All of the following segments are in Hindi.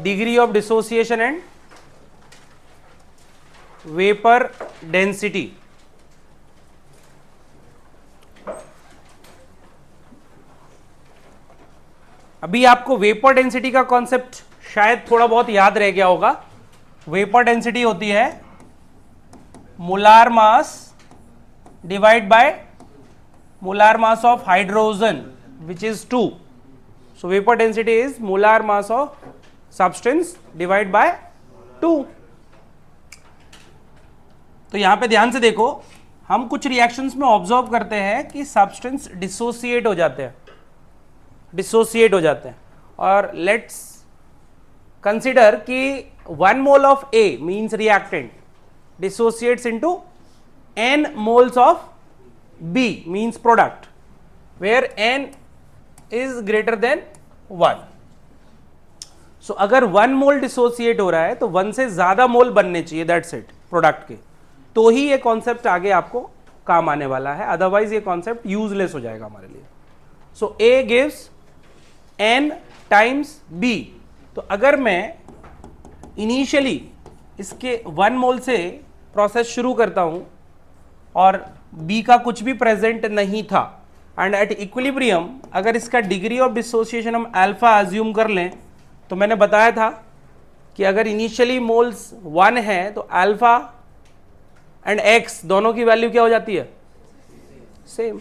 Degree of dissociation and vapour density. अभी आपको वेपर डेंसिटी का कॉन्सेप्ट शायद थोड़ा बहुत याद रह गया होगा। वेपर डेंसिटी होती है molar mass divide by molar mass of hydrogen which is 2। So vapour density is molar mass of substance divide by 2। तो यहां पे ध्यान से देखो, हम कुछ रिएक्शंस में ऑब्जर्व करते हैं कि सब्सटेंस डिसोसिएट हो जाते हैं, और लेट्स कंसिडर कि 1 mole of A means reactant dissociates into n moles of B means product where n is greater than 1. So अगर 1 मोल डिसोसिएट हो रहा है तो 1 से ज्यादा मोल बनने चाहिए, दैट्स इट, प्रोडक्ट के, तो ही ये कॉन्सेप्ट आगे आपको काम आने वाला है, अदरवाइज ये कॉन्सेप्ट यूजलेस हो जाएगा हमारे लिए। सो A gives n times B। तो अगर मैं इनिशियली इसके 1 मोल से प्रोसेस शुरू करता हूं और B का कुछ भी प्रेजेंट नहीं था, एंड एट इक्विलिब्रियम अगर इसका डिग्री ऑफ डिसोसिएशन हम अल्फा अज्यूम कर लें, तो मैंने बताया था कि अगर इनिशियली मोल्स 1 है तो अल्फा एंड x दोनों की वैल्यू क्या हो जाती है, सेम।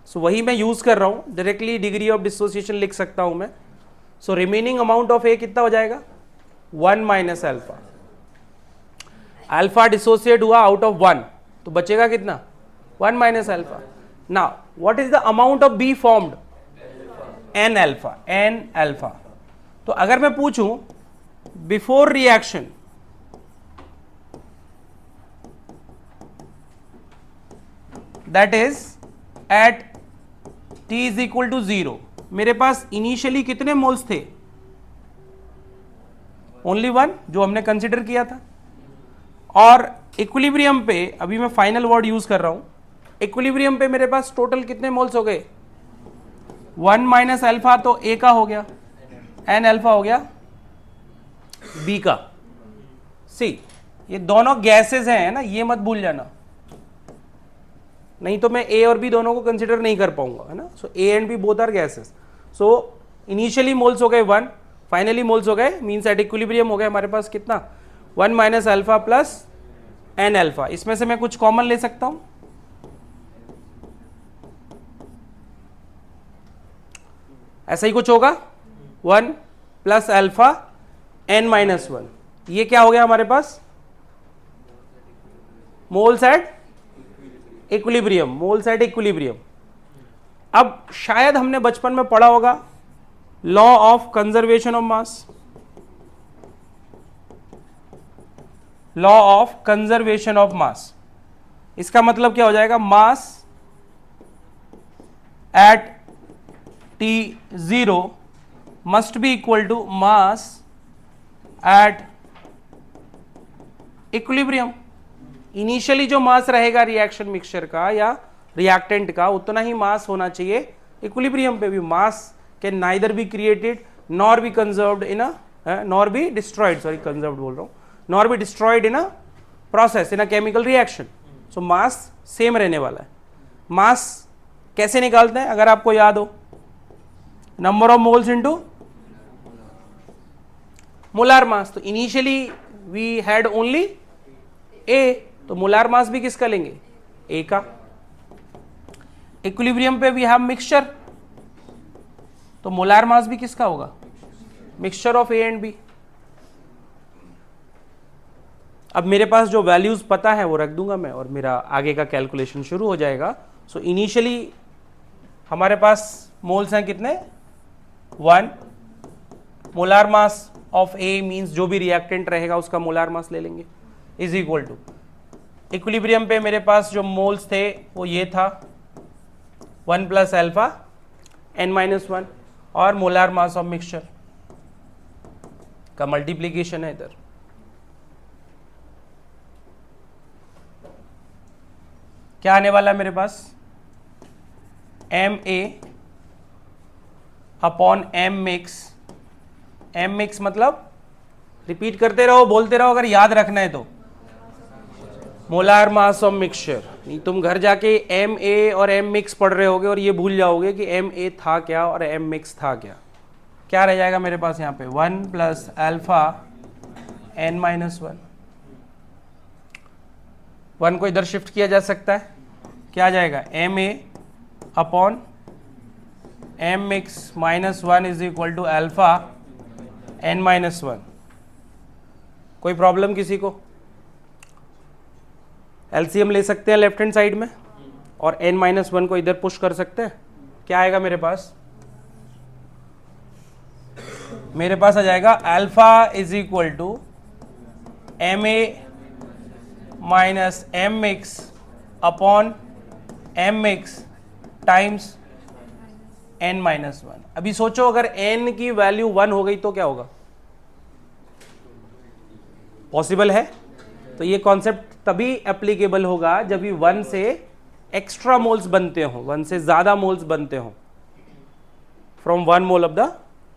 सो वही मैं यूज कर रहा हूं, डायरेक्टली डिग्री ऑफ डिसोसिएशन लिख सकता हूं मैं। So remaining amount of A कितना हो जाएगा, 1 माइनस अल्फा। अल्फा डिसोसिएट हुआ आउट ऑफ 1, तो बचेगा कितना, 1 minus alpha. Now what is the amount of B formed, n alpha. तो अगर मैं पूछूं before reaction that is at t is equal to 0, मेरे पास इनिशियली कितने मोल्स थे, ओनली 1 जो हमने कंसिडर किया था। और इक्विलिब्रियम पे, अभी मैं फाइनल वर्ड यूज कर रहा हूं, इक्विलिब्रियम पे मेरे पास टोटल कितने मोल्स हो गए, 1 माइनस अल्फा, तो A का हो गया, n अल्फा हो गया B का। सी ये दोनों गैसेस हैं ना, ये मत भूल जाना, नहीं तो मैं A और B दोनों को कंसिडर नहीं कर पाऊंगा, है ना। So A and B both are gases. So initially moles हो गए 1, फाइनली मोल्स हो गए, मीन्स एट इक्विलिब्रियम हो गया हमारे पास कितना, 1 minus alpha plus n alpha. इसमें से मैं कुछ कॉमन ले सकता हूं, ऐसा ही कुछ होगा, 1 प्लस अल्फा n माइनस 1, ये क्या हो गया हमारे पास, मोल्स एट इक्विलिब्रियम। अब शायद हमने बचपन में पढ़ा होगा law of conservation of mass, law of conservation of mass. इसका मतलब क्या हो जाएगा, mass at T0 must be equal to mass at equilibrium. Initially जो मास रहेगा रिएक्शन मिक्सचर का या रिएक्टेंट का, उतना ही मास होना चाहिए इक्विलिब्रियम पे भी। मास can neither be created nor be conserved in a nor be destroyed, sorry conserved बोल रहा हूं, nor be destroyed in a process, in a chemical reaction. So mass same रहने वाला है। मास कैसे निकालते हैं, अगर आपको याद हो, number of moles into molar mass. तो initially we had only A, तो मोलार मास भी किसका लेंगे, A का। इक्विलिब्रियम पे वी हैव मिक्सचर, तो मोलार मास भी किसका होगा, mixture of A and B। अब मेरे पास जो वैल्यूज पता है वो रख दूंगा मैं, और मेरा आगे का कैलकुलेशन शुरू हो जाएगा। सो इनिशियली हमारे पास मोल्स हैं कितने, 1, molar mass of A means जो भी रिएक्टेंट रहेगा उसका मोलार मास ले लेंगे, इज इक्वल टू इक्विलिब्रियम पे मेरे पास जो मोल्स थे वो ये था 1 प्लस अल्फा n माइनस 1, और मोलार मास ऑफ मिक्सचर का मल्टीप्लीकेशन है इधर। क्या आने वाला है मेरे पास, Ma अपॉन m मिक्स मतलब रिपीट करते रहो, बोलते रहो, अगर याद रखना है तो। मोलार मास ऑफ मिक्सचर, नहीं तुम घर जाके एम ए और एम मिक्स पढ़ रहे होगे और ये भूल जाओगे कि एम ए था क्या और एम मिक्स था क्या। क्या रह जाएगा मेरे पास यहाँ पे 1 प्लस अल्फा n माइनस 1 को इधर शिफ्ट किया जा सकता है, क्या आ जाएगा M A upon M mix minus 1 is equal to alpha n minus 1। कोई प्रॉब्लम किसी को? एलसीएम ले सकते हैं लेफ्ट हैंड साइड में और n माइनस 1 को इधर पुश कर सकते हैं। क्या आएगा मेरे पास? मेरे पास आ जाएगा alpha is equal to M A minus M mix upon M mix times n minus 1। अभी सोचो अगर n की वैल्यू 1 हो गई तो क्या होगा? पॉसिबल है? तो ये कॉन्सेप्ट तभी एप्लीकेबल होगा जब भी 1 से एक्स्ट्रा मोल्स बनते हो, 1 से ज्यादा मोल्स बनते हो from 1 mole of the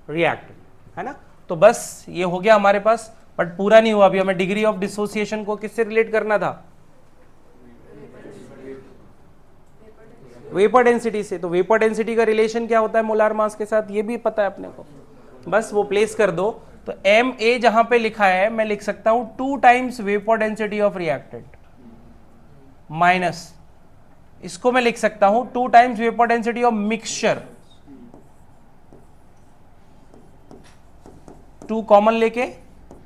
reactant, है ना। तो बस ये हो गया हमारे पास, बट पूरा नहीं हुआ। अभी हमें डिग्री ऑफ डिसोसिएशन को किससे रिलेट करना था? वेपर डेंसिटी से। तो वेपर डेंसिटी का रिलेशन क्या होता है मोलार मास के साथ, ये भी पता है अपने को, बस वो प्लेस कर दो। तो एम ए जहां पे लिखा है मैं लिख सकता हूं 2 times vapour density of reactant minus, इसको मैं लिख सकता हूं 2 times vapour density of mixture. 2 common लेके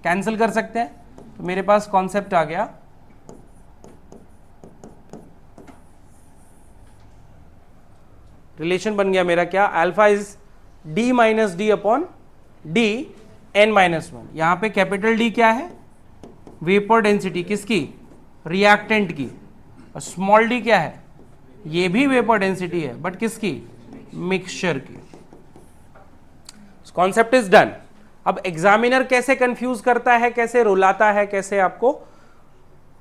कैंसिल कर सकते हैं, तो मेरे पास कॉन्सेप्ट आ गया रिलेशन बन गया मेरा क्या, alpha is D minus D upon D N minus 1। यहां पे कैपिटल डी क्या है? वेपर डेंसिटी किसकी? रिएक्टेंट की। और स्मॉल डी क्या है? ये भी वेपर डेंसिटी है बट किसकी? मिक्सचर की। Concept is done. अब एग्जामिनर कैसे कंफ्यूज करता है, कैसे रुलाता है, कैसे आपको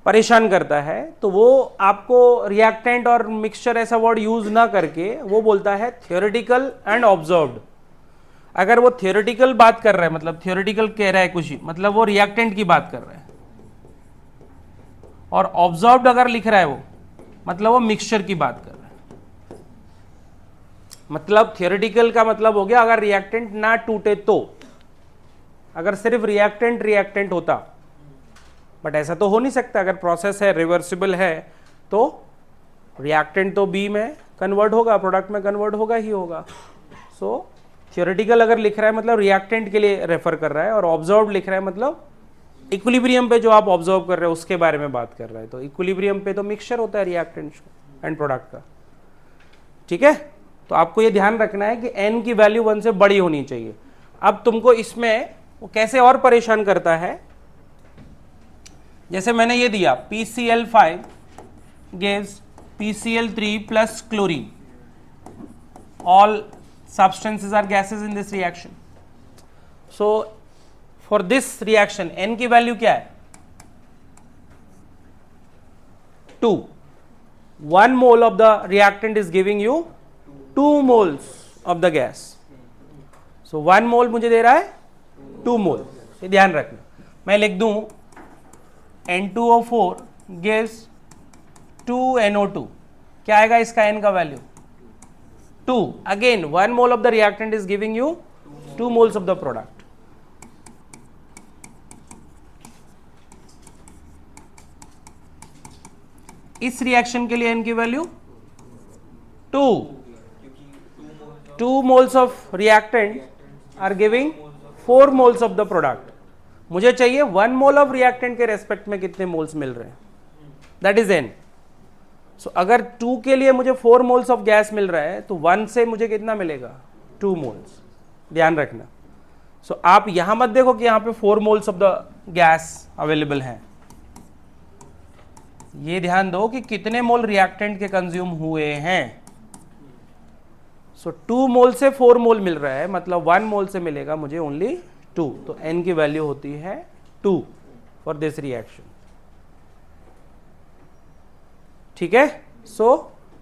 परेशान करता है, तो वो आपको रिएक्टेंट और मिक्सचर ऐसा वर्ड यूज ना करके वो बोलता है थियोरेटिकल एंड ऑब्जर्व्ड। अगर वो थियोरेटिकल बात कर रहा है, मतलब थियोरेटिकल कह रहा है कुछ ही, मतलब वो रिएक्टेंट की बात कर रहा है, और ऑब्जर्व्ड अगर लिख रहा है वो, मतलब वो मिक्सचर की बात कर रहा है। मतलब थियोरेटिकल का मतलब हो गया अगर रिएक्टेंट ना टूटे तो, अगर सिर्फ रिएक्टेंट होता, बट ऐसा तो हो नहीं सकता। अगर प्रोसेस है, रिवर्सिबल है, तो रिएक्टेंट तो बी में कन्वर्ट होगा, प्रोडक्ट में कन्वर्ट होगा ही होगा। सो थियोरेटिकल अगर लिख रहा है मतलब रिएक्टेंट के लिए रेफर कर रहा है, और ऑब्जर्व लिख रहा है मतलब इक्विलिब्रियम पे जो आप ऑब्जर्व कर रहे हो उसके बारे में बात कर रहा है। तो इक्विलिब्रियम पे तो मिक्सचर होता है रिएक्टेंट एंड प्रोडक्ट का, ठीक है। तो आपको ये ध्यान रखना है कि n की वैल्यू 1 से बड़ी होनी चाहिए। अब तुमको इसमें वो कैसे और परेशान करता है, जैसे मैंने ये दिया PCl5 gives PCl3 plus chlorine, all substances are gases in this reaction. So for this reaction n की वैल्यू क्या है? 2. 1 mole of the reactant is giving you 2 moles of the gas. So 1 mole मुझे दे रहा है 2 mole, ये ध्यान रखना। मैं लिख दूं N2O4 gives 2NO2, क्या आएगा इसका n का value? 2. Again 1 mole of the reactant is giving you 2 moles of the product. इस रिएक्शन के लिए n की value 2. 2 moles of reactant are giving 4 moles of the product. मुझे चाहिए 1 मोल ऑफ रिएक्टेंट के रेस्पेक्ट में कितने मोल्स मिल रहे हैं, दैट इज n. सो अगर 2 के लिए मुझे 4 मोल्स ऑफ गैस मिल रहा है तो 1 से मुझे कितना मिलेगा? 2 मोल्स, ध्यान रखना। सो आप यहां मत देखो कि यहां पे 4 moles of the gas available हैं, ये ध्यान दो कि कितने मोल रिएक्टेंट के कंज्यूम हुए हैं। सो 2 मोल से 4 मोल मिल रहा है, मतलब 1 मोल से मिलेगा मुझे ओनली 2, तो n की वैल्यू होती है 2 फॉर दिस रिएक्शन, ठीक है। सो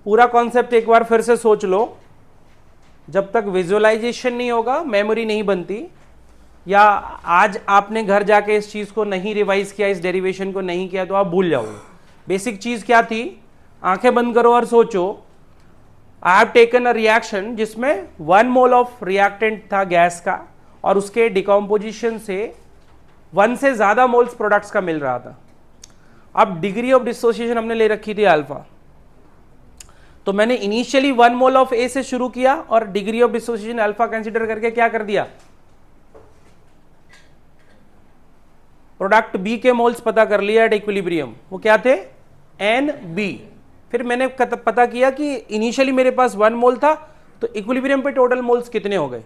पूरा कॉन्सेप्ट एक बार फिर से सोच लो, जब तक विजुअलाइजेशन नहीं होगा मेमोरी नहीं बनती। या आज आपने घर जाके इस चीज को नहीं रिवाइज किया, इस डेरिवेशन को नहीं किया, तो आप भूल जाओगे। बेसिक चीज क्या थी, आंखें बंद करो और सोचो, I have taken a reaction जिसमें 1 मोल ऑफ रिएक्टेंट था गैस का, और उसके डिकम्पोजिशन से 1 से ज्यादा मोल्स प्रोडक्ट्स का मिल रहा था। अब डिग्री ऑफ डिसोसिएशन हमने ले रखी थी अल्फा, तो मैंने इनिशियली 1 मोल ऑफ ए से शुरू किया और degree of dissociation alpha consider करके क्या कर दिया, प्रोडक्ट बी के मोल्स पता कर लिया एट इक्विलिब्रियम, वो क्या थे, एन बी। फिर मैंने पता किया कि इनिशियली मेरे पास 1 मोल था, तो इक्विलिब्रियम पे टोटल मोल्स कितने हो गए,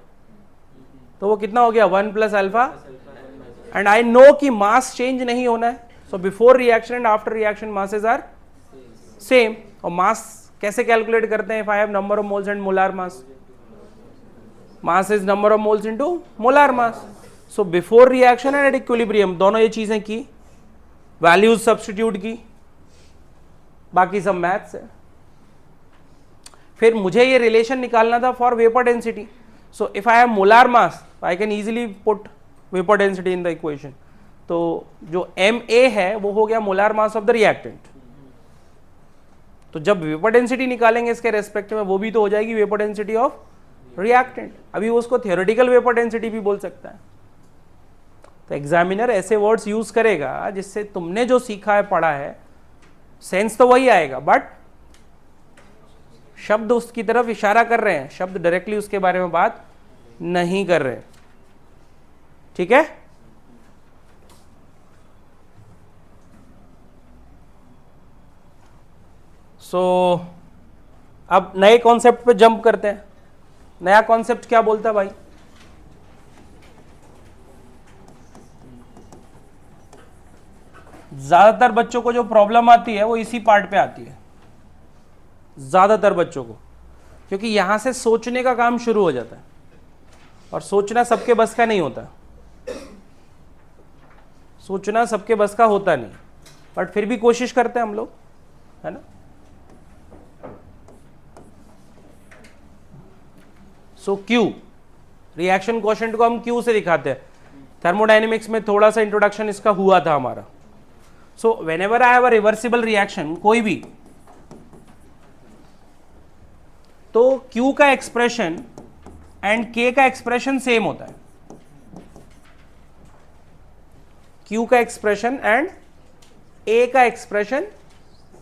तो वो कितना हो गया 1 plus alpha, and I know कि मास चेंज नहीं होना है, so before reaction and after reaction masses are same. और मास कैसे कैलकुलेट करते हैं, if I have number of moles and molar mass, mass is number of moles into molar mass. So before reaction and at equilibrium दोनों ये चीजें की, वैल्यूज सब्स्टिट्यूट की, बाकी सब मैथ्स है। फिर मुझे ये रिलेशन निकालना था for vapour density, so if I have molar mass I can easily put vapour density in the equation. तो जो Ma है वो हो गया molar mass of the reactant, तो जब वेपर डेंसिटी निकालेंगे इसके रेस्पेक्ट में, वो भी तो हो जाएगी वेपर डेंसिटी ऑफ रिएक्टेंट। अभी वो उसको थियोरेटिकल वेपर डेंसिटी भी बोल सकता है। तो एग्जामिनर ऐसे वर्ड्स यूज करेगा जिससे तुमने जो सीखा है, पढ़ा है, सेंस तो वही आएगा, बट शब्द उसकी तरफ इशारा कर रहे हैं, शब्द डायरेक्टली उसके बारे में बात नहीं कर रहे। ठीक है, सो अब नए कॉन्सेप्ट पे जंप करते हैं। नया कॉन्सेप्ट क्या बोलता है भाई, ज्यादातर बच्चों को जो प्रॉब्लम आती है वो इसी पार्ट पे आती है, ज्यादातर बच्चों को, क्योंकि यहां से सोचने का काम शुरू हो जाता है, और सोचना सबके बस का नहीं होता, सोचना सबके बस का होता नहीं, बट फिर भी कोशिश करते हैं हम लोग, है ना। सो Q, रिएक्शन कोशेंट को हम Q से दिखाते हैं। थर्मोडायनेमिक्स में थोड़ा सा इंट्रोडक्शन इसका हुआ था हमारा। So whenever I have a reversible reaction, कोई भी, तो Q का एक्सप्रेशन एंड K का एक्सप्रेशन सेम होता है। Q का एक्सप्रेशन एंड A का एक्सप्रेशन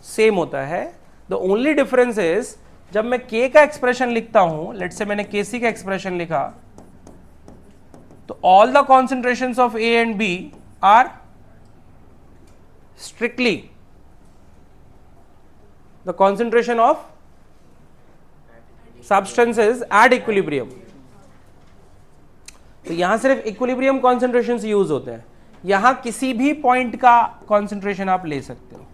सेम होता है। द ओनली डिफरेंस इज, जब मैं K का एक्सप्रेशन लिखता हूं, लेट्स से मैंने Kc का एक्सप्रेशन लिखा, तो all the concentrations of A and B are strictly the concentration of substances at equilibrium। तो यहां सिर्फ इक्विलिब्रियम कॉन्सेंट्रेशन यूज होते हैं, यहां किसी भी पॉइंट का कॉन्सेंट्रेशन आप ले सकते हो।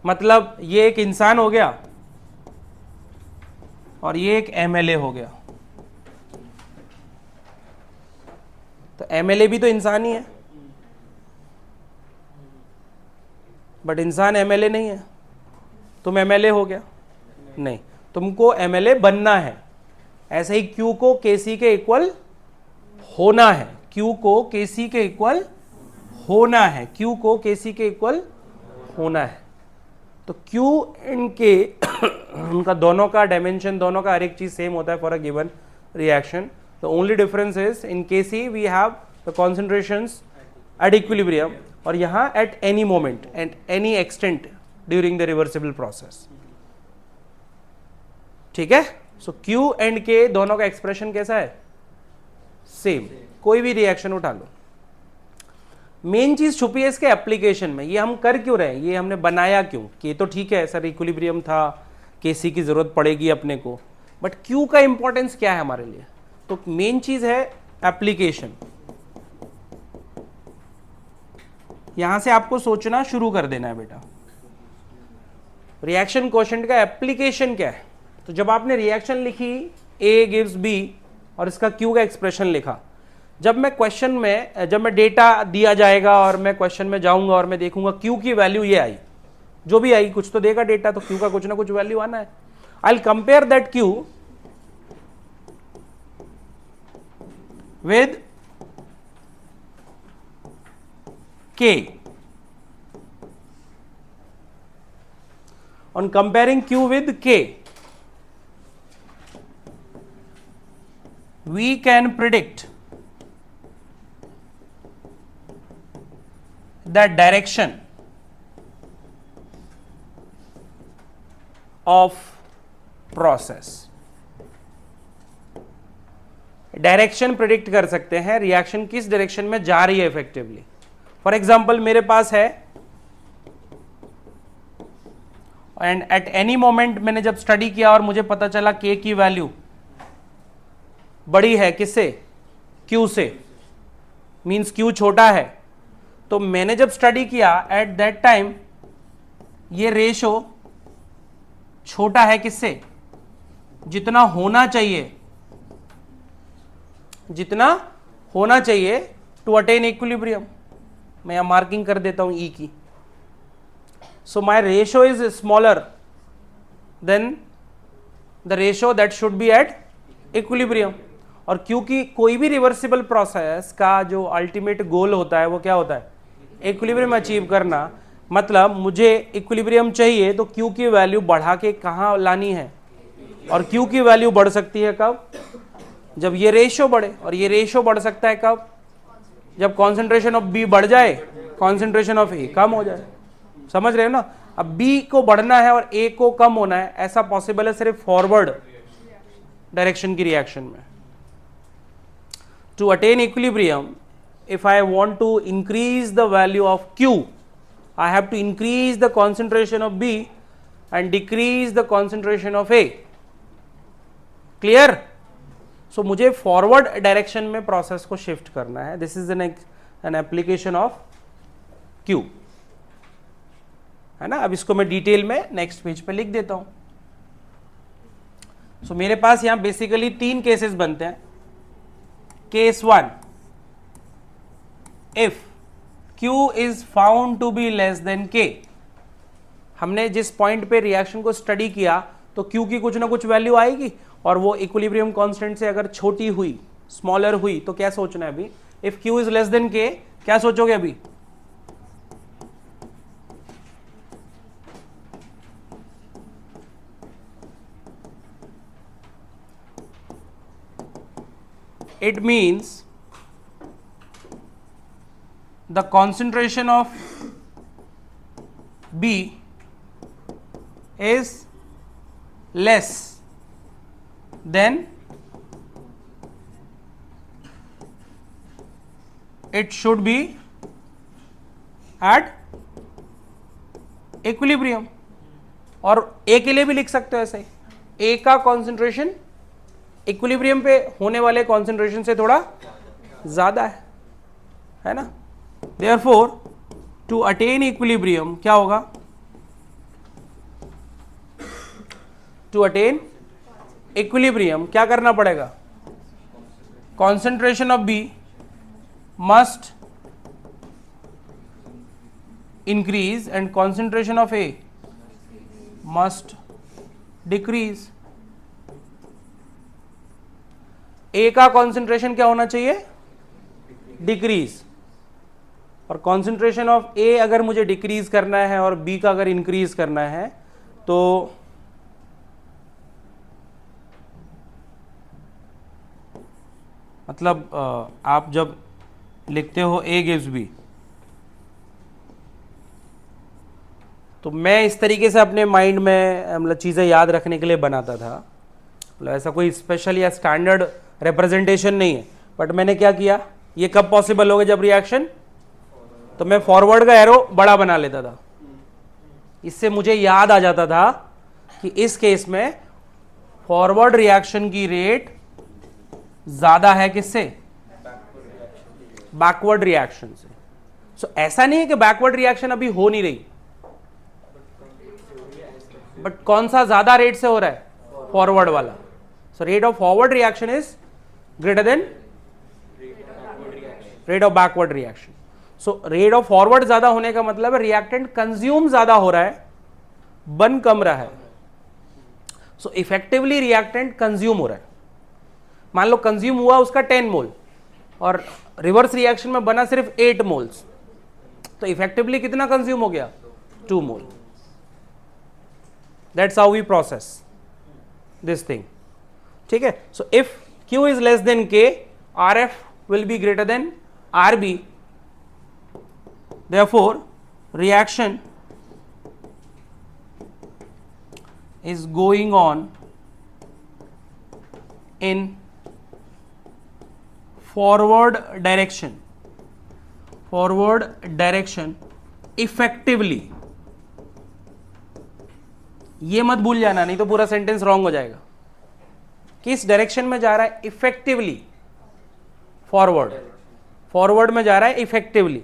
मतलब ये एक इंसान हो गया और ये एक MLA हो गया, तो MLA भी तो इंसान ही है, बट इंसान MLA नहीं है। तुम MLA हो गया नहीं, तुमको MLA बनना है। ऐसे ही Q को Kc के इक्वल होना है, Q को Kc के इक्वल होना है, Q को Kc के इक्वल होना है। तो Q एंड K उनका दोनों का डायमेंशन, दोनों का हर एक चीज सेम होता है for a given reaction. The only difference is in Kc we have the concentrations at equilibrium, और यहां at any moment and any extent during the reversible process. ठीक है, सो Q एंड K दोनों का एक्सप्रेशन कैसा है, सेम। कोई भी रिएक्शन उठा लो, मेन चीज छुपी है इसके एप्लीकेशन में। ये हम कर क्यों रहे हैं, ये हमने बनाया क्यों, K तो ठीक है सर इक्विलिब्रियम था, Kc की जरूरत पड़ेगी अपने को, बट Q का इंपॉर्टेंस क्या है हमारे लिए, तो मेन चीज है एप्लीकेशन। यहां से आपको सोचना शुरू कर देना है बेटा, रिएक्शन कोशेंट का एप्लीकेशन क्या है। तो जब आपने रिएक्शन लिखी A गिव्स B और इसका Q का एक्सप्रेशन लिखा, जब मैं क्वेश्चन में, जब मैं डेटा दिया जाएगा और मैं क्वेश्चन में जाऊंगा और मैं देखूंगा Q की वैल्यू ये आई, जो भी आई, कुछ तो देगा डेटा, तो Q का कुछ ना कुछ वैल्यू आना है। I will compare that Q with K. On comparing Q with K, we can predict the direction of process. Direction predict कर सकते हैं, रिएक्शन किस डायरेक्शन में जा रही है इफेक्टिवली. फॉर एग्जाम्पल मेरे पास है, एंड एट एनी मोमेंट मैंने जब स्टडी किया और मुझे पता चला के की वैल्यू बड़ी है किससे, क्यू से, मीन्स क्यू छोटा है, तो मैंने जब स्टडी किया एट दैट टाइम ये रेशो छोटा है किससे, जितना होना चाहिए, जितना होना चाहिए टू अटेन इक्विलिब्रियम. मैं यहां मार्किंग कर देता हूं ई की. So my ratio is smaller than the ratio that should be at equilibrium. और क्योंकि कोई भी रिवर्सिबल प्रोसेस का जो अल्टीमेट गोल होता है वो क्या होता है, इक्विलिब्रियम अचीव करना. मतलब मुझे इक्विलिब्रियम चाहिए तो क्यू की वैल्यू बढ़ा के कहाँ लानी है, और क्यू की वैल्यू बढ़ सकती है कब, जब ये रेशो बढ़े. और ये रेशो बढ़ सकता है कब, जब कॉन्सेंट्रेशन ऑफ बी बढ़ जाए, कॉन्सेंट्रेशन ऑफ ए कम हो जाए. समझ रहे हो ना. अब बी को बढ़ना है और ए को कम होना है, ऐसा पॉसिबल है सिर्फ फॉरवर्ड डायरेक्शन की रिएक्शन में. To attain equilibrium, if I want to increase the value of Q, I have to increase the concentration of B and decrease the concentration of A. Clear? So मुझे forward direction में process को shift करना है. This is an application of Q. है ना. अब इसको मैं डिटेल में नेक्स्ट पेज पे लिख देता हूं. So मेरे पास यहां बेसिकली 3 केसेस बनते हैं. Case 1, if Q is found to be less than K. हमने जिस पॉइंट पे रिएक्शन को स्टडी किया तो Q की कुछ ना कुछ वैल्यू आएगी, और वो इक्विलिब्रियम कांस्टेंट से अगर छोटी हुई, स्मॉलर हुई, तो क्या सोचना है अभी, if Q is less than K, क्या सोचोगे अभी, it means the concentration of B is less than it should be at equilibrium. और A के लिए भी लिख सकते हो ऐसे, A का कॉन्सेंट्रेशन इक्विलिब्रियम पे होने वाले कॉन्सेंट्रेशन से थोड़ा ज्यादा है ना. Therefore, to attain equilibrium क्या होगा, to attain equilibrium क्या करना पड़ेगा, concentration of B must increase and concentration of A must decrease. A का concentration क्या होना चाहिए, डिक्रीज, और कॉन्सेंट्रेशन ऑफ ए अगर मुझे डिक्रीज करना है और बी का अगर इंक्रीज करना है तो मतलब आप जब लिखते हो ए गिव्स बी, तो मैं इस तरीके से अपने माइंड में मतलब चीज़ें याद रखने के लिए बनाता था. मतलब ऐसा कोई स्पेशल या स्टैंडर्ड रिप्रेजेंटेशन नहीं है, बट मैंने क्या किया, ये कब पॉसिबल होगा, जब रिएक्शन, तो मैं फॉरवर्ड का एरो बड़ा बना लेता था. इससे मुझे याद आ जाता था कि इस केस में फॉरवर्ड रिएक्शन की रेट ज्यादा है किससे, बैकवर्ड रिएक्शन से. सो ऐसा नहीं है कि बैकवर्ड रिएक्शन अभी हो नहीं रही, बट कौन सा ज्यादा रेट से हो रहा है, फॉरवर्ड वाला. So rate of forward reaction is greater then rate of backward reaction. So rate of forward ज्यादा होने का मतलब है रिएक्टेंट कंज्यूम ज्यादा हो रहा है, बन कम रहा है. इफेक्टिवली रिएक्टेंट कंज्यूम हो रहा है. मान लो कंज्यूम हुआ उसका 10 मोल, और रिवर्स रिएक्शन में बना सिर्फ 8 मोल्स, तो इफेक्टिवली कितना कंज्यूम हो गया? 2 mole. That's how we process this thing, ठीक है। So if Q is less than K, RF will be greater than RB, therefore reaction is going on in forward direction effectively। ये मत भूल जाना, नहीं तो पूरा सेंटेंस रॉन्ग हो जाएगा। किस डायरेक्शन में जा रहा है? इफेक्टिवली फॉरवर्ड में जा रहा है इफेक्टिवली,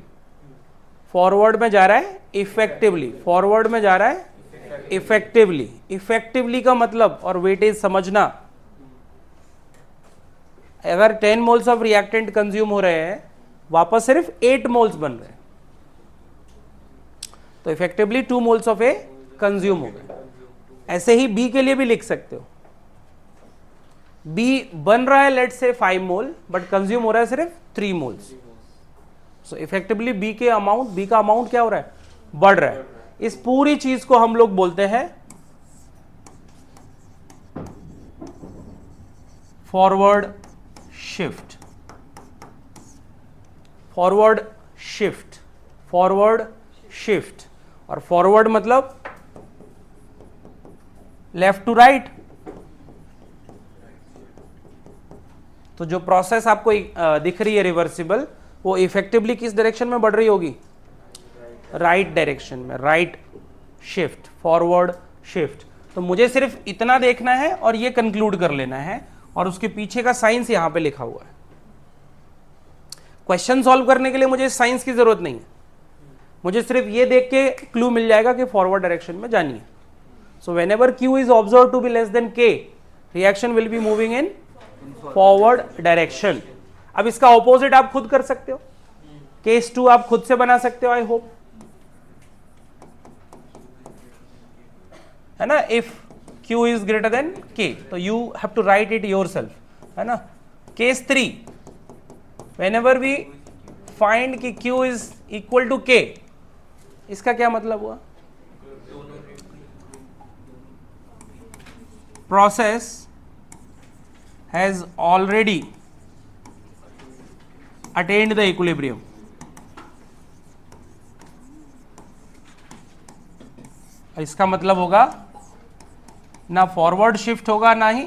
फॉरवर्ड में जा रहा है इफेक्टिवली, फॉरवर्ड में जा रहा है इफेक्टिवली। इफेक्टिवली का मतलब और वेटेज समझना, अगर 10 मोल्स ऑफ रिएक्टेंट कंज्यूम हो रहे हैं, वापस सिर्फ 8 मोल्स बन रहे हैं, तो effectively 2 moles of A consume हो गए। ऐसे ही बी के लिए भी लिख सकते हो, बी बन रहा है let's say 5 mole, but consume हो रहा है सिर्फ 3 मोल्स। सो इफेक्टिवली बी का अमाउंट क्या हो रहा है? बढ़ रहा है। इस पूरी चीज को हम लोग बोलते हैं फॉरवर्ड शिफ्ट। और फॉरवर्ड मतलब लेफ्ट टू राइट। तो जो प्रोसेस आपको दिख रही है रिवर्सिबल, वो इफेक्टिवली किस डायरेक्शन में बढ़ रही होगी? राइट डायरेक्शन में, राइट शिफ्ट, फॉरवर्ड शिफ्ट। तो मुझे सिर्फ इतना देखना है और ये कंक्लूड कर लेना है, और उसके पीछे का साइंस यहां पे लिखा हुआ है। क्वेश्चन सॉल्व करने के लिए मुझे साइंस की जरूरत नहीं है, मुझे सिर्फ ये देख के क्लू मिल जाएगा कि फॉरवर्ड डायरेक्शन में जानी है। So whenever Q is observe to be less than K, reaction will be moving in forward direction. अब इसका ऑपोजिट आप खुद कर सकते हो, केस 2 आप खुद से बना सकते हो, आई होप, है ना। If Q is greater than K, तो you have to write it yourself, है ना। केस 3, व्हेनेवर वी फाइंड कि Q is equal to K, इसका क्या मतलब हुआ? Process has already attained the equilibrium। इसका मतलब होगा ना फॉरवर्ड शिफ्ट होगा ना ही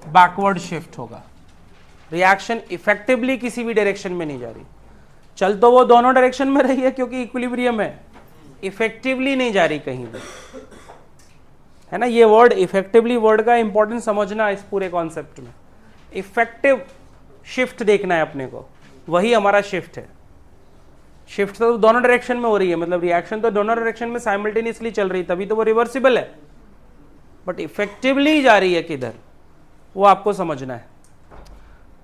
बैकवर्ड शिफ्ट होगा। रिएक्शन इफेक्टिवली किसी भी डायरेक्शन में नहीं जा रही, चल तो वो दोनों डायरेक्शन में रही है क्योंकि इक्विलिब्रियम है, इफेक्टिवली नहीं जा रही कहीं भी, है ना। ये वर्ड इफेक्टिवली वर्ड का इंपॉर्टेंस समझना इस पूरे कॉन्सेप्ट में। इफेक्टिव शिफ्ट देखना है अपने को, वही हमारा शिफ्ट है। शिफ्ट तो दोनों डायरेक्शन में हो रही है, मतलब रिएक्शन तो दोनों डायरेक्शन में साइमल्टेनियसली चल रही है, तभी तो वो रिवर्सिबल है। बट इफेक्टिवली जा रही है किधर, वो आपको समझना है।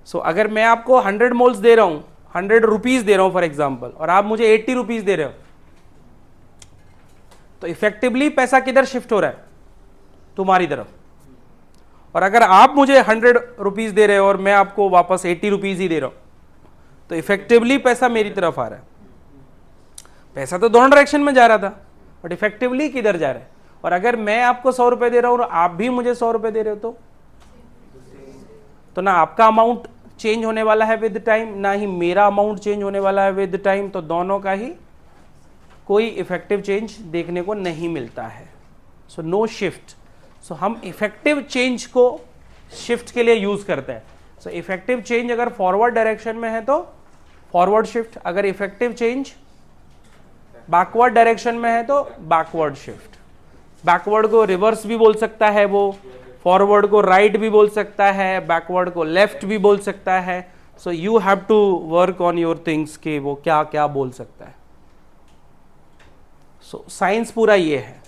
सो अगर मैं आपको 100 मोल्स दे रहा हूं, 100 रुपीज दे रहा हूं फॉर एग्जाम्पल, और आप मुझे 80 रुपीज दे रहे हो, तो इफेक्टिवली पैसा किधर शिफ्ट हो रहा है? तुम्हारी तरफ। और अगर आप मुझे 100 रुपीज दे रहे हो और मैं आपको वापस 80 रुपीज ही दे रहा हूं, तो इफेक्टिवली पैसा मेरी तरफ आ रहा है। पैसा तो दोनों डायरेक्शन में जा रहा था, बट इफेक्टिवली किधर जा रहा है? और अगर मैं आपको 100 रुपए दे रहा हूं और आप भी मुझे 100 रुपए दे रहे हो, तो ना आपका अमाउंट चेंज होने वाला है विद टाइम, ना ही मेरा अमाउंट चेंज होने वाला है विद टाइम, तो दोनों का ही कोई इफेक्टिव चेंज देखने को नहीं मिलता है। So no shift. सो हम इफेक्टिव चेंज को शिफ्ट के लिए यूज करते हैं। सो इफेक्टिव चेंज अगर फॉरवर्ड डायरेक्शन में है तो फॉरवर्ड शिफ्ट, अगर इफेक्टिव चेंज बैकवर्ड डायरेक्शन में है तो बैकवर्ड शिफ्ट। बैकवर्ड को रिवर्स भी बोल सकता है वो, फॉरवर्ड को राइट भी बोल सकता है, बैकवर्ड को लेफ्ट भी बोल सकता है। So you have to work on your things कि वो क्या क्या बोल सकता है। सो साइंस पूरा ये है।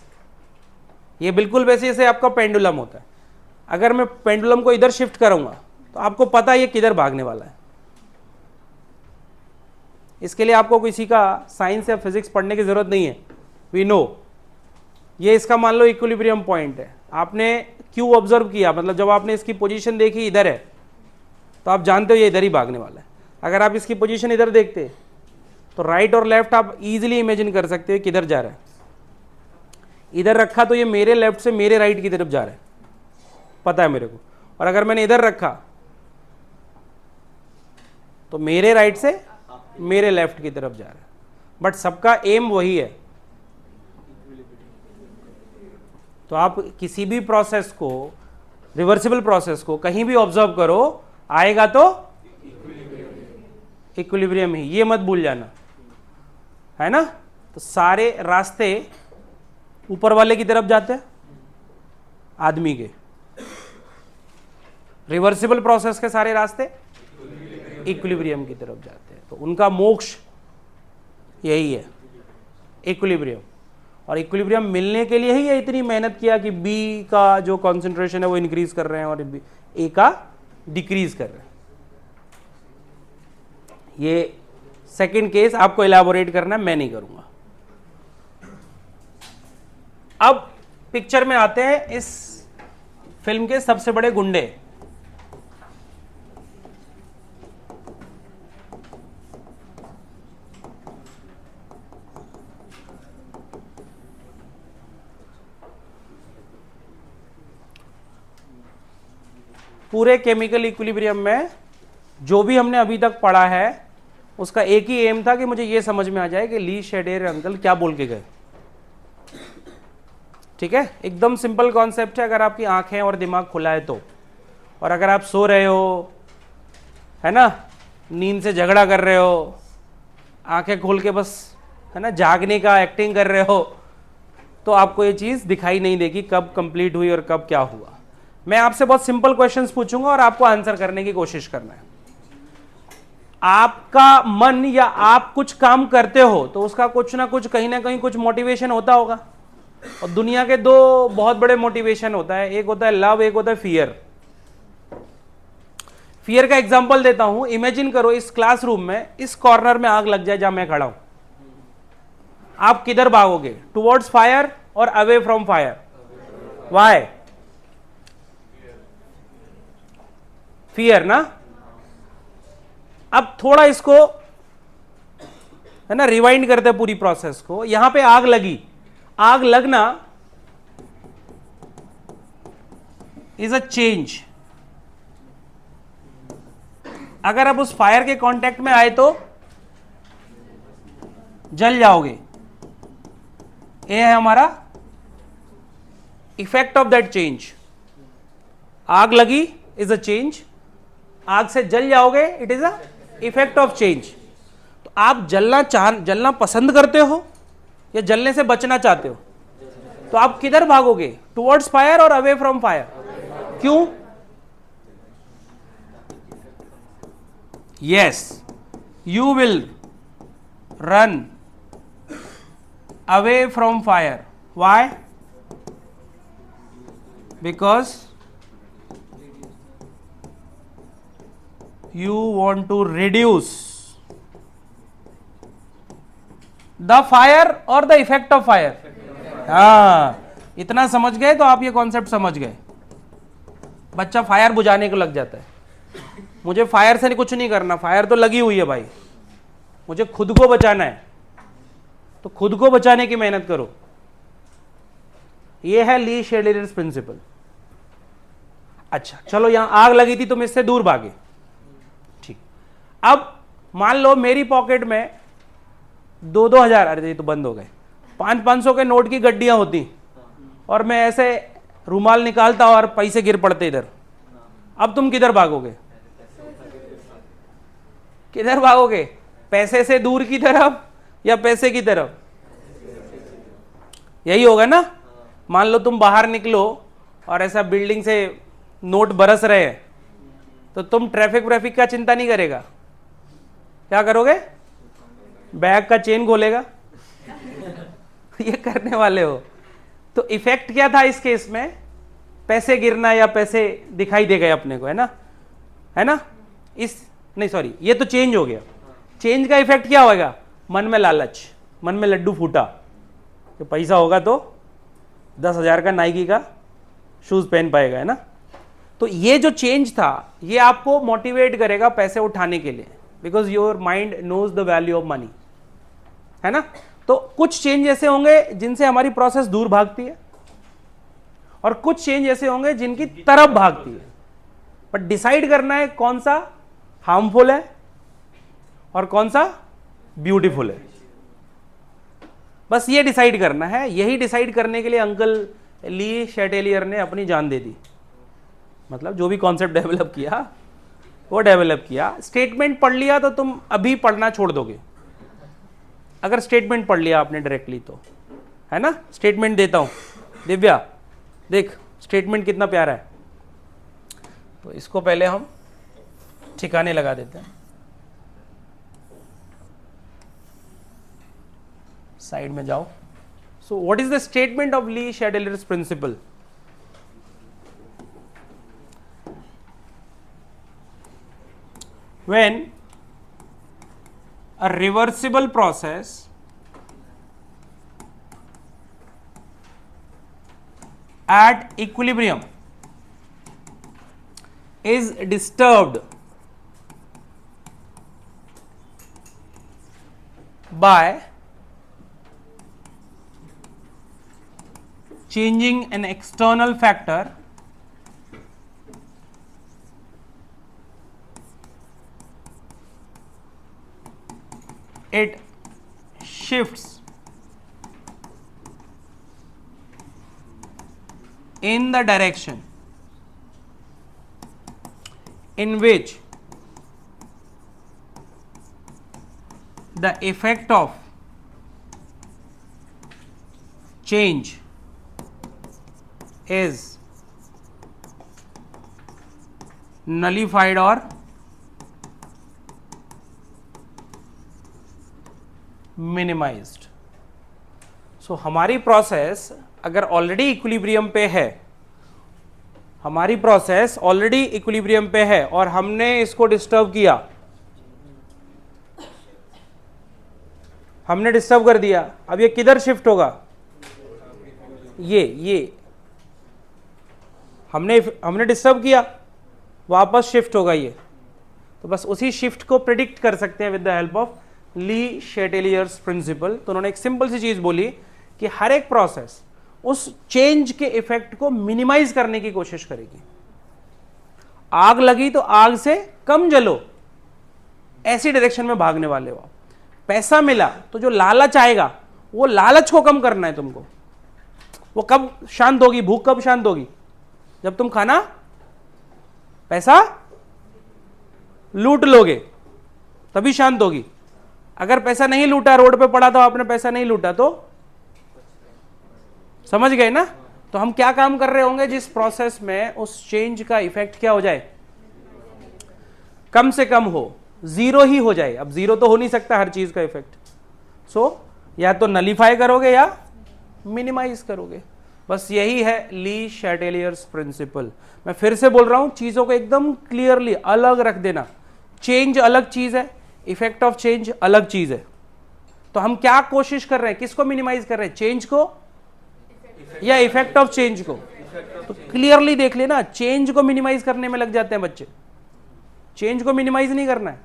ये बिल्कुल वैसे जैसे आपका पेंडुलम होता है। अगर मैं पेंडुलम को इधर शिफ्ट करूंगा तो आपको पता है ये किधर भागने वाला है। इसके लिए आपको किसी का साइंस या फिजिक्स पढ़ने की जरूरत नहीं है, वी नो। ये इसका मान लो इक्विलिब्रियम पॉइंट है, आपने क्यू ऑब्जर्व किया, मतलब जब आपने इसकी पोजीशन देखी इधर है, तो आप जानते हो ये इधर ही भागने वाला है। अगर आप इसकी पोजीशन इधर देखते तो राइट और लेफ्ट आप इजीली इमेजिन कर सकते हो किधर जा रहा है। इधर रखा तो ये मेरे लेफ्ट से मेरे राइट की तरफ जा रहा है, पता है मेरे को। और अगर मैंने इधर रखा तो मेरे राइट से मेरे लेफ्ट की तरफ जा रहा है, बट सबका एम वही है। तो आप किसी भी प्रोसेस को, रिवर्सिबल प्रोसेस को कहीं भी ऑब्जर्व करो, आएगा तो इक्विलिब्रियम ही, ये मत भूल जाना, है ना। तो सारे रास्ते ऊपर वाले की तरफ जाते हैं आदमी के, रिवर्सिबल प्रोसेस के सारे रास्ते इक्विलिब्रियम की तरफ जाते हैं। तो उनका मोक्ष यही है, इक्विलिब्रियम। और इक्विलिब्रियम मिलने के लिए ही ये इतनी मेहनत किया कि बी का जो कॉन्सेंट्रेशन है वो इंक्रीज कर रहे हैं और ए का डिक्रीज कर रहे हैं। ये सेकंड केस आपको इलैबोरेट करना है, मैं नहीं करूंगा। अब पिक्चर में आते हैं इस फिल्म के सबसे बड़े गुंडे। पूरे केमिकल इक्विलिब्रियम में जो भी हमने अभी तक पढ़ा है उसका एक ही एम था कि मुझे यह समझ में आ जाए कि ली शेडेर अंकल क्या बोल के गए। ठीक है, एकदम सिंपल कॉन्सेप्ट है अगर आपकी आंखें और दिमाग खुला है तो। और अगर आप सो रहे हो, है ना, नींद से झगड़ा कर रहे हो, आंखें खोल के बस, है ना, जागने का एक्टिंग कर रहे हो, तो आपको ये चीज दिखाई नहीं देगी कब कंप्लीट हुई और कब क्या हुआ। मैं आपसे बहुत सिंपल क्वेश्चंस पूछूंगा और आपको आंसर करने की कोशिश करना है। आपका मन या आप कुछ काम करते हो तो उसका कुछ ना कुछ, कहीं ना कहीं कुछ मोटिवेशन होता होगा। और दुनिया के दो बहुत बड़े मोटिवेशन होता है, एक होता है लव, एक होता है फियर। फियर का एग्जांपल देता हूं। इमेजिन करो इस क्लासरूम में इस कॉर्नर में आग लग जाए जहां मैं खड़ा हूं, आप किधर भागोगे? टुवर्ड्स फायर और away from fire? Why? Fear ना। अब थोड़ा इसको, है ना, रिवाइंड करते हैं पूरी प्रोसेस को। यहां पे आग लगी, आग लगना इज अ चेंज। अगर आप उस फायर के कांटेक्ट में आए तो जल जाओगे। ये है हमारा इफेक्ट ऑफ दैट चेंज। आग लगी इज अ चेंज, आग से जल जाओगे, it is a effect of change. तो आप जलना पसंद करते हो या जलने से बचना चाहते हो? तो आप किधर भागोगे? टुवर्ड्स फायर और अवे फ्रॉम फायर? क्यों? Yes, you will run away from fire. Why? Because you want to reduce the fire or the effect of fire? हाँ, इतना समझ गए तो आप ये कॉन्सेप्ट समझ गए। बच्चा फायर बुझाने को लग जाता है, मुझे फायर से कुछ नहीं करना, फायर तो लगी हुई है भाई, मुझे खुद को बचाना है, तो खुद को बचाने की मेहनत करो। ये है ली शेडेरियस प्रिंसिपल। अच्छा चलो, यहां आग लगी थी, तुम इससे दूर भागे। अब मान लो मेरी पॉकेट में 2-2 हजार, अरे ये तो बंद हो गए, 500-500 के नोट की गड्डियां होती और मैं ऐसे रुमाल निकालता और पैसे गिर पड़ते इधर। अब तुम किधर भागोगे? किधर भागोगे? पैसे से दूर की तरफ या पैसे की तरफ? यही होगा ना। मान लो तुम बाहर निकलो और ऐसा बिल्डिंग से नोट बरस रहे हैं, तो तुम ट्रैफिक का चिंता नहीं करेगा, क्या करोगे? बैग का चेन खोलेगा ये करने वाले हो। तो इफेक्ट क्या था इस केस में? पैसे गिरना या पैसे दिखाई दे गए अपने को, है ना, है ना। इस नहीं सॉरी, ये तो चेंज हो गया। चेंज का इफेक्ट क्या होगा? मन में लालच, मन में लड्डू फूटा कि पैसा होगा तो 10,000 का नाइकी का शूज पहन पाएगा, है ना। तो ये जो चेंज था ये आपको मोटिवेट करेगा पैसे उठाने के लिए। Because your mind knows the value of money, है ना। तो कुछ चेंज ऐसे होंगे जिनसे हमारी प्रोसेस दूर भागती है और कुछ चेंज ऐसे होंगे जिनकी तरफ भागती है, बट डिसाइड करना है कौन सा हार्मफुल है और कौन सा ब्यूटीफुल है, बस ये डिसाइड करना है। यही डिसाइड करने के लिए अंकल ली शैटेलियर ने अपनी जान दे दी, मतलब जो भी कॉन्सेप्ट डेवलप किया वो डेवलप किया। स्टेटमेंट पढ़ लिया तो तुम अभी पढ़ना छोड़ दोगे, अगर स्टेटमेंट पढ़ लिया आपने डायरेक्टली तो, है ना। स्टेटमेंट देता हूं, दिव्या देख स्टेटमेंट कितना प्यारा है। तो इसको पहले हम ठिकाने लगा देते हैं, साइड में जाओ। So what is the statement of Le Chatelier's principle? When a reversible process at equilibrium is disturbed by changing an external factor, it shifts in the direction in which the effect of change is nullified or minimised. So हमारी प्रोसेस अगर ऑलरेडी इक्विलिब्रियम पे है, हमारी प्रोसेस ऑलरेडी इक्विलिब्रियम पे है और हमने इसको डिस्टर्ब किया, हमने डिस्टर्ब कर दिया, अब ये किधर शिफ्ट होगा? ये हमने डिस्टर्ब किया, वापस शिफ्ट होगा ये। तो बस उसी शिफ्ट को प्रिडिक्ट कर सकते हैं with the help of Le Chatelier's principle. तो उन्होंने एक सिंपल सी चीज बोली कि हर एक प्रोसेस उस चेंज के इफेक्ट को मिनिमाइज करने की कोशिश करेगी। आग लगी तो आग से कम जलो, ऐसी डायरेक्शन में भागने वाले हो। पैसा मिला तो जो लालच आएगा वो लालच को कम करना है तुमको। वो कब शांत होगी? भूख कब शांत होगी? जब तुम खाना पैसा लूट लोगे तभी शांत होगी। अगर पैसा नहीं लूटा, रोड पे पड़ा था आपने पैसा नहीं लूटा, तो समझ गए ना। तो हम क्या काम कर रहे होंगे जिस प्रोसेस में उस चेंज का इफेक्ट क्या हो जाए? कम से कम हो, जीरो ही हो जाए। अब जीरो तो हो नहीं सकता हर चीज का इफेक्ट। सो या तो नलीफाई करोगे या मिनिमाइज करोगे। बस यही है ली शैटेलियर्स प्रिंसिपल। मैं फिर से बोल रहा हूं, चीजों को एकदम क्लियरली अलग रख देना। चेंज अलग चीज है, इफेक्ट ऑफ चेंज अलग चीज है। तो हम क्या कोशिश कर रहे हैं? किसको मिनिमाइज कर रहे हैं? चेंज को या इफेक्ट ऑफ चेंज को? तो क्लियरली देख लेना, चेंज को मिनिमाइज करने में लग जाते हैं बच्चे। चेंज को मिनिमाइज नहीं करना है,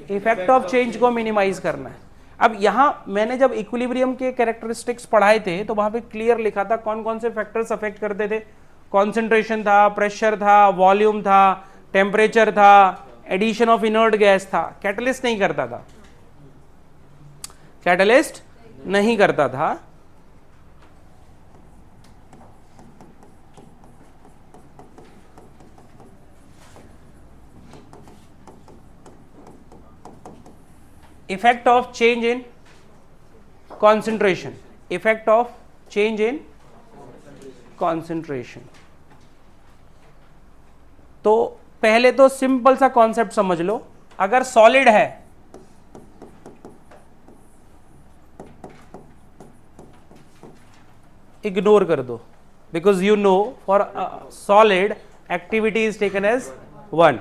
इफेक्ट ऑफ चेंज को मिनिमाइज करना है। अब यहां मैंने जब इक्विलिब्रियम के कैरेक्टरिस्टिक्स पढ़ाए थे तो वहां पे क्लियर लिखा था कौन कौन से फैक्टर्स अफेक्ट करते थे। कॉन्सेंट्रेशन था, प्रेशर था, वॉल्यूम था, टेम्परेचर था, एडिशन ऑफ इनर्ट गैस था। कैटलिस्ट नहीं करता था, कैटलिस्ट नहीं करता था। Effect of change in concentration, effect of change in concentration. तो पहले तो सिंपल सा कॉन्सेप्ट समझ लो। अगर सॉलिड है, इग्नोर कर दो, because you know for solid activity is taken as 1।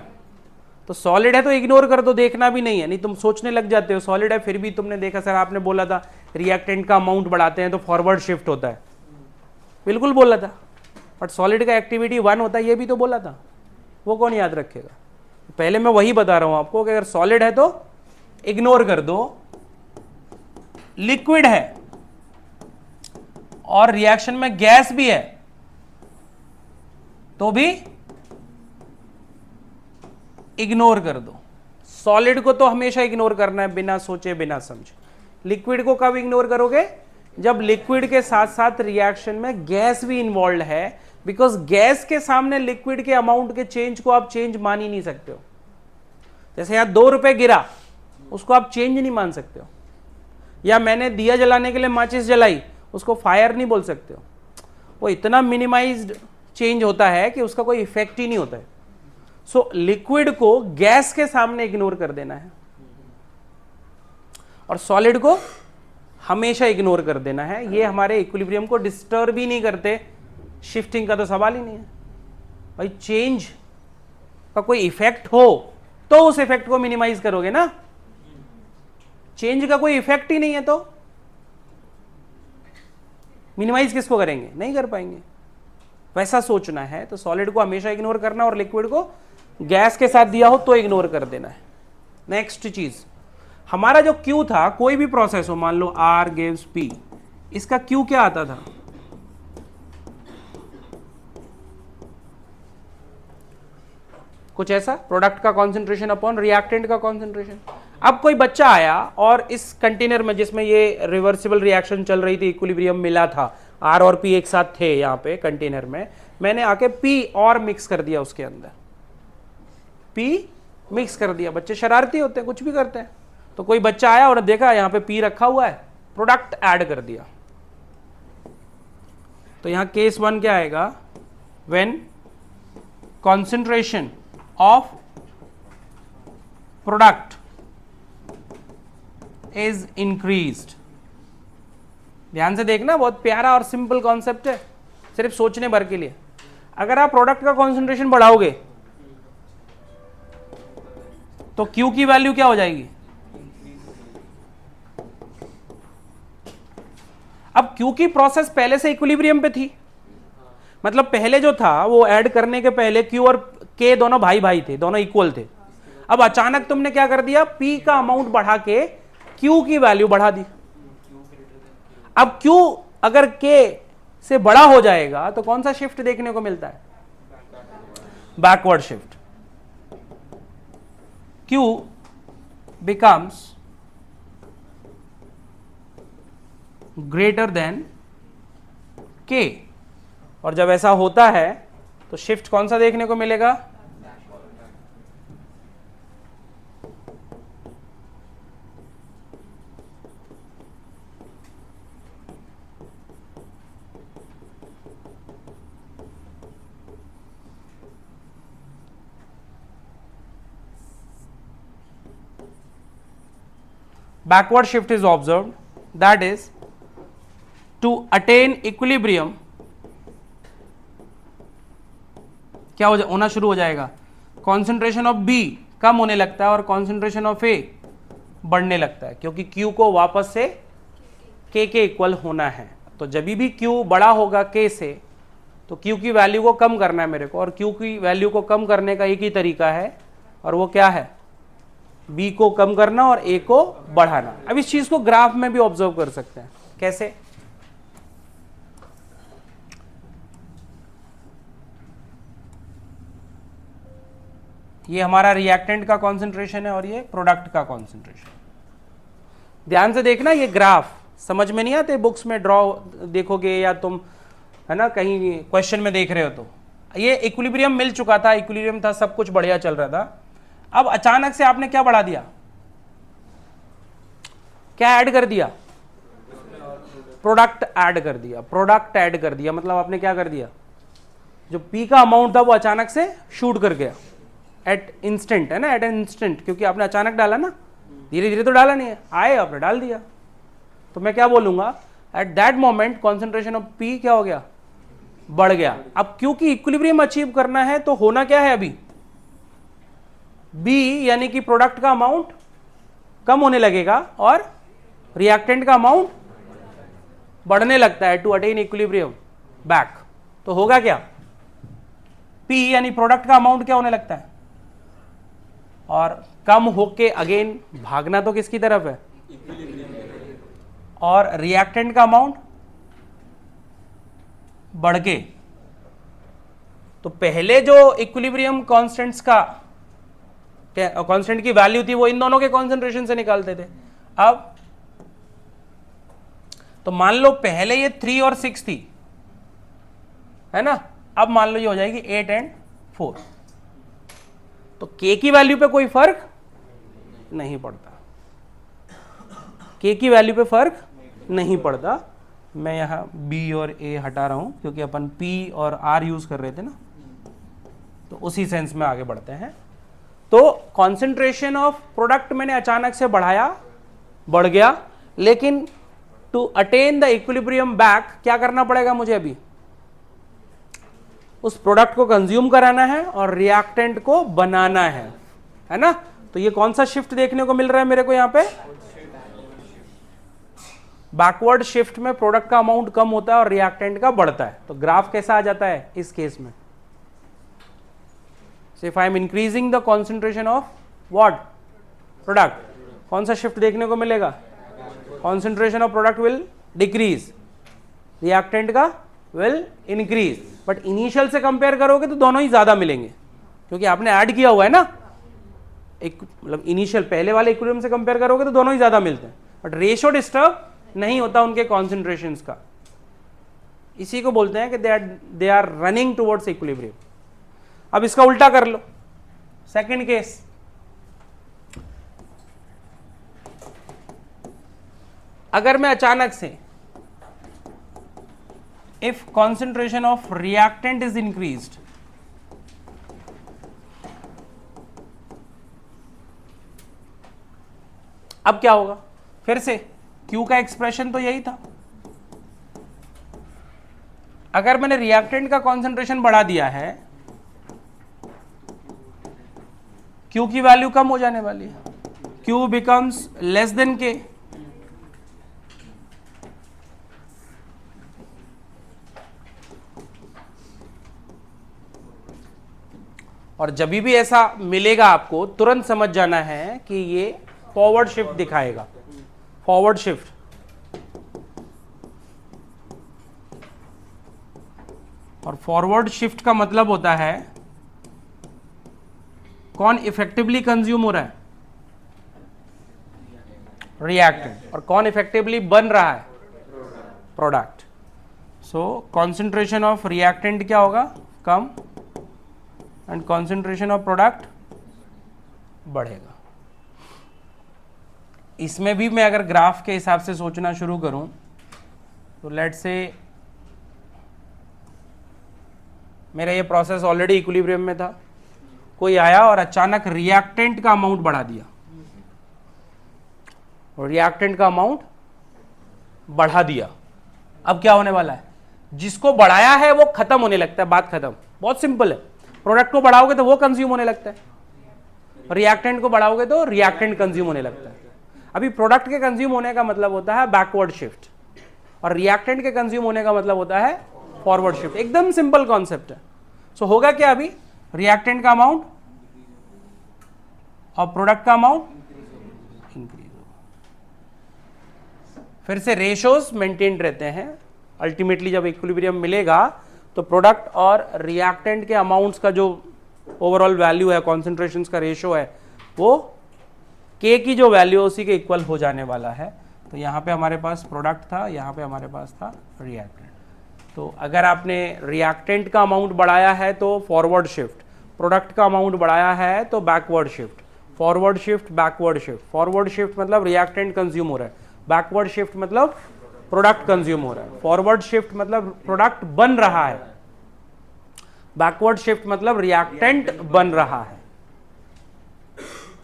तो सॉलिड है तो इग्नोर कर दो, देखना भी नहीं है। नहीं तुम सोचने लग जाते हो सॉलिड है, फिर भी तुमने देखा सर आपने बोला था रिएक्टेंट का अमाउंट बढ़ाते हैं तो फॉरवर्ड शिफ्ट होता है। बिल्कुल बोला था, बट सॉलिड का एक्टिविटी 1 होता है, ये भी तो बोला था। वो कौन याद रखेगा? पहले मैं वही बता रहा हूं आपको कि अगर सॉलिड है तो इग्नोर कर दो, लिक्विड है और रिएक्शन में गैस भी है तो भी इग्नोर कर दो। सॉलिड को तो हमेशा इग्नोर करना है बिना सोचे बिना समझे। लिक्विड को कब इग्नोर करोगे? जब लिक्विड के साथ साथ रिएक्शन में गैस भी इन्वॉल्व है, बिकॉज गैस के सामने लिक्विड के अमाउंट के चेंज को आप चेंज मान ही नहीं सकते हो। जैसे यहां 2 रुपए गिरा, उसको आप चेंज नहीं मान सकते हो। या मैंने दिया जलाने के लिए माचिस जलाई, उसको फायर नहीं बोल सकते हो। वो इतना मिनिमाइज्ड चेंज होता है कि उसका कोई इफेक्ट ही नहीं होता है। सो लिक्विड को गैस के सामने इग्नोर कर देना है और सॉलिड को हमेशा इग्नोर कर देना है। ये हमारे इक्विलिब्रियम को डिस्टर्ब ही नहीं करते। शिफ्टिंग का तो सवाल ही नहीं है भाई। चेंज का कोई इफेक्ट हो तो उस इफेक्ट को मिनिमाइज करोगे ना। चेंज का कोई इफेक्ट ही नहीं है तो मिनिमाइज किसको करेंगे? नहीं कर पाएंगे। वैसा सोचना है तो सॉलिड को हमेशा इग्नोर करना और लिक्विड को गैस के साथ दिया हो तो इग्नोर कर देना है। नेक्स्ट चीज, हमारा जो Q था, कोई भी प्रोसेस हो, मान लो R गिव्स P, इसका Q क्या आता था? कुछ ऐसा, प्रोडक्ट का कॉन्सेंट्रेशन अपॉन रिएक्टेंट का कॉन्सेंट्रेशन। अब कोई बच्चा आया और इस कंटेनर में जिसमें ये रिवर्सिबल रिएक्शन चल रही थी, इक्विलिब्रियम मिला था, R और P एक साथ थे यहाँ पे कंटेनर में, मैंने आके P और मिक्स कर दिया उसके अंदर। P मिक्स कर दिया। बच्चे शरारती होते हैं, कुछ भी करते हैं। तो कोई बच्चा आया और देखा यहाँ पे P रखा हुआ है, प्रोडक्ट ऐड कर दिया। तो यहाँ केस 1 क्या आएगा? When concentration of product is increased. ध्यान से देखना, बहुत प्यारा और सिंपल कॉन्सेप्ट है, सिर्फ सोचने भर के लिए। अगर आप प्रोडक्ट का कॉन्सेंट्रेशन बढ़ाओगे तो Q की वैल्यू क्या हो जाएगी? अब Q की प्रोसेस पहले से इक्विलिब्रियम पे थी, मतलब पहले जो था वो ऐड करने के पहले Q और K दोनों भाई भाई थे, दोनों इक्वल थे। अब अचानक तुमने क्या कर दिया? P का अमाउंट बढ़ा के Q की वैल्यू बढ़ा दी। अब Q अगर K से बड़ा हो जाएगा तो कौन सा शिफ्ट देखने को मिलता है? Backward shift. Q becomes greater than K, और जब ऐसा होता है तो शिफ्ट कौन सा देखने को मिलेगा? Backward shift is observed, that is to attain equilibrium क्या होना शुरू हो जाएगा? कॉन्सेंट्रेशन ऑफ B कम होने लगता है और कॉन्सेंट्रेशन ऑफ A बढ़ने लगता है, क्योंकि Q को वापस से K के इक्वल होना है। तो जब भी Q बड़ा होगा K से तो Q की वैल्यू को कम करना है मेरे को, और Q की वैल्यू को कम करने का एक ही तरीका है, और वो क्या है? B को कम करना और A को बढ़ाना। अब इस चीज को ग्राफ में भी ऑब्जर्व कर सकते हैं। कैसे? ये हमारा रिएक्टेंट का कॉन्सेंट्रेशन है और ये प्रोडक्ट का कॉन्सेंट्रेशन। ध्यान से देखना, ये ग्राफ समझ में नहीं आते बुक्स में ड्रॉ देखोगे या तुम है ना कहीं क्वेश्चन में देख रहे हो तो। ये इक्विलिब्रियम मिल चुका था, इक्विलिब्रियम था, सब कुछ बढ़िया चल रहा था। अब अचानक से आपने क्या बढ़ा दिया? क्या ऐड कर दिया? प्रोडक्ट ऐड कर दिया। प्रोडक्ट ऐड कर दिया मतलब आपने क्या कर दिया? जो P का अमाउंट था वो अचानक से शूट कर गया एट इंस्टेंट, है ना, एट एन इंस्टेंट, क्योंकि आपने अचानक डाला ना, धीरे धीरे तो डाला नहीं है, आए आपने डाल दिया। तो मैं क्या बोलूंगा? At that moment concentration of P क्या हो गया? बढ़ गया। अब क्योंकि इक्विलिब्रियम अचीव करना है तो होना क्या है? अभी B यानी कि प्रोडक्ट का अमाउंट कम होने लगेगा और रिएक्टेंट का अमाउंट बढ़ने लगता है टू अटेन इक्विलिब्रियम बैक। तो होगा क्या? P यानी प्रोडक्ट का अमाउंट क्या होने लगता है? और कम होके अगेन भागना तो किसकी तरफ है, और रिएक्टेंट का अमाउंट बढ़ के, तो पहले जो इक्विलिब्रियम कांस्टेंट्स का कांस्टेंट की वैल्यू थी वो इन दोनों के कॉन्सेंट्रेशन से निकालते थे। अब तो मान लो पहले ये 3 और 6 थी, है ना, अब मान लो ये हो जाएगी 8 एंड 4, तो k की वैल्यू पे कोई फर्क नहीं पड़ता, k की वैल्यू पे फर्क नहीं पड़ता। मैं यहां b और a हटा रहा हूं क्योंकि अपन p और r यूज कर रहे थे ना, तो उसी सेंस में आगे बढ़ते हैं। तो कॉन्सेंट्रेशन ऑफ प्रोडक्ट मैंने अचानक से बढ़ाया, बढ़ गया, लेकिन to attain the equilibrium back क्या करना पड़ेगा मुझे, अभी उस प्रोडक्ट को कंज्यूम कराना है और रिएक्टेंट को बनाना है ना। तो ये कौन सा शिफ्ट देखने को मिल रहा है मेरे को यहां पे, बैकवर्ड शिफ्ट में प्रोडक्ट का अमाउंट कम होता है और रिएक्टेंट का बढ़ता है। तो ग्राफ कैसा आ जाता है इस केस में, So if I am increasing the concentration of what product, कौन सा शिफ्ट देखने को मिलेगा, concentration of product will decrease, reactant का will increase, but initial से कंपेयर करोगे तो दोनों ही ज्यादा मिलेंगे क्योंकि आपने ऐड किया हुआ है ना, एक मतलब इनिशियल पहले वाले इक्विलिब्रियम से कंपेयर करोगे तो दोनों ही ज्यादा मिलते हैं, बट रेशियो डिस्टर्ब नहीं होता उनके कॉन्सेंट्रेशंस का। इसी को बोलते हैं कि they are running towards equilibrium. अब इसका उल्टा कर लो, सेकंड केस, अगर मैं अचानक से if concentration of reactant is increased, अब क्या होगा, फिर से Q का एक्सप्रेशन तो यही था, अगर मैंने रिएक्टेंट का कॉन्सेंट्रेशन बढ़ा दिया है Q की वैल्यू कम हो जाने वाली है, Q becomes less than K, और जब भी ऐसा मिलेगा आपको तुरंत समझ जाना है कि ये फॉरवर्ड शिफ्ट दिखाएगा, फॉरवर्ड शिफ्ट। और फॉरवर्ड शिफ्ट का मतलब होता है कौन इफेक्टिवली कंज्यूम हो रहा है, रिएक्टेंट, और कौन इफेक्टिवली बन रहा है, product. So concentration of reactant क्या होगा, कम, एंड कॉन्सेंट्रेशन ऑफ प्रोडक्ट बढ़ेगा। इसमें भी मैं अगर ग्राफ के हिसाब से सोचना शुरू करूं तो लेट्स से मेरा ये प्रोसेस ऑलरेडी इक्विलिब्रियम में था, कोई आया और अचानक रिएक्टेंट का अमाउंट बढ़ा दिया, और रिएक्टेंट का अमाउंट बढ़ा दिया, अब क्या होने वाला है, जिसको बढ़ाया है वो खत्म होने लगता है, बात खत्म, बहुत सिंपल है। प्रोडक्ट को बढ़ाओगे तो वो कंज्यूम होने लगता है, रिएक्टेंट को बढ़ाओगे तो रिएक्टेंट कंज्यूम होने लगता है। अभी प्रोडक्ट के कंज्यूम होने का मतलब होता है बैकवर्ड शिफ्ट, और रिएक्टेंट के कंज्यूम होने का मतलब होता है फॉरवर्ड शिफ्ट, एकदम सिंपल कॉन्सेप्ट है। सो होगा क्या, अभी रिएक्टेंट का अमाउंट और प्रोडक्ट का अमाउंट इंक्रीज होगा, फिर से रेशियोज मेंटेन रहते हैं। अल्टीमेटली जब इक्विलिब्रियम मिलेगा तो प्रोडक्ट और रिएक्टेंट के अमाउंट्स का जो ओवरऑल वैल्यू है, कॉन्सेंट्रेशंस का रेशियो है, वो K की जो वैल्यू उसी के इक्वल हो जाने वाला है। तो यहाँ पे हमारे पास प्रोडक्ट था, यहाँ पे हमारे पास था रिएक्टेंट। तो अगर आपने रिएक्टेंट का अमाउंट बढ़ाया है तो फॉरवर्ड शिफ्ट, प्रोडक्ट का अमाउंट बढ़ाया है तो backward shift, forward shift, backward shift. Forward shift मतलब रिएक्टेंट कंज्यूम हो रहा है, बैकवर्ड शिफ्ट मतलब प्रोडक्ट कंज्यूम हो रहा है, फॉरवर्ड शिफ्ट मतलब प्रोडक्ट बन रहा है, बैकवर्ड शिफ्ट मतलब रिएक्टेंट बन रहा है।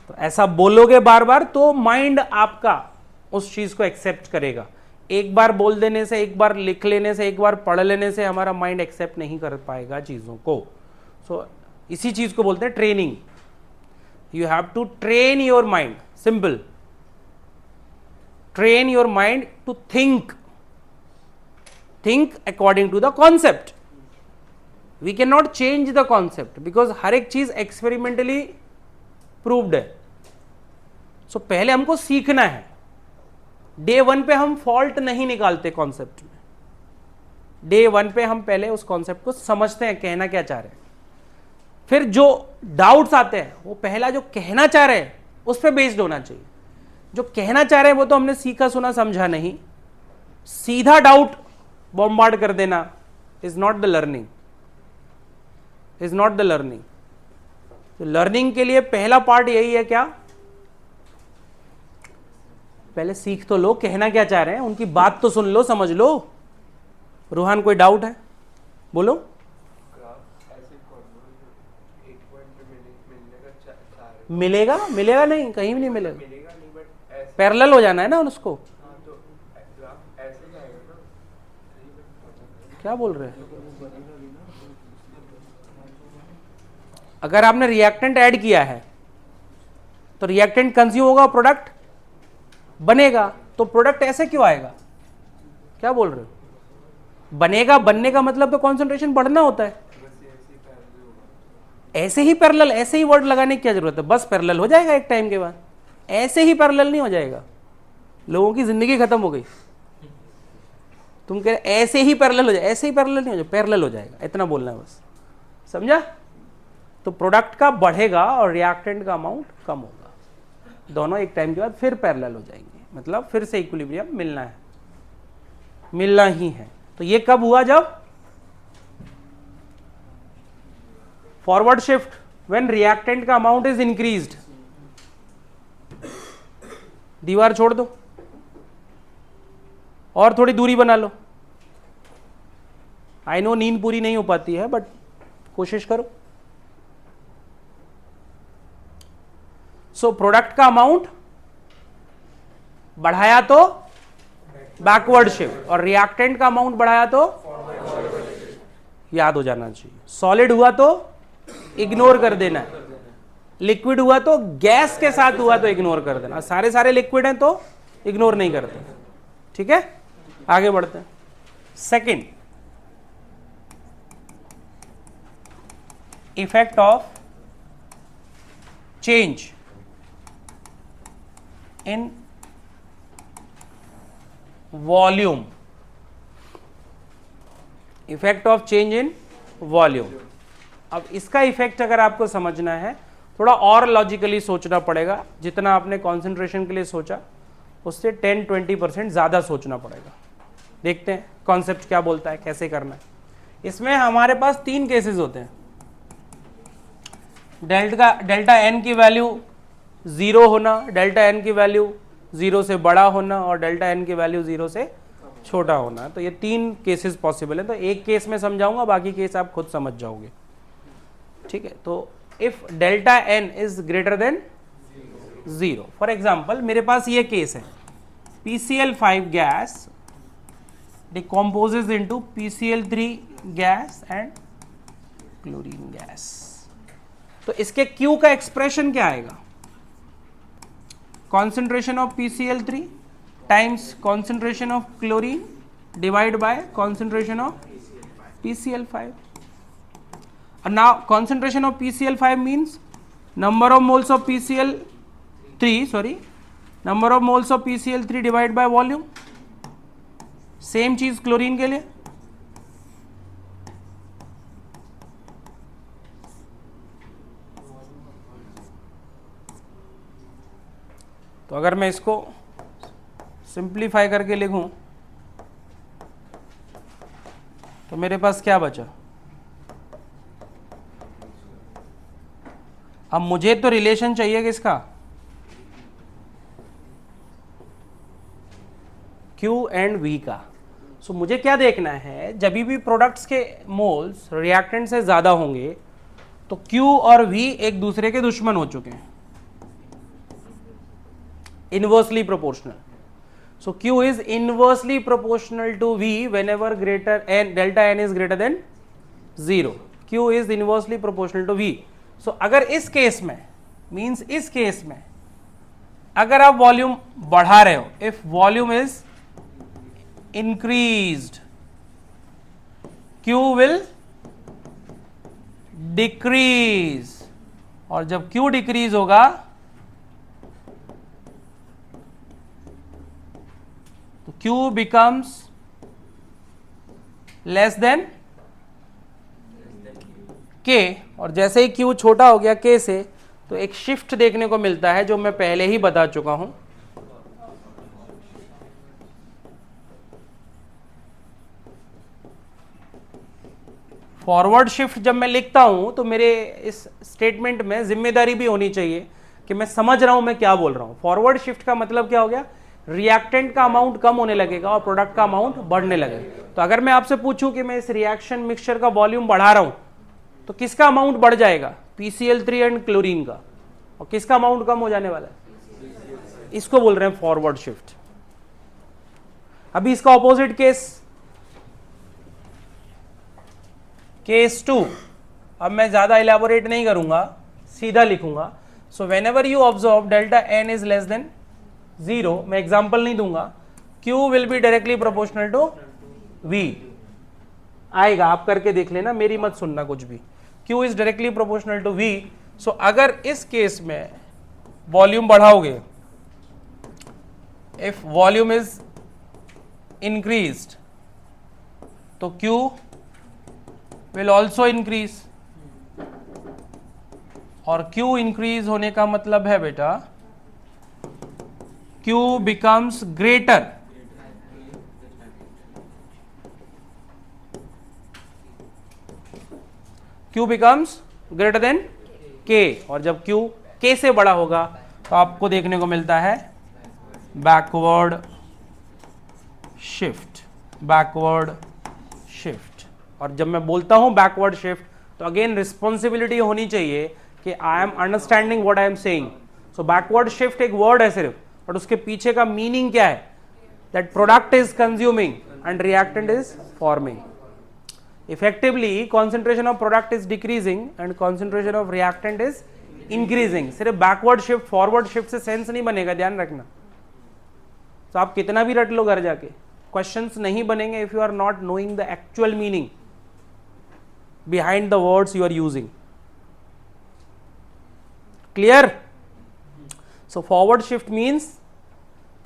तो ऐसा बोलोगे बार बार तो माइंड आपका उस चीज को एक्सेप्ट करेगा। एक बार बोल देने से, एक बार लिख लेने से, एक बार पढ़ लेने से हमारा माइंड एक्सेप्ट नहीं कर पाएगा चीजों को। सो इसी चीज को बोलते हैं training. You have to train your mind, simple, train your mind to think according to the concept. We cannot change the concept because हर एक चीज experimentally प्रूव्ड है। सो पहले हमको सीखना है। डे 1 पे हम फॉल्ट नहीं निकालते कॉन्सेप्ट में, डे 1 पे हम पहले उस कॉन्सेप्ट को समझते हैं कहना क्या चाह रहे हैं। फिर जो डाउट्स आते हैं वो पहला जो कहना चाह रहे हैं उस पर बेस्ड होना चाहिए। जो कहना चाह रहे हैं वो तो हमने सीखा सुना समझा नहीं, सीधा डाउट बॉम्बार्ड कर देना is not the learning, is not the learning. तो लर्निंग के लिए पहला पार्ट यही है, क्या, पहले सीख तो लो कहना क्या चाह रहे हैं, उनकी बात तो सुन लो, समझ लो। रूहान कोई डाउट है, बोलो। मिलेगा, मिलेगा नहीं, कहीं भी नहीं मिलेगा, पैरेलल हो जाना है ना उसको। क्या बोल रहे हैं? अगर आपने रिएक्टेंट ऐड किया है तो रिएक्टेंट कंज्यूम होगा, प्रोडक्ट बनेगा, तो प्रोडक्ट ऐसे क्यों आएगा? क्या बोल रहे हो? बनेगा, बनने का मतलब तो कंसंट्रेशन बढ़ना होता है। ऐसे ही पैरेलल, ऐसे ही वर्ड लगाने की क्या जरूरत है, बस पैरेलल हो जाएगा एक टाइम के बाद। ऐसे ही पैरेलल नहीं हो जाएगा, लोगों की जिंदगी खत्म हो गई। तुम कह रहे ऐसे ही पैरेलल हो जाए, ऐसे ही पैरेलल नहीं हो जाए, पैरेलल हो जाएगा, इतना बोलना है बस, समझा? तो प्रोडक्ट का बढ़ेगा और रिएक्टेंट का अमाउंट कम होगा, दोनों एक टाइम के बाद फिर पैरेलल हो जाएंगे, मतलब फिर से इक्विलिब्रियम मिलना है, मिलना ही है। तो ये कब हुआ? जब फॉरवर्ड शिफ्ट, व्हेन रिएक्टेंट का अमाउंट इज इंक्रीज्ड। दीवार छोड़ दो और थोड़ी दूरी बना लो। आई नो नींद पूरी नहीं हो पाती है, बट कोशिश करो। सो प्रोडक्ट का अमाउंट बढ़ाया तो बैकवर्ड शिफ्ट, और रिएक्टेंट का अमाउंट बढ़ाया तो याद हो जाना चाहिए। सॉलिड हुआ तो इग्नोर कर देना है, लिक्विड हुआ तो, गैस के साथ हुआ तो इग्नोर कर देना, सारे सारे लिक्विड हैं तो इग्नोर नहीं करते। ठीक है, आगे बढ़ते हैं। Second, effect of change in volume, effect of change in volume. अब इसका इफेक्ट अगर आपको समझना है, थोड़ा और लॉजिकली सोचना पड़ेगा। जितना आपने कंसंट्रेशन के लिए सोचा उससे 10-20% ज़्यादा सोचना पड़ेगा। देखते हैं कॉन्सेप्ट क्या बोलता है, कैसे करना है। इसमें हमारे पास 3 केसेस होते हैं। डेल्टा एन की वैल्यू 0 होना, डेल्टा एन की वैल्यू 0 से बड़ा होना, और डेल्टा एन की वैल्यू 0 से छोटा होना। तो ये 3 केसेस पॉसिबल है। तो एक केस में समझाऊंगा, बाकी केस आप खुद समझ जाओगे। ठीक है, तो if delta N is greater than 0, for example मेरे पास ये केस है, PCl5 gas decomposes into PCl3 gas and chlorine gas. तो इसके Q का एक्सप्रेशन क्या आएगा? Concentration of PCl3 times concentration of chlorine divide by concentration of PCl5. And now concentration of PCl5 means number of moles of PCl3, number of moles of PCl3 divided by volume. Same चीज क्लोरीन के लिए। तो अगर मैं इसको सिंप्लीफाई करके लिखूं तो मेरे पास क्या बचा? अब मुझे तो रिलेशन चाहिए किसका? Q एंड V का। सो मुझे क्या देखना है, जब भी प्रोडक्ट्स के मोल्स रिएक्टेंट से ज्यादा होंगे तो Q और V एक दूसरे के दुश्मन हो चुके हैं, inversely proportional. So Q is inversely proportional to V whenever greater n, delta n is greater than 0. Q is inversely proportional to V. So अगर इस केस में, मीन्स इस केस में अगर आप वॉल्यूम बढ़ा रहे हो, if volume is increased, Q will decrease और जब Q डिक्रीज होगा तो Q becomes less than K, और जैसे ही Q छोटा हो गया K से तो एक शिफ्ट देखने को मिलता है जो मैं पहले ही बता चुका हूं। फॉरवर्ड शिफ्ट जब मैं लिखता हूं तो मेरे इस स्टेटमेंट में जिम्मेदारी भी होनी चाहिए कि मैं समझ रहा हूं मैं क्या बोल रहा हूं। फॉरवर्ड शिफ्ट का मतलब क्या हो गया, रिएक्टेंट का अमाउंट कम होने लगेगा और प्रोडक्ट का अमाउंट बढ़ने लगेगा। तो अगर मैं आपसे पूछूं कि मैं इस रिएक्शन मिक्सचर का वॉल्यूम बढ़ा रहा हूं तो किसका अमाउंट बढ़ जाएगा, PCl3 एंड क्लोरीन का, और किसका अमाउंट कम हो जाने वाला है, इसको बोल रहे हैं फॉरवर्ड शिफ्ट। अभी इसका ऑपोजिट केस 2, अब मैं ज्यादा इलेबोरेट नहीं करूंगा, सीधा लिखूंगा। So whenever you observe delta N is less than 0, मैं एग्जाम्पल नहीं दूंगा, Q will be directly proportional to V आएगा, आप करके देख लेना, मेरी मत सुनना कुछ भी। Q is directly proportional to V। So अगर इस केस में वॉल्यूम बढ़ाओगे, इफ वॉल्यूम इज इंक्रीज्ड तो Q विल ऑल्सो इंक्रीज, और Q इंक्रीज होने का मतलब है बेटा Q becomes greater, Q becomes greater than K, और जब Q K से बड़ा होगा तो आपको देखने को मिलता है बैकवर्ड शिफ्ट, बैकवर्ड शिफ्ट। और जब मैं बोलता हूं बैकवर्ड शिफ्ट तो अगेन रिस्पॉन्सिबिलिटी होनी चाहिए कि I am understanding what I am saying. So backward shift एक वर्ड है सिर्फ, बट उसके पीछे का मीनिंग क्या है, that product is consuming and reactant is forming. Effectively concentration of product is decreasing and concentration of reactant is increasing. सिर्फ बैकवर्ड शिफ्ट फॉरवर्ड शिफ्ट से सेंस नहीं बनेगा, ध्यान रखना। तो आप कितना भी रट लो घर जाके, क्वेश्चंस नहीं बनेंगे if you are not knowing the actual meaning behind the words you are using. Clear? So forward shift means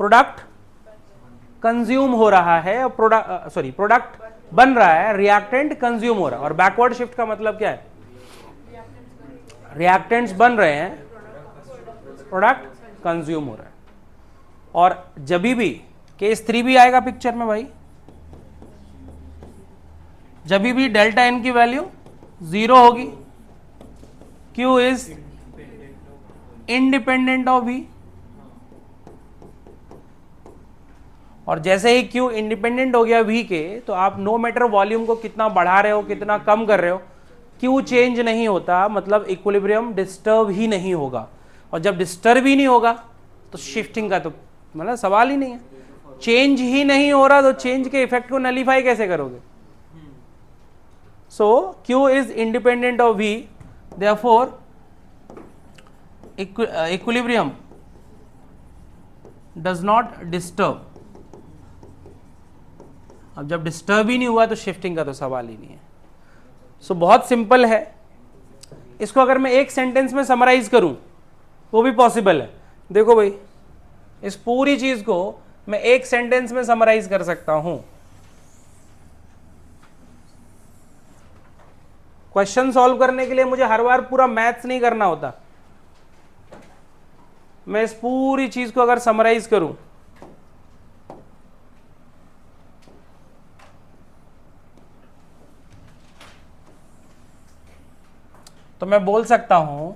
product consume हो रहा है और प्रोडक्ट बन रहा है, रिएक्टेंट कंज्यूम हो रहा है। और बैकवर्ड शिफ्ट का मतलब क्या है, रिएक्टेंट्स बन रहे हैं, प्रोडक्ट कंज्यूम हो रहा है। और जब भी केस 3 भी आएगा पिक्चर में भाई, जब भी डेल्टा एन की वैल्यू 0 होगी, Q is independent of V, और जैसे ही Q इंडिपेंडेंट हो गया V के, तो आप नो मैटर वॉल्यूम को कितना बढ़ा रहे हो कितना कम कर रहे हो, Q चेंज नहीं होता, मतलब इक्विलिब्रियम डिस्टर्ब ही नहीं होगा। और जब डिस्टर्ब ही नहीं होगा तो शिफ्टिंग का तो मतलब सवाल ही नहीं है। चेंज ही नहीं हो रहा तो चेंज के इफेक्ट को नलीफाई कैसे करोगे। So Q is independent of V, therefore equilibrium does not disturb। अब जब डिस्टर्ब ही नहीं हुआ तो शिफ्टिंग का तो सवाल ही नहीं है। सो बहुत सिंपल है, इसको अगर मैं एक सेंटेंस में समराइज करूं वो भी पॉसिबल है। देखो भाई, इस पूरी चीज को मैं एक सेंटेंस में समराइज कर सकता हूं। क्वेश्चन सॉल्व करने के लिए मुझे हर बार पूरा मैथ्स नहीं करना होता। मैं इस पूरी चीज को अगर समराइज करूं तो मैं बोल सकता हूं,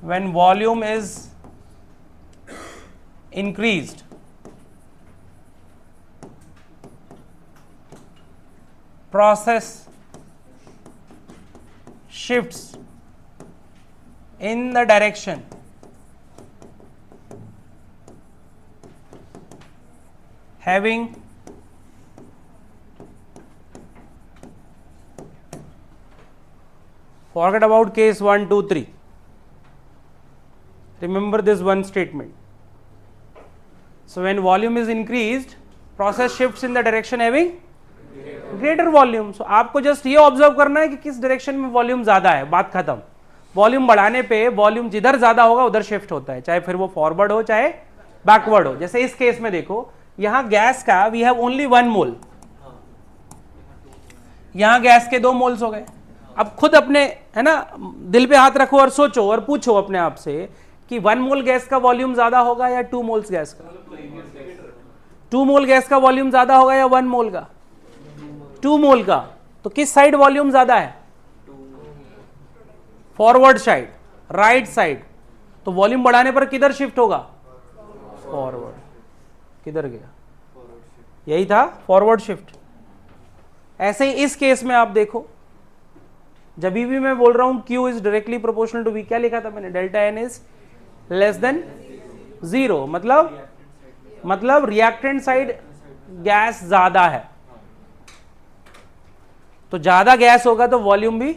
when volume is increased, process shifts in the direction having forget about case 1, 2, 3. Remember this one statement. So when volume is increased, process shifts in the direction having greater volume. So आपको जस्ट ये ऑब्जर्व करना है कि किस डायरेक्शन में वॉल्यूम ज्यादा है, बात खत्म। वॉल्यूम बढ़ाने पे वॉल्यूम जिधर ज्यादा होगा उधर शिफ्ट होता है, चाहे फिर वो फॉरवर्ड हो चाहे बैकवर्ड हो। जैसे इस केस में देखो, यहां गैस का वी हैव ओनली 1 मोल, यहां गैस के 2 मोल्स हो गए। अब खुद अपने, है ना, दिल पे हाथ रखो और सोचो और पूछो अपने आप से कि 1 मोल गैस का वॉल्यूम ज्यादा होगा या 2 मोल्स गैस का? 2 मोल गैस का वॉल्यूम ज्यादा होगा या 1 मोल का? 2 मोल का। तो किस साइड वॉल्यूम ज्यादा है? Forward side, right side. तो वॉल्यूम बढ़ाने पर किधर शिफ्ट होगा? फॉरवर्ड। किधर गया? यही था, फॉरवर्ड शिफ्ट। ऐसे ही इस केस में आप देखो, जब भी मैं बोल रहा हूं Q is directly proportional to V, क्या लिखा था मैंने? Delta N is less than 0, मतलब रिएक्टेंट साइड गैस ज्यादा है। तो ज्यादा गैस होगा तो वॉल्यूम भी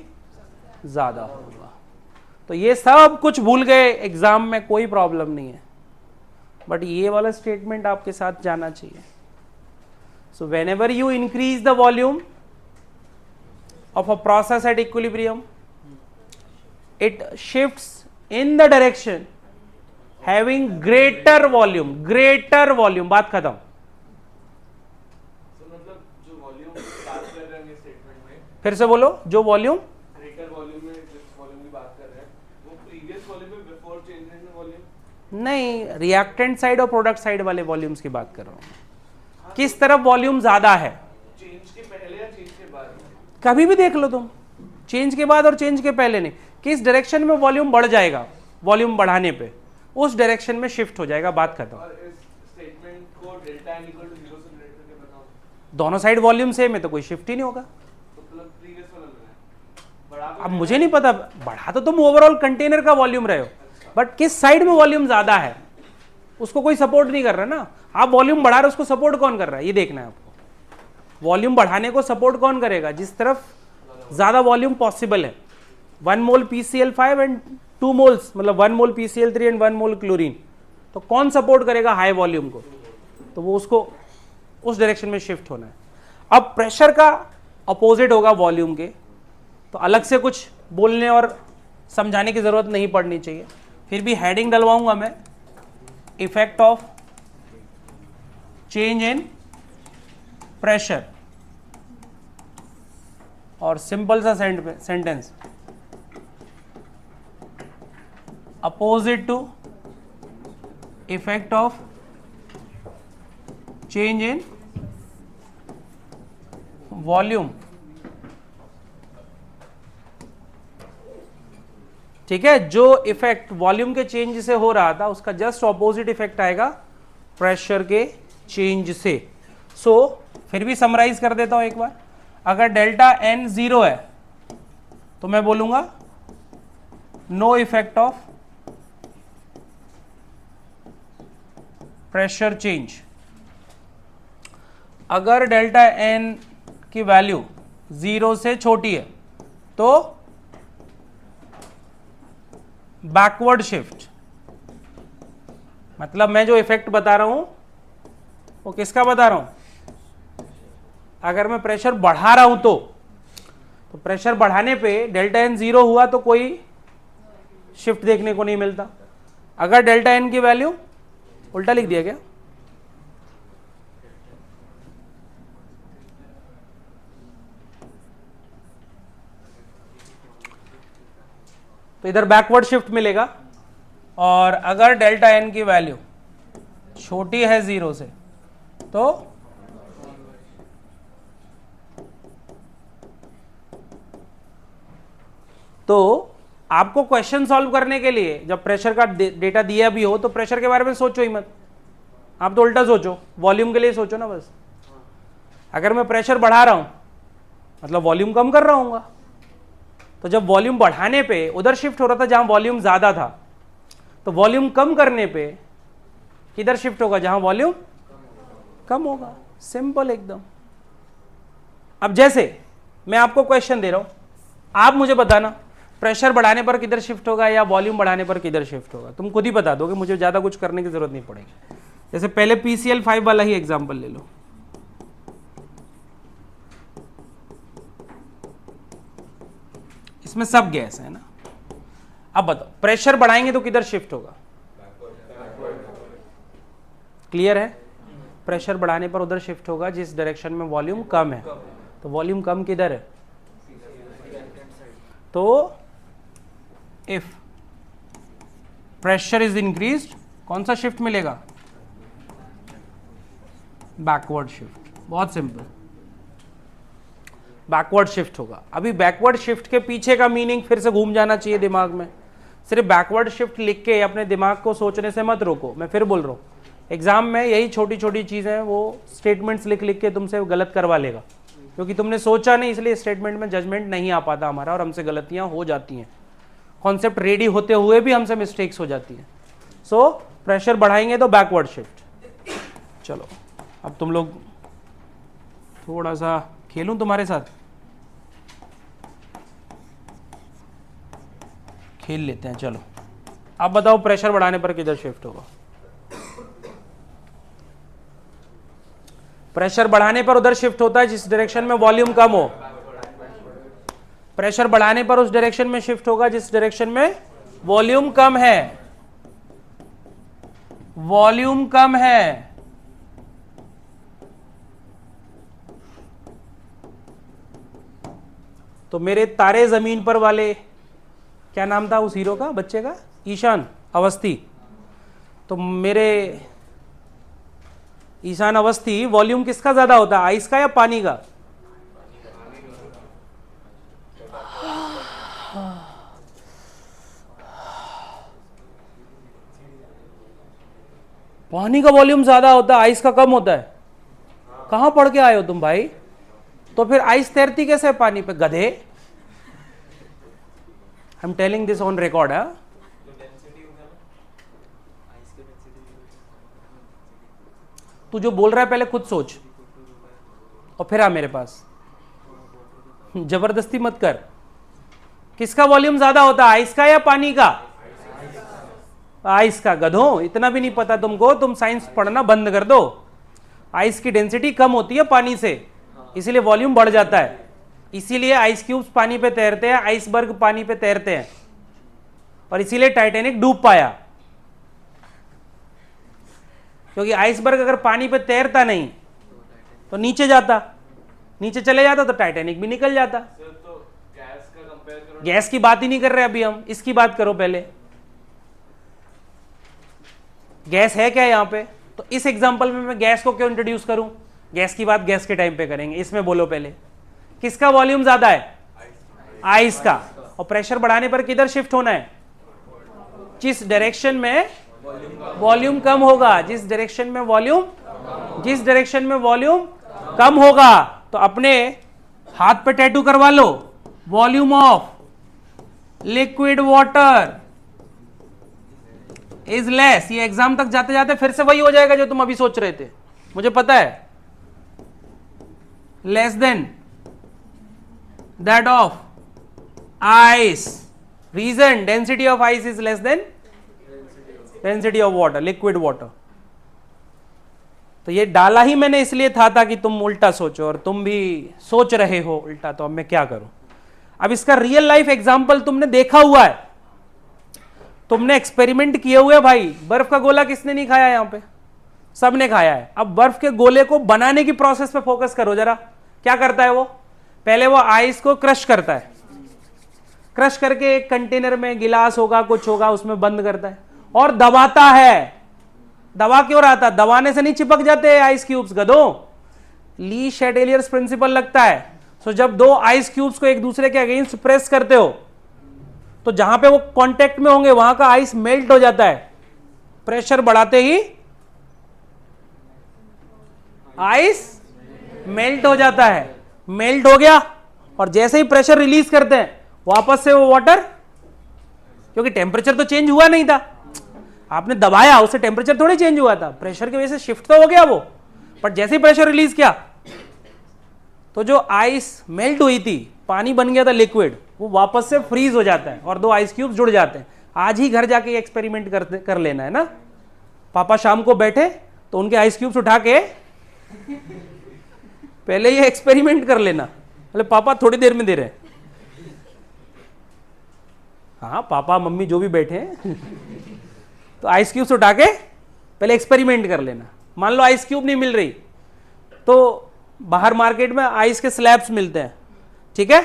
ज्यादा होगा। तो ये सब कुछ भूल गए एग्जाम में, कोई प्रॉब्लम नहीं है, बट ये वाला स्टेटमेंट आपके साथ जाना चाहिए। So whenever you increase the volume of a process at equilibrium, it shifts in the direction having greater volume, बात खत्म। मतलब जो वॉल्यूम बात कर रहे हैं स्टेटमेंट में, फिर से बोलो, जो वॉल्यूम ग्रेटर वॉल्यूम में जिस वॉल्यूम की बात कर रहे हैं वो प्रीवियस वॉल्यूम में बिफोर चेंज इन वॉल्यूम नहीं, रिएक्टेंट साइड और प्रोडक्ट साइड वाले वॉल्यूम्स की बात कर रहा हूं। किस तरफ वॉल्यूम ज्यादा है? चेंज के पहले या चेंज के बाद? कभी भी देख लो तुम, चेंज के बाद और चेंज के पहले नहीं। किस डायरेक्शन में वॉल्यूम बढ़ जाएगा? वॉल्यूम बढ़ाने पे उस डायरेक्शन में शिफ्ट हो जाएगा, बात खत्म। और इस स्टेटमेंट को डेल्टा n इक्वल टू 0 से रिलेट करके बताओ। दोनों साइड वॉल्यूम सेम है तो कोई शिफ्ट ही नहीं होगा। तो मतलब प्रीवियस वाला लेना है। अब मुझे नहीं पता, बढ़ा तो तुम ओवरऑल कंटेनर का वॉल्यूम रहे हो, बट किस साइड में वॉल्यूम ज्यादा है उसको कोई सपोर्ट नहीं कर रहा ना। आप वॉल्यूम बढ़ा रहे हो, उसको सपोर्ट कौन कर रहा है ये देखना है आपको। वॉल्यूम बढ़ाने को सपोर्ट कौन करेगा? जिस तरफ ज्यादा वॉल्यूम पॉसिबल है। 1 मोल PCl5 एंड 2 मोल्स, मतलब 1 मोल PCl3 एंड 1 मोल क्लोरीन, तो कौन सपोर्ट करेगा हाई वॉल्यूम को? तो वो उसको उस डायरेक्शन में शिफ्ट होना है। अब प्रेशर का अपोजिट होगा वॉल्यूम के, तो अलग से कुछ बोलने और समझाने की जरूरत नहीं पड़नी चाहिए। फिर भी हेडिंग डलवाऊंगा मैं, effect of change in pressure, और सिंपल सा sentence, opposite to effect of change in volume. ठीक है, जो इफेक्ट वॉल्यूम के चेंज से हो रहा था उसका जस्ट ऑपोजिट इफेक्ट आएगा प्रेशर के चेंज से। सो फिर भी समराइज कर देता हूं एक बार। अगर डेल्टा N 0 है तो मैं बोलूंगा no effect of pressure change. अगर डेल्टा N की वैल्यू 0 से छोटी है तो बैकवर्ड शिफ्ट। मतलब मैं जो इफेक्ट बता रहा हूं वो किसका बता रहा हूं? अगर मैं प्रेशर बढ़ा रहा हूं तो प्रेशर बढ़ाने पे डेल्टा N 0 हुआ तो कोई शिफ्ट देखने को नहीं मिलता। अगर डेल्टा N की वैल्यू, उल्टा लिख दिया क्या? तो इधर बैकवर्ड शिफ्ट मिलेगा। और अगर डेल्टा N की वैल्यू छोटी है 0 से तो आपको क्वेश्चन सॉल्व करने के लिए जब प्रेशर का डेटा दिया भी हो तो प्रेशर के बारे में सोचो ही मत, आप तो उल्टा सोचो, वॉल्यूम के लिए सोचो ना बस। अगर मैं प्रेशर बढ़ा रहा हूं मतलब वॉल्यूम कम कर रहा हूँ, तो जब वॉल्यूम बढ़ाने पे उधर शिफ्ट हो रहा था जहां वॉल्यूम ज्यादा था, तो वॉल्यूम कम करने पे किधर शिफ्ट होगा? जहां वॉल्यूम कम होगा। सिंपल एकदम। अब जैसे मैं आपको क्वेश्चन दे रहा हूं, आप मुझे बताना प्रेशर बढ़ाने पर किधर शिफ्ट होगा या वॉल्यूम बढ़ाने पर किधर शिफ्ट होगा। तुम खुद ही बता दोगे, मुझे ज्यादा कुछ करने की जरूरत नहीं पड़ेगी। जैसे पहले PCl5 वाला ही एग्जांपल ले लो। इसमें सब गैस है ना। अब बताओ प्रेशर बढ़ाएंगे तो किधर शिफ्ट होगा? क्लियर है? प्रेशर बढ़ाने पर उधर शिफ्ट होगा जिस डायरेक्शन में वॉल्यूम कम है। तो वॉल्यूम कम किधर है? तो इफ प्रेशर इज इंक्रीज्ड कौन सा शिफ्ट मिलेगा? Backward shift. बहुत सिंपल, बैकवर्ड शिफ्ट होगा। अभी बैकवर्ड शिफ्ट के पीछे का मीनिंग फिर से घूम जाना चाहिए दिमाग में। सिर्फ बैकवर्ड शिफ्ट लिख के अपने दिमाग को सोचने से मत रोको। मैं फिर बोल रहा हूँ, एग्जाम में यही छोटी छोटी चीजें वो स्टेटमेंट्स लिख लिख के तुमसे गलत करवा लेगा, क्योंकि तुमने सोचा नहीं, इसलिए स्टेटमेंट में जजमेंट नहीं आ पाता हमारा और हमसे गलतियां हो जाती हैं। कॉन्सेप्ट रेडी होते हुए भी हमसे मिस्टेक्स हो जाती हैं। सो प्रेशर बढ़ाएंगे तो बैकवर्ड शिफ्ट। चलो अब तुम लोग थोड़ा सा खेलूं तुम्हारे साथ, खेल लेते हैं। चलो अब बताओ प्रेशर बढ़ाने पर किधर शिफ्ट होगा? प्रेशर बढ़ाने पर उधर शिफ्ट होता है जिस डायरेक्शन में वॉल्यूम कम हो। प्रेशर बढ़ाने पर उस डायरेक्शन में शिफ्ट होगा जिस डायरेक्शन में वॉल्यूम कम है। वॉल्यूम कम है तो मेरे तारे जमीन पर वाले, क्या नाम था उस हीरो का, बच्चे का? ईशान अवस्थी। तो मेरे ईशान अवस्थी वॉल्यूम किसका ज्यादा होता है, आइस का या पानी का? पानी का वॉल्यूम ज्यादा होता है, आइस का कम होता है। कहां पढ़ के आए हो तुम भाई? तो फिर आइस तैरती कैसे है पानी पे, गधे? I am telling this on record है। तू जो बोल रहा है पहले खुद सोच और फिर आ मेरे पास, जबरदस्ती मत कर। किसका वॉल्यूम ज्यादा होता है, आइस का या पानी का? आइस का। गधों, इतना भी नहीं पता तुमको, तुम साइंस पढ़ना बंद कर दो। आइस की डेंसिटी कम होती है पानी से, इसीलिए वॉल्यूम बढ़ जाता है। इसीलिए आइस क्यूब्स पानी पे तैरते हैं, आइसबर्ग पानी पे तैरते हैं, और इसीलिए टाइटैनिक डूब पाया। क्योंकि आइसबर्ग अगर पानी पे तैरता नहीं तो नीचे जाता, नीचे चले जाता तो टाइटैनिक भी निकल जाता। तो गैस का कंपेयर करो। गैस की बात ही नहीं कर रहे अभी हम, इसकी बात करो पहले। गैस है क्या यहाँ पे? तो इस एग्जांपल में मैं गैस को क्यों इंट्रोड्यूस करूं? गैस की बात गैस के टाइम पे करेंगे। इसमें बोलो पहले, किसका वॉल्यूम ज्यादा है? आइस का। और प्रेशर बढ़ाने पर किधर शिफ्ट होना है? जिस डायरेक्शन में वॉल्यूम कम होगा। जिस डायरेक्शन में वॉल्यूम कम होगा। तो अपने हाथ पे टैटू करवा लो, volume of liquid water is less. ये एग्जाम तक जाते जाते फिर से वही हो जाएगा जो तुम अभी सोच रहे थे, मुझे पता है। Less than that of ice. Reason, density of ice is less than density of water, liquid water. तो ये डाला ही मैंने इसलिए था कि तुम उल्टा सोचो, और तुम भी सोच रहे हो उल्टा, तो अब मैं क्या करूं। अब इसका रियल लाइफ एग्जांपल तुमने देखा हुआ है, तुमने एक्सपेरिमेंट किए हुए भाई। बर्फ का गोला किसने नहीं खाया यहां पे? सबने खाया है। अब बर्फ के गोले को बनाने की प्रोसेस पे फोकस करो जरा। क्या करता है वो? पहले वो आइस को क्रश करता है, क्रश करके एक कंटेनर में, गिलास होगा कुछ होगा, उसमें बंद करता है और दबाता है। दबा क्यों रहा था? दबाने से नहीं चिपक जाते आइस क्यूब्स, गधों। ली शैटेलियर्स प्रिंसिपल लगता है। सो जब दो आइस क्यूब्स को एक दूसरे के अगेंस्ट प्रेस करते हो तो जहां पे वो कांटेक्ट में होंगे वहां का आइस मेल्ट हो जाता है। प्रेशर बढ़ाते ही आइस मेल्ट हो जाता है। मेल्ट हो गया और जैसे ही प्रेशर रिलीज करते हैं वापस से वो वाटर, क्योंकि टेम्परेचर तो चेंज हुआ नहीं था, आपने दबाया, उससे टेम्परेचर थोड़ी चेंज हुआ था, प्रेशर की वजह से शिफ्ट तो हो गया वो। पर जैसे ही प्रेशर रिलीज किया तो जो आइस मेल्ट हुई थी, पानी बन गया था लिक्विड, वो वापस से फ्रीज हो जाता है और दो आइस क्यूब्स जुड़ जाते हैं। आज ही घर जाके एक्सपेरिमेंट कर लेना है ना। पापा शाम को बैठे तो उनके आइस क्यूब्स उठा के पहले ये एक्सपेरिमेंट कर लेना। अरे पापा थोड़ी देर में दे रहे हैं। हाँ, पापा मम्मी जो भी बैठे हैं तो आइस क्यूब्स उठा के पहले एक्सपेरिमेंट कर लेना। मान लो आइस क्यूब नहीं मिल रही तो बाहर मार्केट में आइस के स्लैब्स मिलते हैं, ठीक है,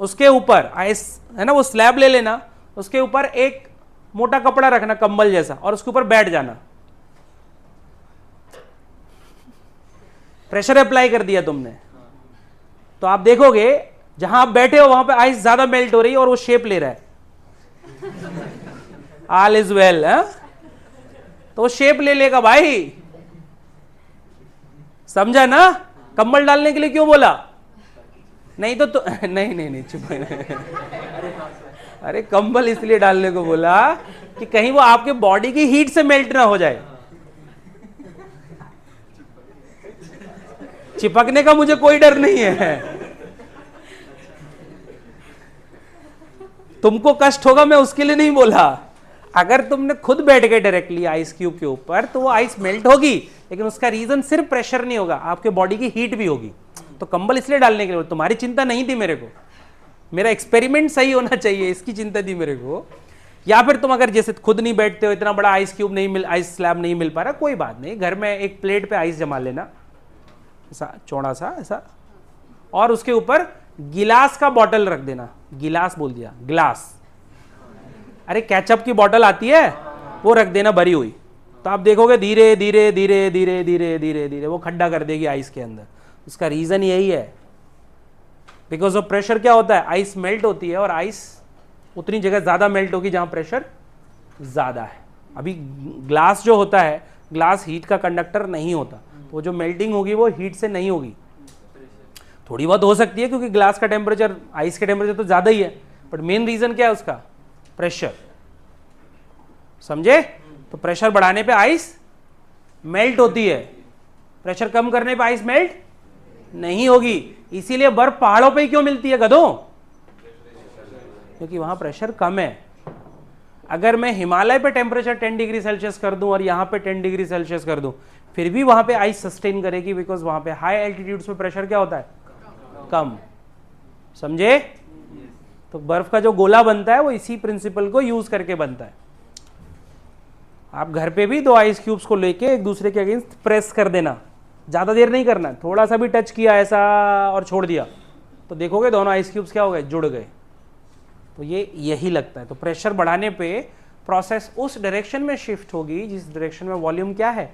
उसके ऊपर आइस है ना, वो स्लैब ले लेना, उसके ऊपर एक मोटा कपड़ा रखना कंबल जैसा और उसके ऊपर बैठ जाना। प्रेशर अप्लाई कर दिया तुमने तो आप देखोगे जहां आप बैठे हो वहां पे आइस ज्यादा मेल्ट हो रही है और वो शेप ले रहा है। ऑल इज वेल, तो वो शेप ले लेगा भाई, समझा ना? कंबल डालने के लिए क्यों बोला? नहीं तो नहीं चुप। अरे कंबल इसलिए डालने को बोला कि कहीं वो आपके बॉडी की हीट से मेल्ट ना हो जाए। चिपकने का मुझे कोई डर नहीं है, तुमको कष्ट होगा मैं उसके लिए नहीं बोला। अगर तुमने खुद बैठ गए डायरेक्टली आइस क्यूब के ऊपर तो वो आइस मेल्ट होगी, लेकिन उसका रीजन सिर्फ प्रेशर नहीं होगा, आपके बॉडी की हीट भी होगी। तो कंबल इसलिए डालने के लिए, तुम्हारी चिंता नहीं थी मेरे को, मेरा एक्सपेरिमेंट सही होना चाहिए इसकी चिंता थी मेरे को। या फिर तुम अगर जैसे खुद नहीं बैठते हो, इतना बड़ा आइस क्यूब नहीं मिल, आइस स्लैब नहीं मिल पा रहा, कोई बात नहीं, घर में एक प्लेट पे आइस जमा लेना, ऐसा चौड़ा सा ऐसा, और उसके ऊपर गिलास का बॉटल रख देना। गिलास बोल दिया, ग्लास, अरे केचप की बॉटल आती है वो रख देना भरी हुई, तो आप देखोगे धीरे धीरे धीरे धीरे धीरे धीरे धीरे वो खड्डा कर देगी आइस के अंदर। उसका रीजन यही है, बिकॉज ऑफ प्रेशर क्या होता है, आइस मेल्ट होती है और आइस उतनी जगह ज्यादा मेल्ट होगी जहां प्रेशर ज्यादा है। अभी ग्लास जो होता है, ग्लास हीट का कंडक्टर नहीं होता, तो वो जो मेल्टिंग होगी वो हीट से नहीं होगी, थोड़ी बहुत हो सकती है क्योंकि ग्लास का टेम्परेचर आइस के टेम्परेचर तो ज्यादा ही है, बट मेन रीजन क्या है उसका, प्रेशर। समझे? तो प्रेशर बढ़ाने पे आइस मेल्ट होती है, प्रेशर कम करने पे आइस मेल्ट नहीं होगी। इसीलिए बर्फ पहाड़ों पे ही क्यों मिलती है गधों? क्योंकि वहां प्रेशर कम है। अगर मैं हिमालय पे टेम्परेचर 10 डिग्री सेल्सियस कर दूं और यहां पे 10 डिग्री सेल्सियस कर दूं, फिर भी वहां पे आइस सस्टेन करेगी, बिकॉज वहां पे हाई एल्टीट्यूड्स पे प्रेशर क्या होता है, कम। समझे? तो बर्फ का जो गोला बनता है वो इसी प्रिंसिपल को यूज करके बनता है। आप घर पे भी दो आइस क्यूब्स को लेके एक दूसरे के अगेंस्ट प्रेस कर देना, ज्यादा देर नहीं करना, थोड़ा सा भी टच किया ऐसा और छोड़ दिया तो देखोगे दोनों आइस क्यूब्स क्या हो गए, जुड़ गए। तो ये यही लगता है। तो प्रेशर बढ़ाने पे प्रोसेस उस डायरेक्शन में शिफ्ट होगी जिस डायरेक्शन में वॉल्यूम क्या है,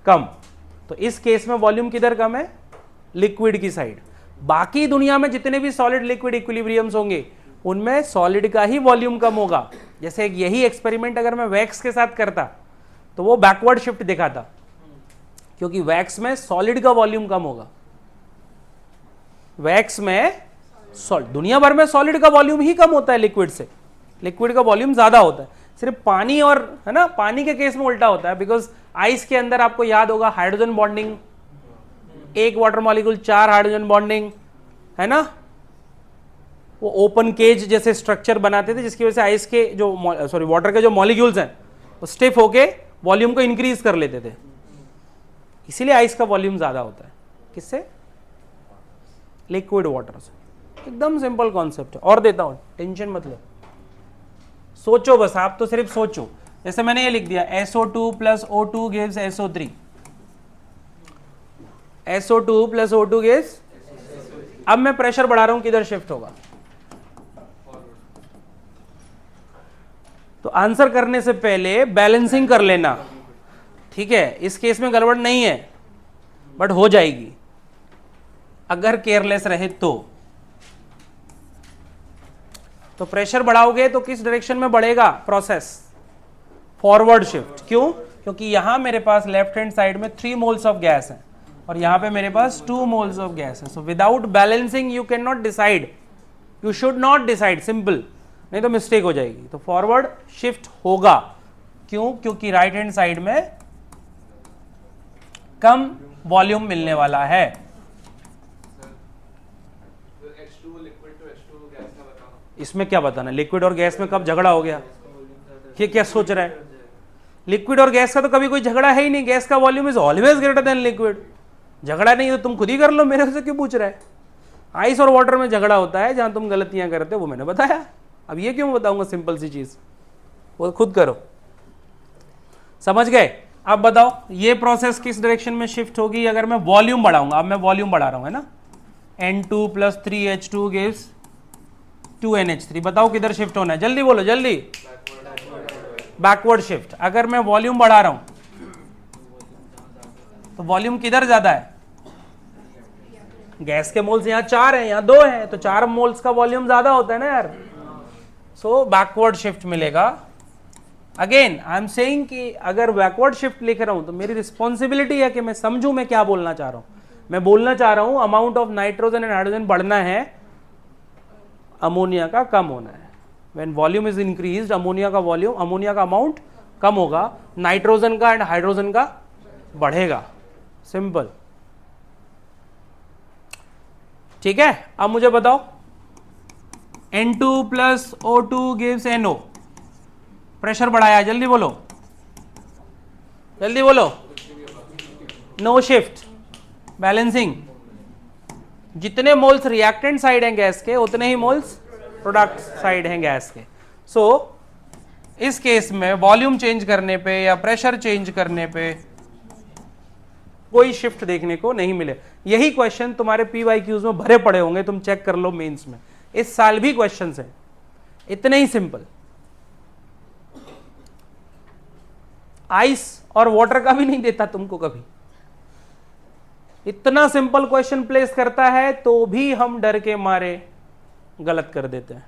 कम। तो इस केस में वॉल्यूम किधर कम है, लिक्विड की साइड। बाकी दुनिया में जितने भी सॉलिड लिक्विड इक्विलिब्रियम्स होंगे उनमें सॉलिड का ही वॉल्यूम कम होगा। जैसे यही एक्सपेरिमेंट अगर मैं वैक्स के साथ करता तो वो बैकवर्ड शिफ्ट दिखाता, क्योंकि वैक्स में सॉलिड का वॉल्यूम कम होगा। वैक्स में दुनिया भर में सॉलिड का वॉल्यूम ही कम होता है लिक्विड से, लिक्विड का वॉल्यूम ज्यादा होता है। सिर्फ पानी और है ना, पानी के केस में उल्टा होता है, बिकॉज आइस के अंदर आपको याद होगा हाइड्रोजन बॉन्डिंग, एक वाटर मॉलिक्यूल 4 हाइड्रोजन बॉन्डिंग, है ना, वो ओपन केज जैसे स्ट्रक्चर बनाते थे जिसकी वजह से आइस के जो वाटर के जो मॉलिक्यूल्स हैं वो स्टिफ होके वॉल्यूम को इंक्रीज कर लेते थे। इसीलिए आइस का वॉल्यूम ज्यादा होता है। किससे? लिक्विड वाटर से। एकदम सिंपल कॉन्सेप्ट है। और देता हूं, टेंशन मत लो, सोचो बस, आप तो सिर्फ सोचो। जैसे मैंने ये लिख दिया SO2 plus O2 gives SO3, SO2 plus O2 gives, अब मैं प्रेशर बढ़ा रहा हूं, किधर शिफ्ट होगा? तो आंसर करने से पहले बैलेंसिंग कर लेना, ठीक है? इस केस में गड़बड़ नहीं है, बट हो जाएगी अगर केयरलेस रहे तो प्रेशर बढ़ाओगे तो किस डायरेक्शन में बढ़ेगा प्रोसेस? Forward shift. क्यों? क्योंकि यहां मेरे पास लेफ्ट हैंड साइड में 3 मोल्स ऑफ गैस है और यहां पे मेरे पास 2 मोल्स ऑफ गैस है। So without balancing you can not decide, you should not decide, simple, नहीं तो मिस्टेक हो जाएगी। तो फॉरवर्ड शिफ्ट होगा। क्यों? क्योंकि राइट हैंड साइड में कम वॉल्यूम मिलने वाला है। इसमें क्या बताना, लिक्विड और गैस में कब झगड़ा हो गया? ये क्या सोच रहा है? लिक्विड और गैस का तो कभी कोई झगड़ा है ही नहीं। गैस का volume is always greater than liquid. झगड़ा नहीं तो तुम खुद ही कर लो, मेरे से क्यों पूछ रहा है? आइस और वाटर में झगड़ा होता है, जहां तुम गलतियां करते हो वो मैंने बताया। अब ये क्यों बताऊंगा सिंपल सी चीज, वो खुद करो। समझ गए? अब बताओ ये प्रोसेस किस डायरेक्शन में शिफ्ट होगी अगर मैं वॉल्यूम बढ़ाऊंगा। अब मैं वॉल्यूम बढ़ा रहा हूं, है ना। N2 + 3H2 gives 2NH3। बताओ किधर शिफ्ट होना है, जल्दी बोलो जल्दी। Backward shift. अगर मैं वॉल्यूम बढ़ा रहा हूं तो वॉल्यूम किधर ज्यादा है? गैस के मोल्स यहाँ 4 हैं, यहाँ 2 हैं, तो 4 मोल्स का वॉल्यूम ज्यादा होता है ना यार। सो बैकवर्ड शिफ्ट मिलेगा। अगेन आई एम सेइंग कि अगर बैकवर्ड शिफ्ट लिख रहा हूं तो मेरी रिस्पॉन्सिबिलिटी है कि मैं समझूं मैं क्या बोलना चाह रहा हूं। मैं बोलना चाह रहा हूं amount of nitrogen and hydrogen बढ़ना है, अमोनिया का कम होना है। When volume is increased, ammonia का वॉल्यूम, अमोनिया का अमाउंट कम होगा, नाइट्रोजन का एंड हाइड्रोजन का बढ़ेगा। सिंपल। ठीक है, अब मुझे बताओ N2 + O2 gives NO। Pressure बढ़ाया, जल्दी बोलो जल्दी बोलो। No shift, balancing. जितने मोल्स रिएक्टेंट साइड हैं गैस के उतने ही मोल्स प्रोडक्ट साइड हैं गैस के। सो इस केस में वॉल्यूम चेंज करने पे या प्रेशर चेंज करने पे कोई शिफ्ट देखने को नहीं मिले। यही क्वेश्चन तुम्हारे PYQs में भरे पड़े होंगे, तुम चेक कर लो मेंस में, इस साल भी क्वेश्चंस हैं, इतने ही सिंपल। आइस और वाटर का भी नहीं देता तुमको कभी, इतना सिंपल क्वेश्चन प्लेस करता है तो भी हम डर के मारे गलत कर देते हैं।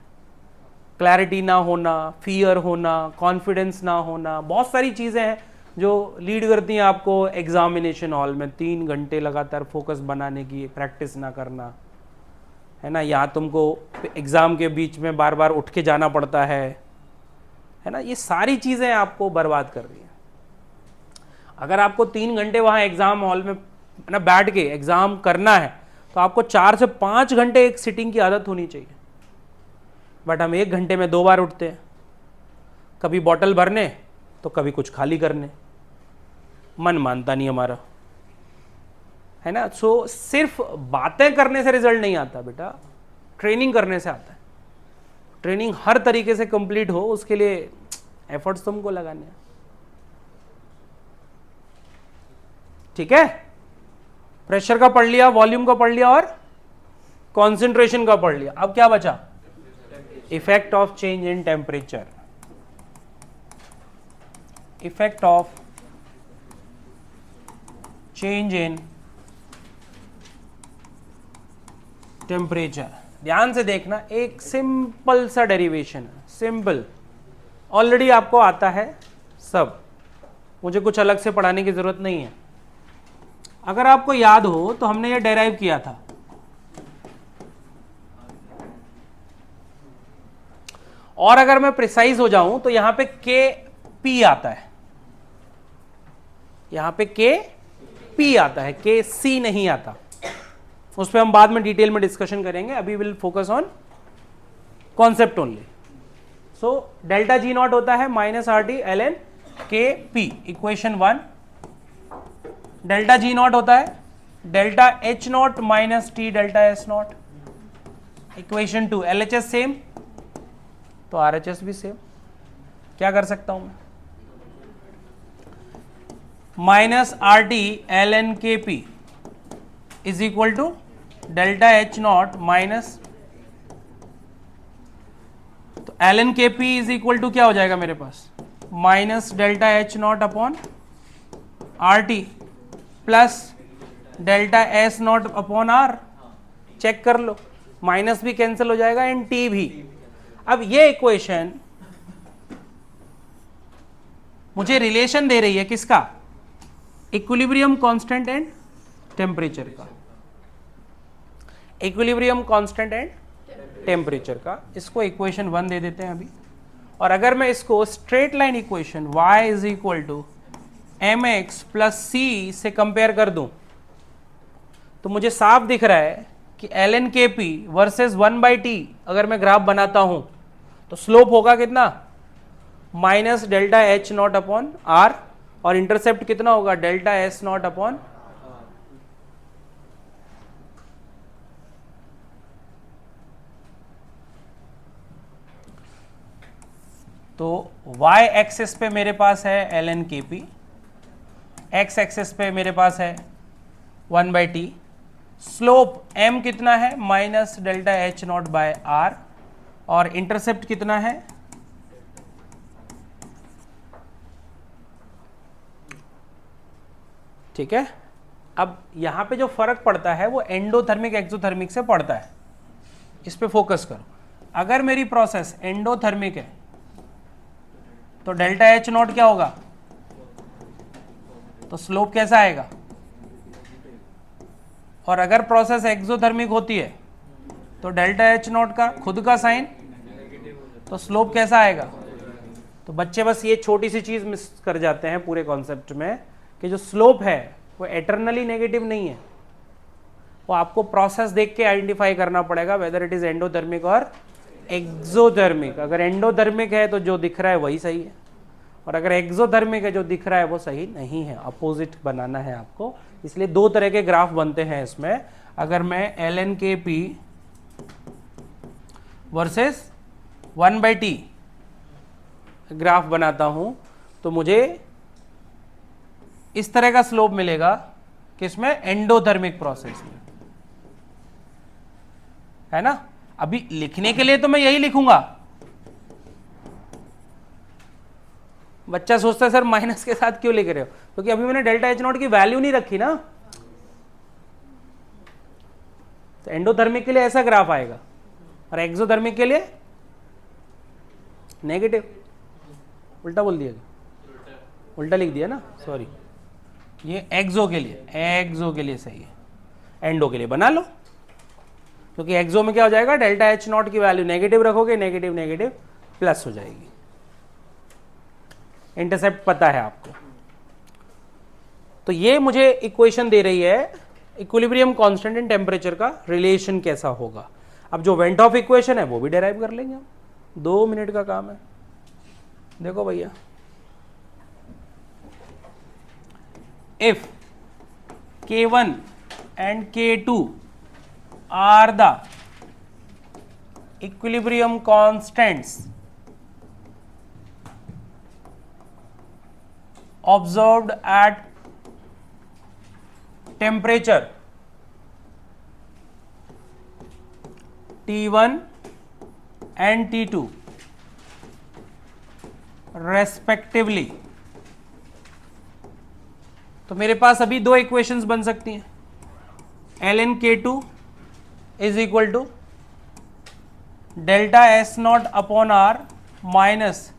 क्लैरिटी ना होना, फियर होना, कॉन्फिडेंस ना होना, बहुत सारी चीजें हैं जो लीड करती हैं आपको एग्जामिनेशन हॉल में 3 घंटे लगातार फोकस बनाने की, प्रैक्टिस ना करना, है ना। या तुमको एग्जाम के बीच में बार बार उठ के जाना पड़ता है ना। ये सारी चीजें आपको बर्बाद कर रही हैं। अगर आपको 3 घंटे वहां एग्जाम हॉल में ना बैठ के एग्जाम करना है तो आपको 4 से 5 घंटे एक सिटिंग की आदत होनी चाहिए। बट हम 1 घंटे में 2 बार उठते हैं, कभी बॉटल भरने तो कभी कुछ खाली करने। मन मानता नहीं हमारा, है ना। सो सिर्फ बातें करने से रिजल्ट नहीं आता बेटा, ट्रेनिंग करने से आता है। ट्रेनिंग हर तरीके से कंप्लीट हो उसके लिए एफर्ट्स तुमको लगाने हैं। ठीक है, प्रेशर का पढ़ लिया, वॉल्यूम का पढ़ लिया और कॉन्सेंट्रेशन का पढ़ लिया। अब क्या बचा? Effect of change in temperature. Effect of change in temperature. ध्यान से देखना, एक सिंपल सा डेरिवेशन है, सिंपल, ऑलरेडी आपको आता है सब, मुझे कुछ अलग से पढ़ाने की जरूरत नहीं है। अगर आपको याद हो तो हमने ये डेराइव किया था। और अगर मैं प्रिसाइज हो जाऊं तो यहां पे Kp आता है, यहां पे Kp आता है, Kc नहीं आता। उस पर हम बाद में डिटेल में डिस्कशन करेंगे, अभी will focus on concept only. So delta G0 होता है -RT ln Kp, equation 1। Delta G0 होता है delta H0 - T delta S0, equation 2। LHS same तो RHS भी सेम। क्या कर सकता हूं मैं? -RT ln Kp is equal to delta H0 minus, तो ln Kp is equal to क्या हो जाएगा मेरे पास? Minus delta H0 upon RT plus delta S0 upon R। Check कर लो, माइनस भी कैंसिल हो जाएगा एंड T भी। अब ये इक्वेशन मुझे रिलेशन दे रही है किसका? इक्विलिब्रियम कांस्टेंट एंड टेम्परेचर का। इक्विलिब्रियम कांस्टेंट एंड टेम्परेचर का, इसको इक्वेशन 1 दे देते हैं अभी। और अगर मैं इसको straight line equation y is equal to mx plus c से कंपेयर कर दूं तो मुझे साफ दिख रहा है कि ln Kp वर्सेस 1/t अगर मैं ग्राफ बनाता हूं तो स्लोप होगा कितना? Minus delta H0 upon R, और इंटरसेप्ट कितना होगा? Delta S0 upon. तो y एक्सिस पे मेरे पास है ln kp, x एक्सिस पे मेरे पास है 1/t, स्लोप m कितना है minus delta H not by R, और इंटरसेप्ट कितना है ठीक है। अब यहां पे जो फर्क पड़ता है वो एंडोथर्मिक एक्सोथर्मिक से पड़ता है, इस पे फोकस करो। अगर मेरी प्रोसेस एंडोथर्मिक है तो डेल्टा एच नॉट क्या होगा, तो स्लोप कैसा आएगा, और अगर प्रोसेस एक्सोथर्मिक होती है तो डेल्टा एच नॉट का खुद का साइन, तो स्लोप कैसा आएगा। तो बच्चे बस ये छोटी सी चीज मिस कर जाते हैं पूरे कॉन्सेप्ट में कि जो स्लोप है वो एटर्नली नेगेटिव नहीं है, वो आपको प्रोसेस देख के आइडेंटिफाई करना पड़ेगा वेदर इट इज एंडोथर्मिक और एक्सोथर्मिक। अगर एंडोथर्मिक है तो जो दिख रहा है वही सही है, और अगर एक्सोथर्मिक है जो दिख रहा है वो सही नहीं है, अपोजिट बनाना है आपको। इसलिए दो तरह के ग्राफ बनते हैं इसमें। अगर मैं ln kp versus 1/t graph बनाता हूं तो मुझे इस तरह का स्लोप मिलेगा किसमें, एंडोथर्मिक प्रोसेस में, है ना। अभी लिखने के लिए तो मैं यही लिखूंगा। बच्चा सोचता है सर माइनस के साथ क्यों लिख रहे हो, क्योंकि अभी मैंने डेल्टा एच नॉट की वैल्यू नहीं रखी ना। तो एंडोथर्मिक के लिए ऐसा ग्राफ आएगा और एक्सोथर्मिक के लिए नेगेटिव। उल्टा बोल दिया, उल्टा लिख दिया ना, सॉरी। ये एक्सो के लिए सही है, एंडो के लिए बना लो, क्योंकि एक्सो में क्या हो जाएगा, डेल्टा एच नॉट की वैल्यू नेगेटिव रखोगे, नेगेटिव नेगेटिव प्लस हो जाएगी। इंटरसेप्ट पता है आपको। तो ये मुझे इक्वेशन दे रही है इक्विलिब्रियम कांस्टेंट एंड टेम्परेचर का रिलेशन कैसा होगा। अब जो वेंट ऑफ इक्वेशन है वो भी डेराइव कर लेंगे हम, 2 मिनट का काम है। देखो भैया, if K1 and K2 are the equilibrium constants observed at temperature T1 and T2 respectively, तो मेरे पास अभी दो इक्वेशंस बन सकती हैं। ln K2 is equal to delta S not upon R minus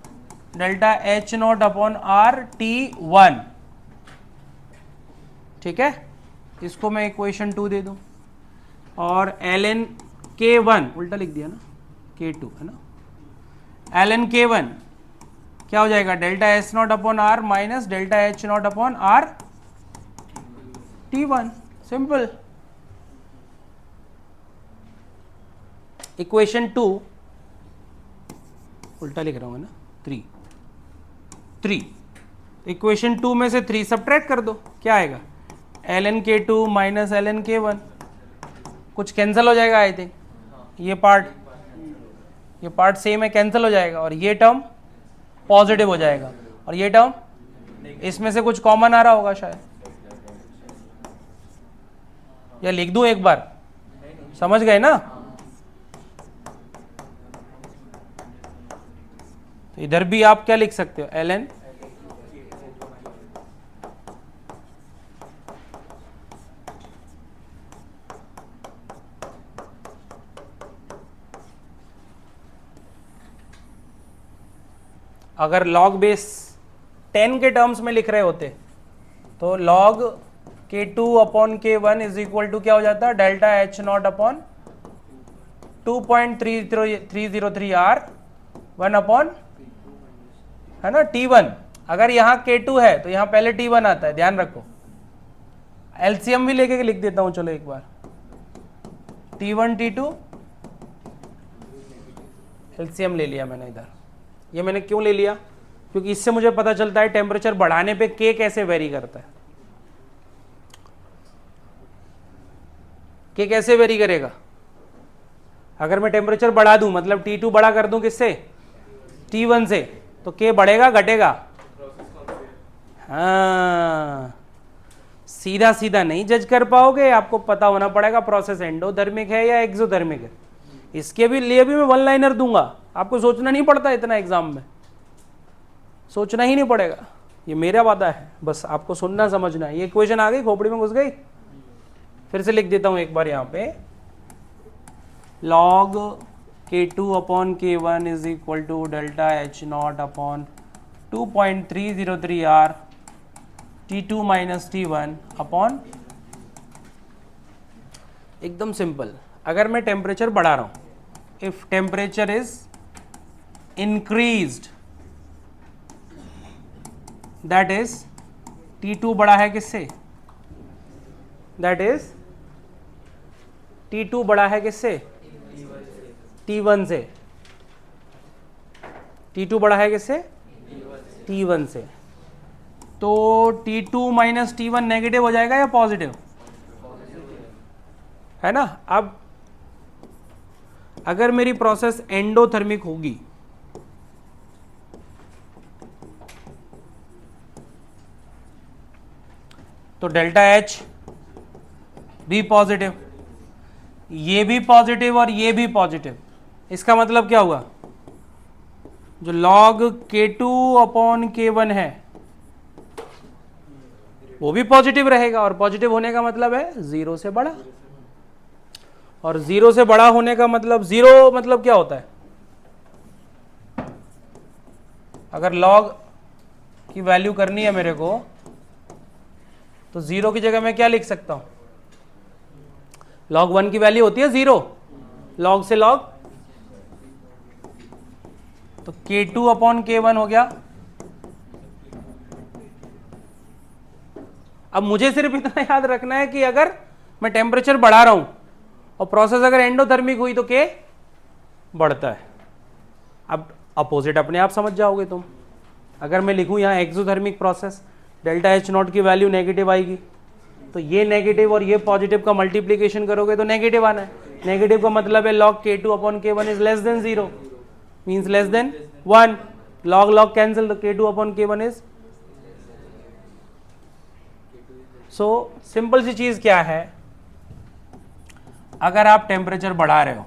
delta H not upon R T1, ठीक है। इसको मैं इक्वेशन 2 दे दूं, और ln K1 उल्टा लिख दिया ना, K2 है ना। ln K1 क्या हो जाएगा, delta S not upon R minus delta H not upon R T1, simple. Equation 2 उल्टा लिख रहा हूं मैं ना, 3 इक्वेशन 2 में से 3 सब्ट्रैक्ट कर दो, क्या आएगा, ln K2 minus ln K1, कुछ कैंसिल हो जाएगा आई थिंक, ये पार्ट सेम है, कैंसिल हो जाएगा, और ये टर्म पॉजिटिव हो जाएगा, और ये टर्म इसमें से कुछ कॉमन आ रहा होगा शायद, या लिख दूं एक बार, समझ गए ना। तो इधर भी आप क्या लिख सकते हो, ln अगर log बेस 10 के टर्म्स में लिख रहे होते तो log K2 upon K1 is equal to क्या हो जाता है, delta H not upon 2.303 R 1 upon, है ना, T1। अगर यहाँ K2 है तो यहाँ पहले T1 आता है, ध्यान रखो। एलसीएम भी लेके लिख देता हूं, चलो एक बार, T1 T2 एलसीएम ले लिया मैंने इधर। ये मैंने क्यों ले लिया, क्योंकि इससे मुझे पता चलता है टेम्परेचर बढ़ाने पे K कैसे वेरी करता है। K कैसे वेरी करेगा, अगर मैं टेम्परेचर बढ़ा दूं, मतलब T2 बड़ा कर दूं किससे, T1 से, तो K बढ़ेगा घटेगा? प्रोसेस कौन सी है? हाँ, सीधा सीधा नहीं जज कर पाओगे, आपको पता होना पड़ेगा प्रोसेस एंडोथर्मिक है या एक्सोथर्मिक है। इसके भी लिए भी मैं वन लाइनर दूंगा, आपको सोचना नहीं पड़ता इतना, एग्जाम में सोचना ही नहीं पड़ेगा, ये मेरा वादा है, बस आपको सुनना समझना है। ये क्वेश्चन आ गई, खोपड़ी में घुस गई? फिर से लिख देता हूं एक बार यहाँ पे, log K2 upon K1 is equal to delta H not upon 2.303 R T2 minus T1 upon, एकदम सिंपल। अगर मैं टेम्परेचर बढ़ा रहा हूं, if temperature is increased, that is T2 बड़ा है किससे? दैट इज T2 बड़ा है किससे? T1 से। T2 बड़ा है किससे? T1 से। तो T2 माइनस T1 नेगेटिव हो जाएगा या पॉजिटिव? है ना। अब अगर मेरी प्रोसेस एंडोथर्मिक होगी, तो डेल्टा H भी पॉजिटिव, ये भी पॉजिटिव और ये भी पॉजिटिव। इसका मतलब क्या हुआ? जो log K2 अपॉन K1 है वो भी पॉजिटिव रहेगा, और पॉजिटिव होने का मतलब है जीरो से बड़ा, और जीरो से बड़ा होने का मतलब, जीरो मतलब क्या होता है? अगर log की वैल्यू करनी है मेरे को, तो जीरो की जगह मैं क्या लिख सकता हूं? log 1 की वैल्यू होती है जीरो, log से log, तो K2 अपॉन K1 हो गया। अब मुझे सिर्फ इतना याद रखना है कि अगर मैं टेम्परेचर बढ़ा रहा हूं और प्रोसेस अगर एंडोथर्मिक हुई तो K बढ़ता है। अब अपोजिट अपने आप समझ जाओगे तुम। अगर मैं लिखूं यहां exothermic process, delta H not की वैल्यू नेगेटिव आएगी, तो ये नेगेटिव और ये पॉजिटिव का मल्टीप्लीकेशन करोगे तो नेगेटिव आना है। नेगेटिव का मतलब है log K2 upon K1 is less than 0, means less than 1। log log cancel, तो K2 upon K1 is, so simple सी चीज क्या है, अगर आप टेम्परेचर बढ़ा रहे हो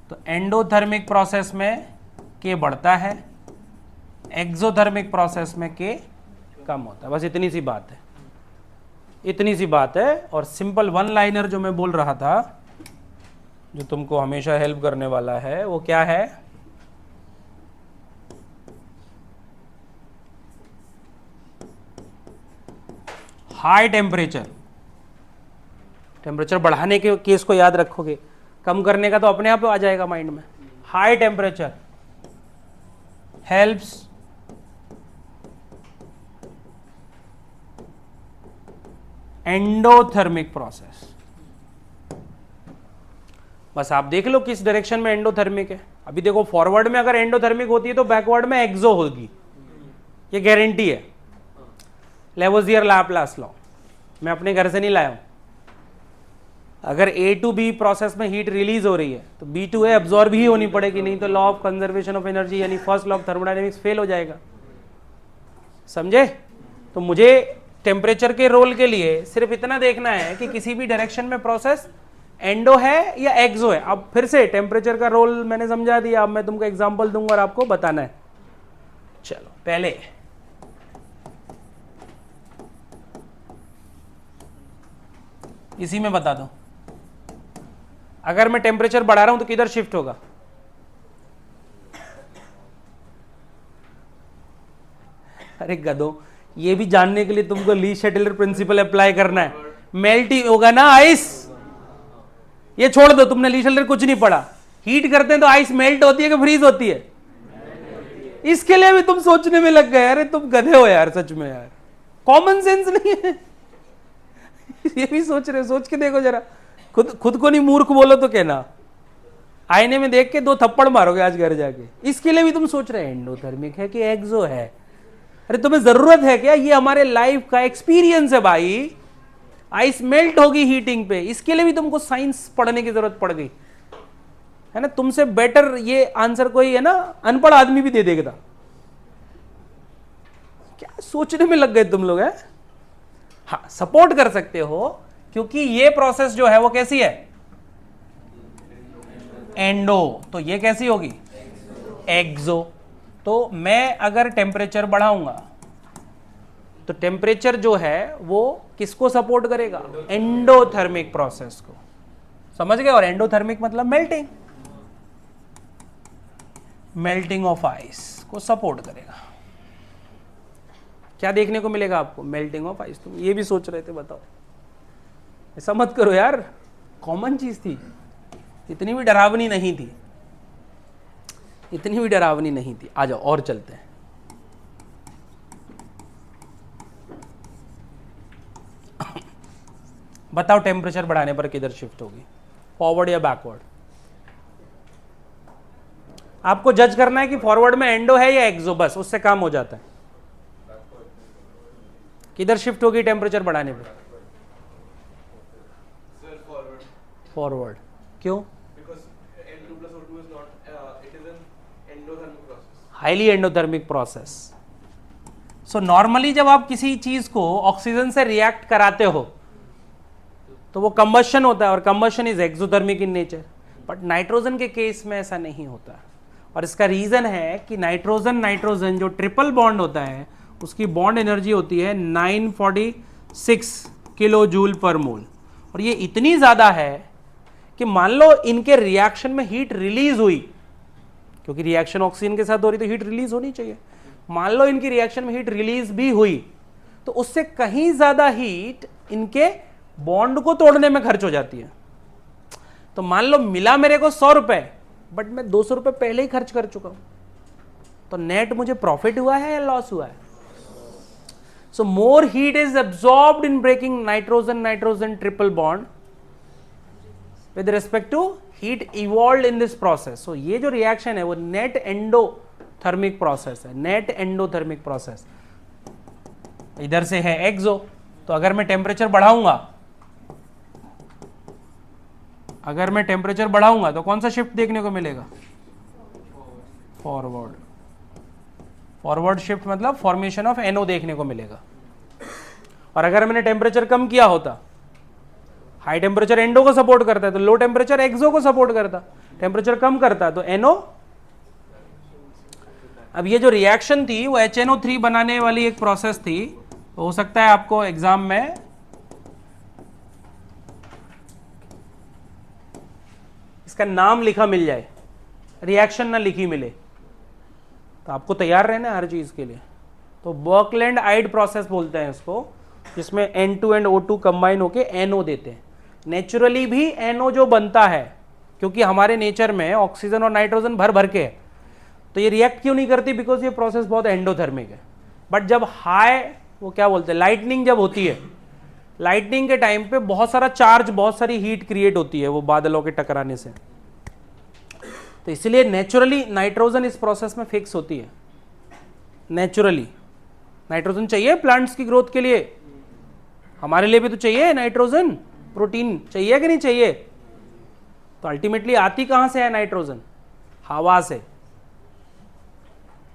तो एंडोथर्मिक प्रोसेस में K बढ़ता है, एक्सोथर्मिक प्रोसेस में K कम होता है। बस इतनी सी बात है, इतनी सी बात है। और सिंपल वन लाइनर जो मैं बोल रहा था, जो तुमको हमेशा हेल्प करने वाला है, वो क्या है? हाई टेम्परेचर, टेम्परेचर बढ़ाने के केस को याद रखोगे, कम करने का तो अपने आप आ जाएगा माइंड में। High temperature helps endothermic process. बस आप देख लो किस डायरेक्शन में एंडोथर्मिक है। अभी देखो, फॉरवर्ड में अगर एंडोथर्मिक होती है तो बैकवर्ड में एक्सो होगी, ये गारंटी है। लेवोजियर लैप्लास लॉ मैं अपने घर से नहीं लाया हूं। अगर A टू B प्रोसेस में हीट रिलीज हो रही है तो B टू A एब्जॉर्ब ही होनी पड़ेगी, नहीं तो law of conservation of energy यानी first law of thermodynamics fail हो जाएगा। समझे? तो मुझे टेम्परेचर के रोल के लिए सिर्फ इतना देखना है कि किसी भी डायरेक्शन में प्रोसेस एंडो है या एक्सो है। अब फिर से टेम्परेचर का रोल मैंने समझा दिया, अब मैं तुमको एग्जांपल दूंगा और आपको बताना है। चलो पहले इसी में बता दो, अगर मैं टेम्परेचर बढ़ा रहा हूं तो किधर शिफ्ट होगा? अरे गधो, ये भी जानने के लिए तुमको ली शेटलर प्रिंसिपल अप्लाई करना है। मेल्ट ही होगा ना आइस, ये छोड़ दो, तुमने ली शेटलर कुछ नहीं पढ़ा। हीट करते हैं तो आइस मेल्ट होती है कि फ्रीज होती है? इसके लिए भी तुम सोचने में लग गए। अरे तुम गधे हो यार, सच में यार, कॉमन सेंस नहीं है। ये भी सोच रहे, सोच के देखो जरा, खुद को नहीं मूर्ख बोलो तो कहना। आईने में देख के 2 थप्पड़ मारोगे आज घर जाके। इसके लिए भी तुम सोच रहे एंडोथर्मिक है कि एक्सो है। अरे तुम्हें जरूरत है क्या? ये हमारे लाइफ का एक्सपीरियंस है भाई। आइस मेल्ट होगी हीटिंग पे, इसके लिए भी तुमको साइंस पढ़ने की जरूरत पड़ गई है ना। तुमसे बेटर ये आंसर कोई है ना अनपढ़ आदमी भी दे देगा। सोचने में लग गए तुम लोग हैं। हाँ, सपोर्ट कर सकते हो क्योंकि ये प्रोसेस जो है वो कैसी है, एंडो, तो ये कैसी होगी, एक्सो। तो मैं अगर टेम्परेचर बढ़ाऊंगा तो टेम्परेचर जो है वो किसको सपोर्ट करेगा, एंडोथर्मिक प्रोसेस को, समझ गए। और एंडोथर्मिक मतलब मेल्टिंग, मेल्टिंग ऑफ आइस को सपोर्ट करेगा। क्या देखने को मिलेगा आपको, मेल्टिंग ऑफ आइस। तुम ये भी सोच रहे थे, बताओ। ऐसा मत करो यार, कॉमन चीज थी, इतनी भी डरावनी नहीं थी, इतनी भी डरावनी नहीं थी। आ जाओ और चलते हैं। बताओ टेम्परेचर बढ़ाने पर किधर शिफ्ट होगी, फॉरवर्ड या बैकवर्ड। आपको जज करना है कि फॉरवर्ड में एंडो है या एक्सो, बस उससे काम हो जाता है। किधर शिफ्ट होगी टेम्परेचर बढ़ाने पर, Sir, forward. फॉरवर्ड। क्यों, Because N2 plus O2 is not, it is an endothermic process. Highly endothermic process. So normally जब आप किसी चीज को ऑक्सीजन से रिएक्ट कराते हो तो वो कंबशन होता है, और combustion is exothermic in nature. But nitrogen के केस में ऐसा नहीं होता, और इसका रीजन है कि नाइट्रोजन नाइट्रोजन जो ट्रिपल बॉन्ड होता है उसकी बॉन्ड एनर्जी होती है 946 किलो जूल पर मोल, और ये इतनी ज्यादा है कि मान लो इनके रिएक्शन में हीट रिलीज हुई, क्योंकि रिएक्शन ऑक्सीजन के साथ हो रही तो हीट रिलीज होनी चाहिए। मान लो इनकी रिएक्शन में हीट रिलीज भी हुई तो उससे कहीं ज्यादा हीट इनके बॉन्ड को तोड़ने में खर्च हो जाती है। तो मान लो मिला मेरे को 100 रुपए, बट मैं 200 रुपए पहले ही खर्च कर चुका हूं, तो नेट मुझे प्रॉफिट हुआ है या लॉस हुआ है। So more heat is absorbed in breaking nitrogen nitrogen triple bond with respect to heat evolved in this process. So ये जो रिएक्शन है वो नेट एंडोथर्मिक प्रोसेस है, नेट एंडोथर्मिक प्रोसेस। इधर से है एक्सो, तो अगर मैं टेम्परेचर बढ़ाऊंगा, अगर मैं टेम्परेचर बढ़ाऊंगा तो कौन सा शिफ्ट देखने को मिलेगा, फॉरवर्ड। फॉरवर्ड शिफ्ट मतलब फॉर्मेशन ऑफ एनओ देखने को मिलेगा। और अगर मैंने टेम्परेचर कम किया होता, हाई टेम्परेचर एंडो को सपोर्ट करता है तो लो टेम्परेचर एक्सो को सपोर्ट करता, टेम्परेचर कम करता तो एनओ। अब ये जो रिएक्शन थी वो HNO3 बनाने वाली एक प्रोसेस थी, तो हो सकता है आपको एग्जाम में इसका नाम लिखा मिल जाए, रिएक्शन ना लिखी मिले, तो आपको तैयार रहना है हर चीज के लिए। तो बर्कलैंड आइड प्रोसेस बोलते हैं इसको, जिसमें N2 एंड O2 कंबाइन होके NO देते हैं। नेचुरली भी NO जो बनता है, क्योंकि हमारे नेचर में ऑक्सीजन और नाइट्रोजन भर भर के है, तो ये रिएक्ट क्यों नहीं करती, बिकॉज ये प्रोसेस बहुत एंडोथर्मिक है। बट जब हाई, वो क्या बोलते हैं, लाइटनिंग जब होती है, लाइटनिंग के टाइम पे बहुत सारा चार्ज, बहुत सारी हीट क्रिएट होती है वो बादलों के टकराने से, तो इसलिए नेचुरली नाइट्रोजन इस प्रोसेस में फिक्स होती है। नेचुरली नाइट्रोजन चाहिए प्लांट्स की ग्रोथ के लिए, हमारे लिए भी तो चाहिए नाइट्रोजन, प्रोटीन चाहिए कि नहीं चाहिए। तो अल्टीमेटली आती कहां से है नाइट्रोजन, हवा से,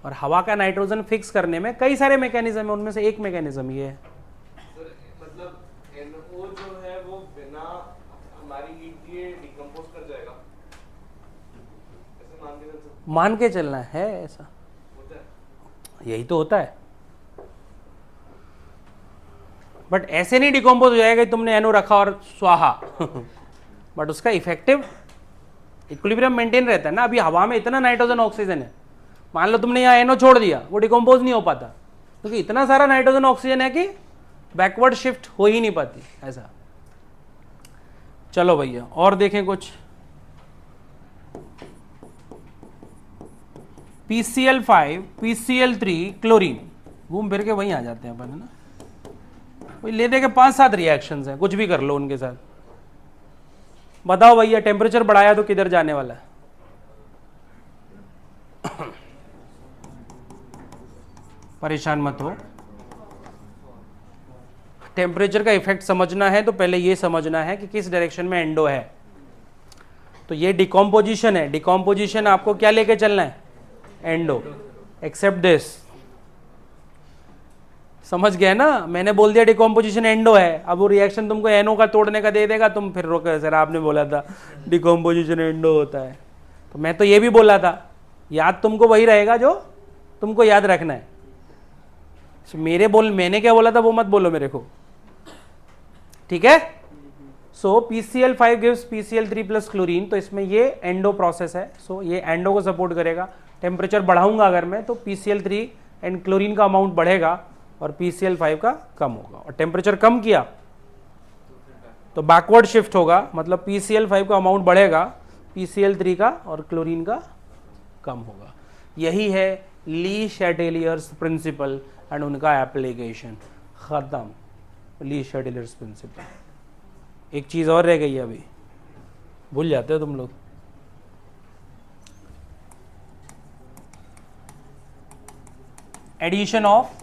और हवा का नाइट्रोजन फिक्स करने में कई सारे मैकेनिज्म है, उनमें से एक मैकेनिज्म ये है। सर मतलब NO जो है वो बिना हमारी हीट दिए डिकम्पोज कर जाएगा, ऐसे मान के चल सकते, मान के चलना है, ऐसा होता है। यही तो होता है। बट ऐसे नहीं डिकम्पोज हो जाएगा, तुमने एनो रखा और स्वाहा बट उसका इफेक्टिव इक्विलिब्रियम मेंटेन रहता है ना। अभी हवा में इतना नाइट्रोजन ऑक्सीजन है, मान लो तुमने यहाँ एनो छोड़ दिया, वो डिकम्पोज नहीं हो पाता, क्योंकि इतना सारा नाइट्रोजन ऑक्सीजन है कि बैकवर्ड शिफ्ट हो ही नहीं पाती ऐसा। चलो भैया और देखें कुछ। PCl5 PCl3 क्लोरीन, घूम फिर के वहीं आ जाते हैं अपन, है ना। वही ले दे के 5-7 रिएक्शंस हैं, कुछ भी कर लो उनके साथ। बताओ भैया टेम्परेचर बढ़ाया तो किधर जाने वाला है, परेशान मत हो। टेम्परेचर का इफेक्ट समझना है तो पहले ये समझना है कि किस डायरेक्शन में एंडो है। तो ये डिकम्पोजिशन है, डिकम्पोजिशन आपको क्या लेके चलना है, एंडो, एक्सेप्ट दिस। समझ गए ना, मैंने बोल दिया डिकम्पोजिशन एंडो है, अब वो रिएक्शन तुमको एनओ का तोड़ने का दे देगा, तुम फिर रोके सर आपने बोला था डिकम्पोजिशन एंडो होता है, तो मैं तो ये भी बोला था, याद तुमको वही रहेगा जो तुमको याद रखना है। So, मैंने क्या बोला था वो मत बोलो मेरे को, ठीक है। सो PCl5 gives PCl3 plus chlorine, तो इसमें ये एंडो प्रोसेस है, सो ये एंडो को सपोर्ट करेगा। टेम्परेचर बढ़ाऊंगा अगर मैं तो PCl3 एंड क्लोरीन का अमाउंट बढ़ेगा और PCl5 का कम होगा, और टेम्परेचर कम किया तो बैकवर्ड शिफ्ट होगा, मतलब PCl5 का अमाउंट बढ़ेगा, PCl3 का और क्लोरीन का कम होगा। यही है ली शैटेलियर्स प्रिंसिपल एंड उनका एप्लीकेशन, खत्म। ली शैटेलियर्स प्रिंसिपल। एक चीज और रह गई है, अभी भूल जाते हो तुम लोग, एडिशन ऑफ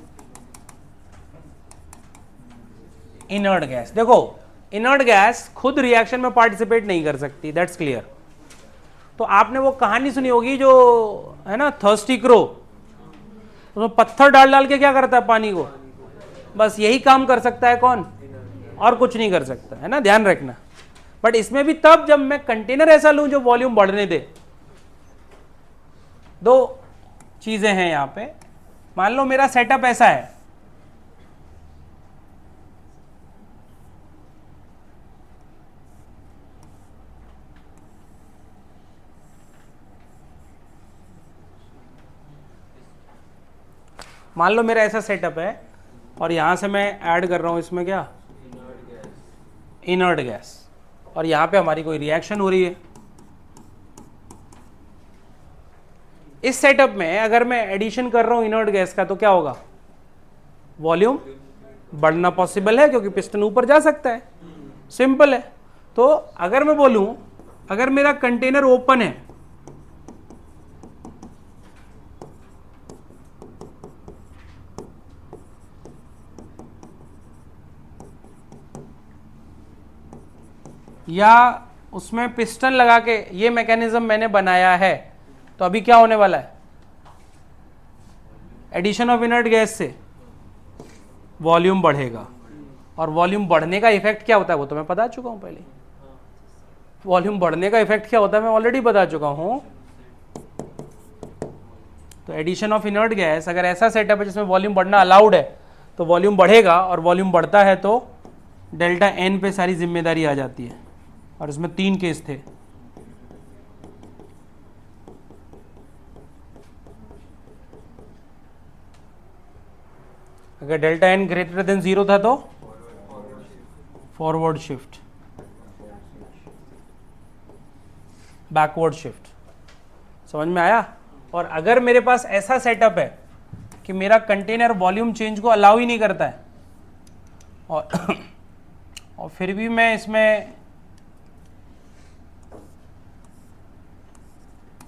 इनर्ट गैस। देखो इनर्ट गैस खुद रिएक्शन में पार्टिसिपेट नहीं कर सकती, दैट्स क्लियर। तो आपने वो कहानी सुनी होगी जो है ना, थर्स्टी क्रो, उसमें पत्थर डाल डाल के क्या करता है पानी को, बस यही काम कर सकता है कौन, और कुछ नहीं कर सकता है ना, ध्यान रखना। बट इसमें भी तब जब मैं कंटेनर ऐसा लूं जो वॉल्यूम बढ़ने दे। दो चीजें हैं यहां पे, मान लो मेरा सेटअप ऐसा है, मान लो मेरा ऐसा सेटअप है और यहां से मैं ऐड कर रहा हूं इसमें क्या, इनर्ट गैस, और यहां पे हमारी कोई रिएक्शन हो रही है। इस सेटअप में अगर मैं एडिशन कर रहा हूं इनर्ट गैस का तो क्या होगा, वॉल्यूम बढ़ना पॉसिबल है क्योंकि पिस्टन ऊपर जा सकता है, सिंपल है। तो अगर मैं बोलूं, अगर मेरा कंटेनर ओपन है, या उसमें पिस्टन लगा के ये मैकेनिज्म मैंने बनाया है, तो अभी क्या होने वाला है, एडिशन ऑफ इनर्ट गैस से वॉल्यूम बढ़ेगा, और वॉल्यूम बढ़ने का इफेक्ट क्या होता है वो तो मैं बता चुका हूं पहले। वॉल्यूम बढ़ने का इफेक्ट क्या होता है मैं ऑलरेडी बता चुका हूं। तो एडिशन ऑफ इनर्ट गैस अगर ऐसा सेटअप है जिसमें वॉल्यूम बढ़ना अलाउड है तो वॉल्यूम बढ़ेगा, और वॉल्यूम बढ़ता है तो डेल्टा एन पे सारी जिम्मेदारी आ जाती है, और इसमें 3 केस थे। अगर डेल्टा एन ग्रेटर देन 0 था तो फॉरवर्ड शिफ्ट, बैकवर्ड शिफ्ट, समझ में आया। और अगर मेरे पास ऐसा सेटअप है कि मेरा कंटेनर वॉल्यूम चेंज को अलाउ ही नहीं करता है, और फिर भी मैं इसमें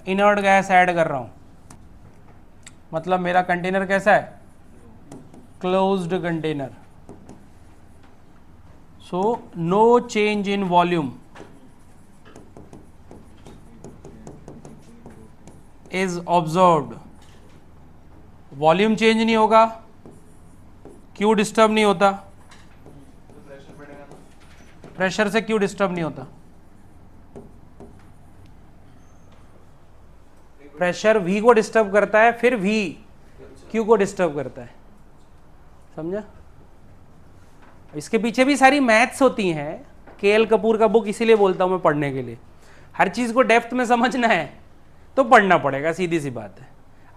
इनर्ट गैस ऐड कर रहा हूं, मतलब मेरा कंटेनर कैसा है, closed container, so no change in volume is observed. Volume change नहीं होगा, क्यों डिस्टर्ब नहीं होता, प्रेशर से क्यों डिस्टर्ब नहीं होता, प्रेशर V को डिस्टर्ब करता है, फिर V Q को डिस्टर्ब करता है, समझा। इसके पीछे भी सारी मैथ्स होती हैं, KL कपूर का बुक इसीलिए बोलता हूं मैं पढ़ने के लिए। हर चीज को डेप्थ में समझना है तो पढ़ना पड़ेगा, सीधी सी बात है।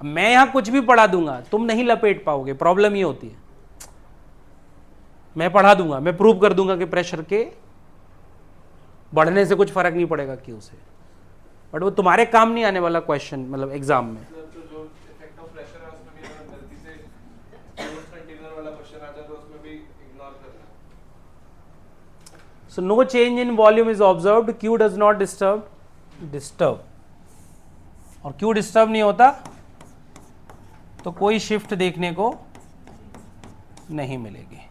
अब मैं यहां कुछ भी पढ़ा दूंगा तुम नहीं लपेट पाओगे, प्रॉब्लम ये होती है। मैं पढ़ा दूंगा, मैं प्रूव कर दूंगा कि प्रेशर के बढ़ने से कुछ फर्क नहीं पड़ेगा क्यों से, बट वो तुम्हारे काम नहीं आने वाला क्वेश्चन, मतलब एग्जाम में। तो जो इफेक्ट ऑफ प्रेशर है उसमें भी अगर गलती से क्लोज कंटेनर वाला क्वेश्चन आ जाए तो उसमें भी इग्नोर करना। So no change in volume is observed, Q does not disturb, और Q डिस्टर्ब नहीं होता तो कोई शिफ्ट देखने को नहीं मिलेगी।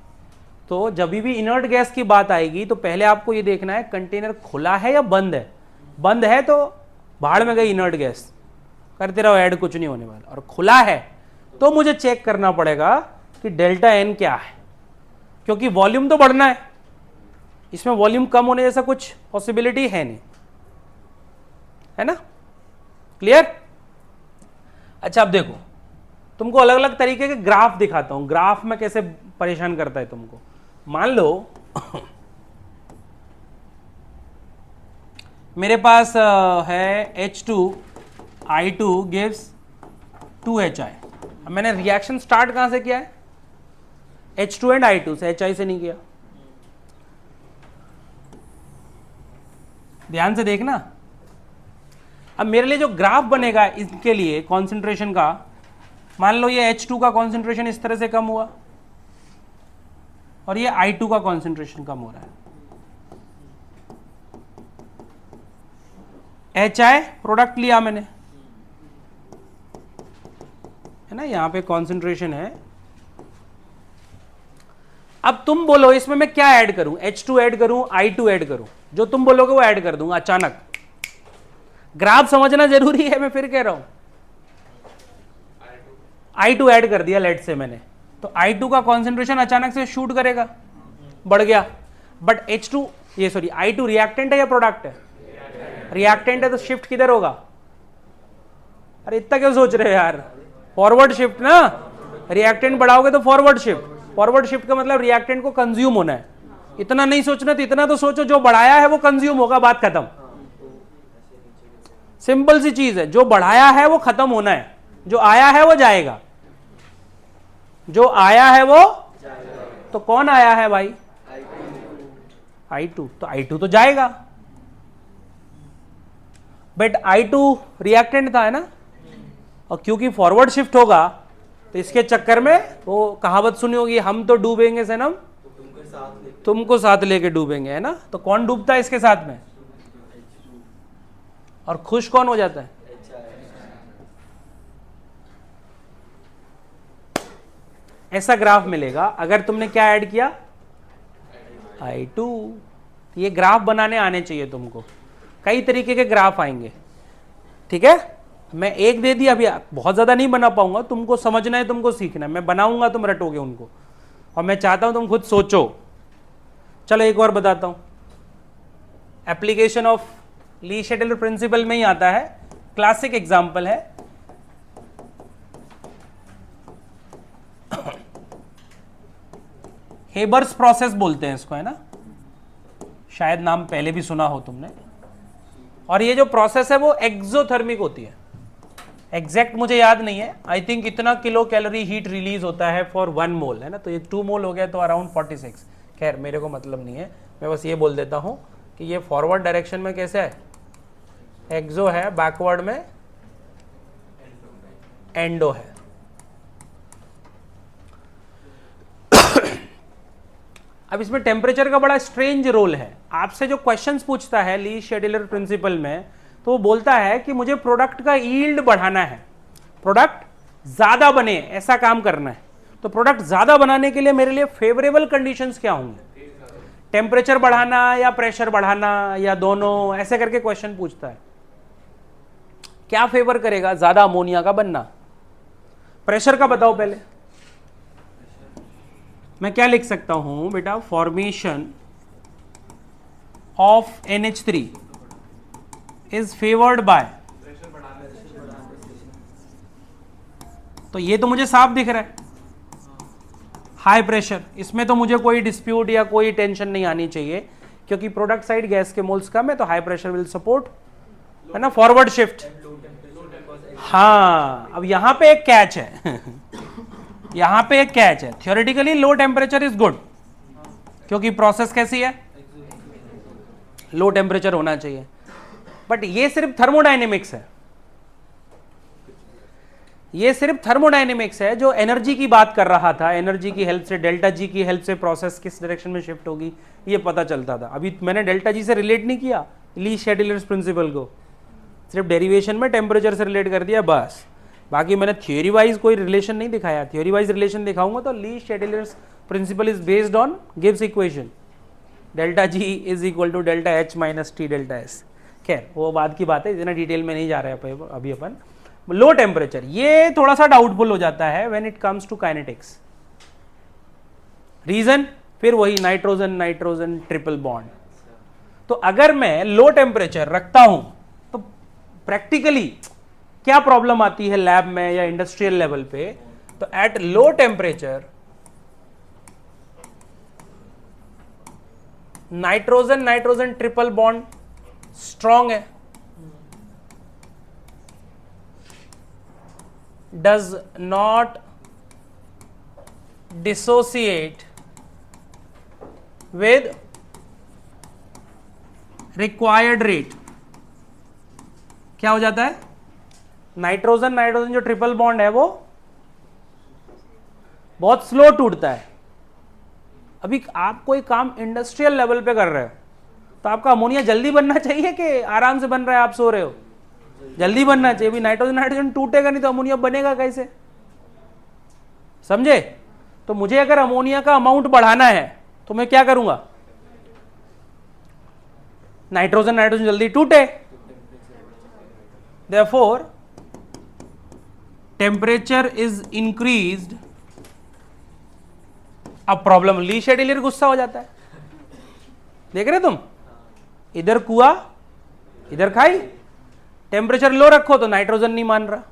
तो जब भी इनर्ट गैस की बात आएगी तो पहले आपको ये देखना है कंटेनर खुला है या बंद है। बंद है तो बाहर में गई इनर्ट गैस, करते रहो ऐड, कुछ नहीं होने वाला। और खुला है तो मुझे चेक करना पड़ेगा कि डेल्टा एन क्या है, क्योंकि वॉल्यूम तो बढ़ना है, इसमें वॉल्यूम कम होने जैसा कुछ पॉसिबिलिटी है नहीं, है ना, क्लियर। अच्छा अब देखो, तुमको अलग अलग तरीके के ग्राफ दिखाता हूं, ग्राफ में कैसे परेशान करता है तुमको। मान लो मेरे पास है H2I2 गिव्स 2HI। अब मैंने रिएक्शन स्टार्ट कहां से किया है, H2 एंड I2 से, HI से नहीं किया। ध्यान से देखना, अब मेरे लिए जो ग्राफ बनेगा इसके लिए कॉन्सेंट्रेशन का, मान लो ये H2 का कॉन्सेंट्रेशन इस तरह से कम हुआ और ये I2 का कॉन्सेंट्रेशन कम हो रहा है। HI प्रोडक्ट लिया मैंने, है ना, यहां पे कॉन्सेंट्रेशन है। अब तुम बोलो इसमें मैं क्या ऐड करूं, H2 ऐड करूं, I2 ऐड करूं, जो तुम बोलोगे वो ऐड कर दूंगा अचानक। ग्राफ समझना जरूरी है, मैं फिर कह रहा हूं। I2 ऐड कर दिया लेट से मैंने, तो I2 का कॉन्सेंट्रेशन अचानक से शूट करेगा, बढ़ गया। बट H2 ये सॉरी I2 रिएक्टेंट है या प्रोडक्ट है, रिएक्टेंट है, तो शिफ्ट किधर होगा, अरे इतना क्यों सोच रहे हो यार, फॉरवर्ड शिफ्ट ना, रिएक्टेंट बढ़ाओगे तो फॉरवर्ड शिफ्ट, फॉरवर्ड शिफ्ट का मतलब रिएक्टेंट को कंज्यूम होना है, इतना नहीं सोचना, तो इतना तो सोचो जो बढ़ाया है वो कंज्यूम होगा, बात खत्म। सिंपल सी चीज है, जो बढ़ाया है वो खत्म होना है, जो आया है वो जाएगा, जो आया है वो तो कौन आया है भाई, I2, तो I2 तो जाएगा। बट I2 रिएक्टेंट था, है ना, और क्योंकि फॉरवर्ड शिफ्ट होगा तो इसके चक्कर में वो कहावत सुनी होगी, हम तो डूबेंगे सनम तुमको साथ लेके डूबेंगे, है ना। तो कौन डूबता है इसके साथ में, और खुश कौन हो जाता है, ऐसा ग्राफ मिलेगा अगर तुमने क्या ऐड किया, I2। ये ग्राफ बनाने आने चाहिए तुमको, कई तरीके के ग्राफ आएंगे, ठीक है। मैं एक दे दिया, अभी बहुत ज्यादा नहीं बना पाऊंगा, तुमको समझना है, तुमको सीखना है, मैं बनाऊंगा तुम रटोगे उनको, और मैं चाहता हूं तुम खुद सोचो। चलो एक और बताता हूं, application of Le Chatelier principle में ही आता है, क्लासिक एग्जांपल है। हेबर्स प्रोसेस बोलते हैं इसको, है ना, शायद नाम पहले भी सुना हो तुमने। और ये जो प्रोसेस है वो एक्सोथर्मिक होती है, एग्जैक्ट मुझे याद नहीं है, आई थिंक इतना किलो कैलोरी हीट रिलीज होता है फॉर 1 मोल, है ना, तो ये 2 मोल हो गया तो अराउंड 46। खैर मेरे को मतलब नहीं है, मैं बस ये बोल देता हूं कि ये फॉरवर्ड डायरेक्शन में कैसे है, एक्सो है, बैकवर्ड में एंडो है। अब इसमें टेम्परेचर का बड़ा स्ट्रेंज रोल है, आपसे जो क्वेश्चंस पूछता है ली शेड्यूलर प्रिंसिपल में, तो वो बोलता है कि मुझे प्रोडक्ट का यील्ड बढ़ाना है, प्रोडक्ट ज्यादा बने, ऐसा काम करना है। तो प्रोडक्ट ज्यादा बनाने के लिए मेरे लिए फेवरेबल कंडीशंस क्या होंगे, टेम्परेचर बढ़ाना या प्रेशर बढ़ाना या दोनों, ऐसे करके क्वेश्चन पूछता है। क्या फेवर करेगा, ज्यादा अमोनिया का बनना, प्रेशर का बताओ पहले। मैं क्या लिख सकता हूं बेटा, formation of NH3 is favoured by, तो ये तो मुझे साफ दिख रहा है, हाई प्रेशर, इसमें तो मुझे कोई डिस्प्यूट या कोई टेंशन नहीं आनी चाहिए, क्योंकि प्रोडक्ट साइड गैस के मोल्स कम है, तो हाई प्रेशर विल सपोर्ट, है ना, फॉरवर्ड शिफ्ट। हाँ, अब यहां पे एक कैच है यहां पे एक कैच है, theoretically low temperature is good, क्योंकि प्रोसेस कैसी है, लो टेम्परेचर होना चाहिए। बट ये सिर्फ थर्मोडायनेमिक्स है, ये सिर्फ थर्मोडायनेमिक्स है, जो एनर्जी की बात कर रहा था, एनर्जी की हेल्प से, डेल्टा जी की हेल्प से प्रोसेस किस डायरेक्शन में शिफ्ट होगी ये पता चलता था। अभी मैंने डेल्टा जी से रिलेट नहीं किया ली शेड्यूलर्स प्रिंसिपल को, सिर्फ डेरिवेशन में टेम्परेचर से रिलेट कर दिया बस, बाकी मैंने थियोरी वाइज कोई रिलेशन नहीं दिखाया। थियोरी वाइज रिलेशन दिखाऊंगा तो Le Chatelier's principle is based on Gibbs equation, delta G is equal to delta H minus T delta S. खैर वो बाद की बात है, इतना डिटेल में नहीं जा रहे हैं अभी अपन। लो टेम्परेचर ये थोड़ा सा डाउटफुल हो जाता है when it comes to kinetics, reason फिर वही नाइट्रोजन नाइट्रोजन ट्रिपल बॉन्ड। तो अगर मैं लो टेम्परेचर रखता हूं तो प्रैक्टिकली क्या प्रॉब्लम आती है लैब में या इंडस्ट्रियल लेवल पे, तो at low temperature nitrogen nitrogen triple bond strong है, does not dissociate with required rate। क्या हो जाता है, नाइट्रोजन नाइट्रोजन जो ट्रिपल बॉन्ड है वो बहुत स्लो टूटता है। अभी आप कोई काम इंडस्ट्रियल लेवल पे कर रहे हो तो आपका अमोनिया जल्दी बनना चाहिए कि आराम से बन रहा है, आप सो रहे हो, जल्दी बनना चाहिए। अभी नाइट्रोजन नाइट्रोजन टूटेगा नहीं तो अमोनिया बनेगा कैसे, समझे। तो मुझे अगर अमोनिया का अमाउंट बढ़ाना है तो मैं क्या करूंगा, नाइट्रोजन नाइट्रोजन जल्दी टूटे, देयरफॉर टेम्परेचर इज इंक्रीज्ड। अब प्रॉब्लम, ली शेड्यूलर गुस्सा हो जाता है, देख रहे तुम, इधर कुआ इधर खाई। टेम्परेचर लो रखो तो नाइट्रोजन नहीं मान रहा,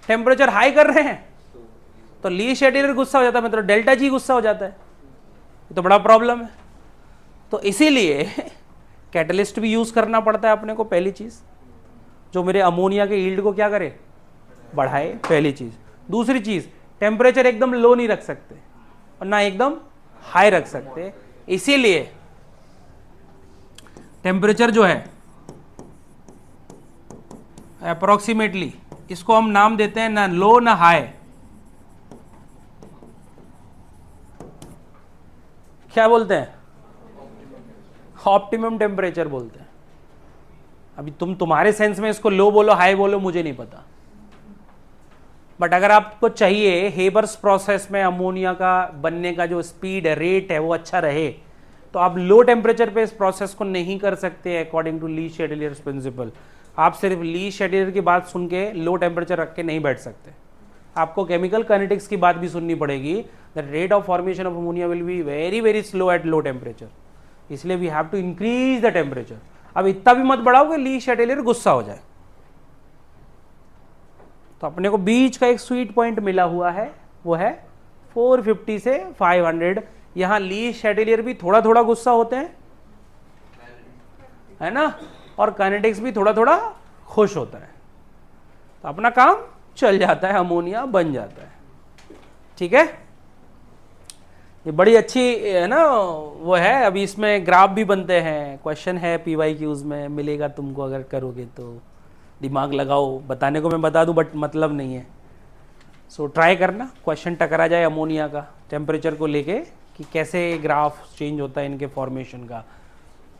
टेम्परेचर हाई कर रहे हैं तो ली शेड्यूलर गुस्सा हो जाता है, मतलब डेल्टा जी गुस्सा हो जाता है। ये तो बड़ा प्रॉब्लम है। तो इसीलिए कैटलिस्ट भी यूज करना पड़ता है अपने को, पहली चीज जो मेरे अमोनिया के यील्ड को क्या करे, बढ़ाए, पहली चीज। दूसरी चीज, टेम्परेचर एकदम लो नहीं रख सकते और ना एकदम हाई रख सकते, इसीलिए टेम्परेचर जो है अप्रोक्सीमेटली इसको हम नाम देते हैं ना लो ना हाई, क्या बोलते हैं, ऑप्टिमम टेम्परेचर बोलते हैं। अभी तुम्हारे सेंस में इसको लो बोलो हाई बोलो मुझे नहीं पता, बट अगर आपको चाहिए हेबर्स प्रोसेस में अमोनिया का बनने का जो स्पीड है, रेट है, वो अच्छा रहे, तो आप लो टेम्परेचर पे इस प्रोसेस को नहीं कर सकते according to Le Chatelier's principle. आप सिर्फ ली शेड्यूलर की बात सुन के लो टेम्परेचर रख के नहीं बैठ सकते, आपको केमिकल काइनेटिक्स की बात भी सुननी पड़ेगी। The rate of formation of ammonia will be very very slow at low temperature, इसलिए we have to increase the temperature. अब इतना भी मत बढ़ाओ कि ली शेड्यूलर गुस्सा हो जाए। तो अपने को बीच का एक स्वीट पॉइंट मिला हुआ है, वो है 450 से 500। यहां ली शेड्यूलर भी थोड़ा थोड़ा गुस्सा होते हैं, है ना, और काइनेटिक्स भी थोड़ा थोड़ा खुश होता है, तो अपना काम चल जाता है, अमोनिया बन जाता है। ठीक है, ये बड़ी अच्छी है ना, वो है। अभी इसमें ग्राफ भी बनते हैं, क्वेश्चन है PYQs में मिलेगा तुमको, अगर करोगे तो दिमाग लगाओ। बताने को मैं बता दूं बट मतलब नहीं है, सो ट्राई करना, क्वेश्चन टकरा जाए अमोनिया का टेम्परेचर को लेके कि कैसे ग्राफ चेंज होता है इनके फॉर्मेशन का,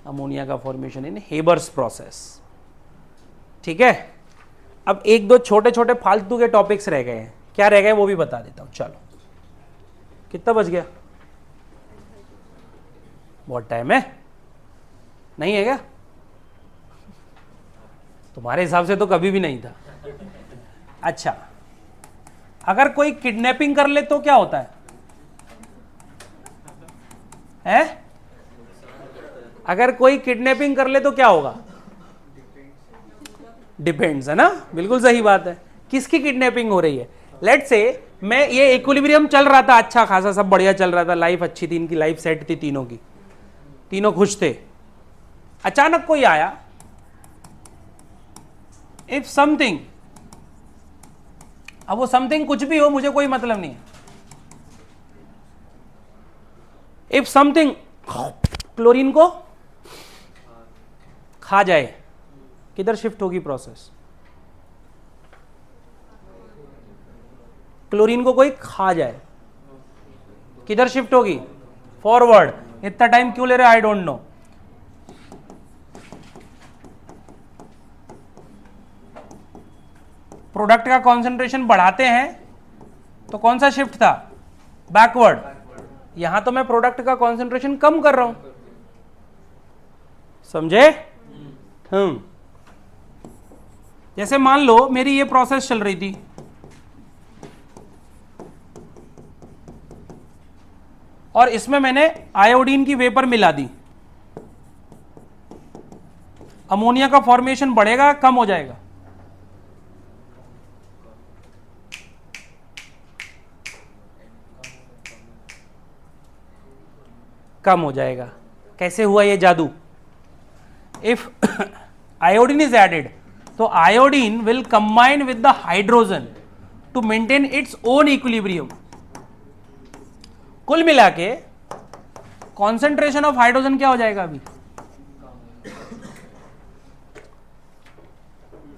अमोनिया का फॉर्मेशन इन हेबर्स प्रोसेस। ठीक है, अब एक दो छोटे छोटे फालतू के टॉपिक्स रह गए हैं, क्या रह गए वो भी बता देता हूं। चलो, कितना बज गया, बहुत टाइम है, नहीं है क्या? तुम्हारे हिसाब से तो कभी भी नहीं था। अच्छा, अगर कोई किडनैपिंग कर ले तो क्या होता है? अगर कोई किडनैपिंग कर ले तो क्या होगा? डिपेंड्स, है ना, बिल्कुल सही बात है। किसकी किडनैपिंग हो रही है? लेट्स से मैं ये इक्विलिब्रियम चल रहा था, अच्छा खासा सब बढ़िया चल रहा था, लाइफ अच्छी थी, इनकी लाइफ सेट थी, तीनों की, तीनों खुश थे। अचानक कोई आया, इफ समथिंग, अब वो समथिंग कुछ भी हो मुझे कोई मतलब नहीं है, इफ समथिंग क्लोरीन को खा जाए, किधर शिफ्ट होगी प्रोसेस? क्लोरीन को कोई खा जाए, किधर शिफ्ट होगी? फॉरवर्ड। इतना टाइम क्यों ले रहे? I don't know. प्रोडक्ट का कॉन्सेंट्रेशन बढ़ाते हैं तो कौन सा शिफ्ट था? बैकवर्ड। यहां तो मैं प्रोडक्ट का कॉन्सेंट्रेशन कम कर रहा हूं, समझे? जैसे मान लो मेरी ये प्रोसेस चल रही थी, और इसमें मैंने आयोडीन की वेपर मिला दी, अमोनिया का फॉर्मेशन बढ़ेगा कम हो जाएगा? कम हो जाएगा। कैसे हुआ ये जादू? इफ आयोडीन इज एडेड तो iodine will combine with the hydrogen to maintain its own equilibrium. कुल मिला के कॉन्सेंट्रेशन ऑफ हाइड्रोजन क्या हो जाएगा अभी?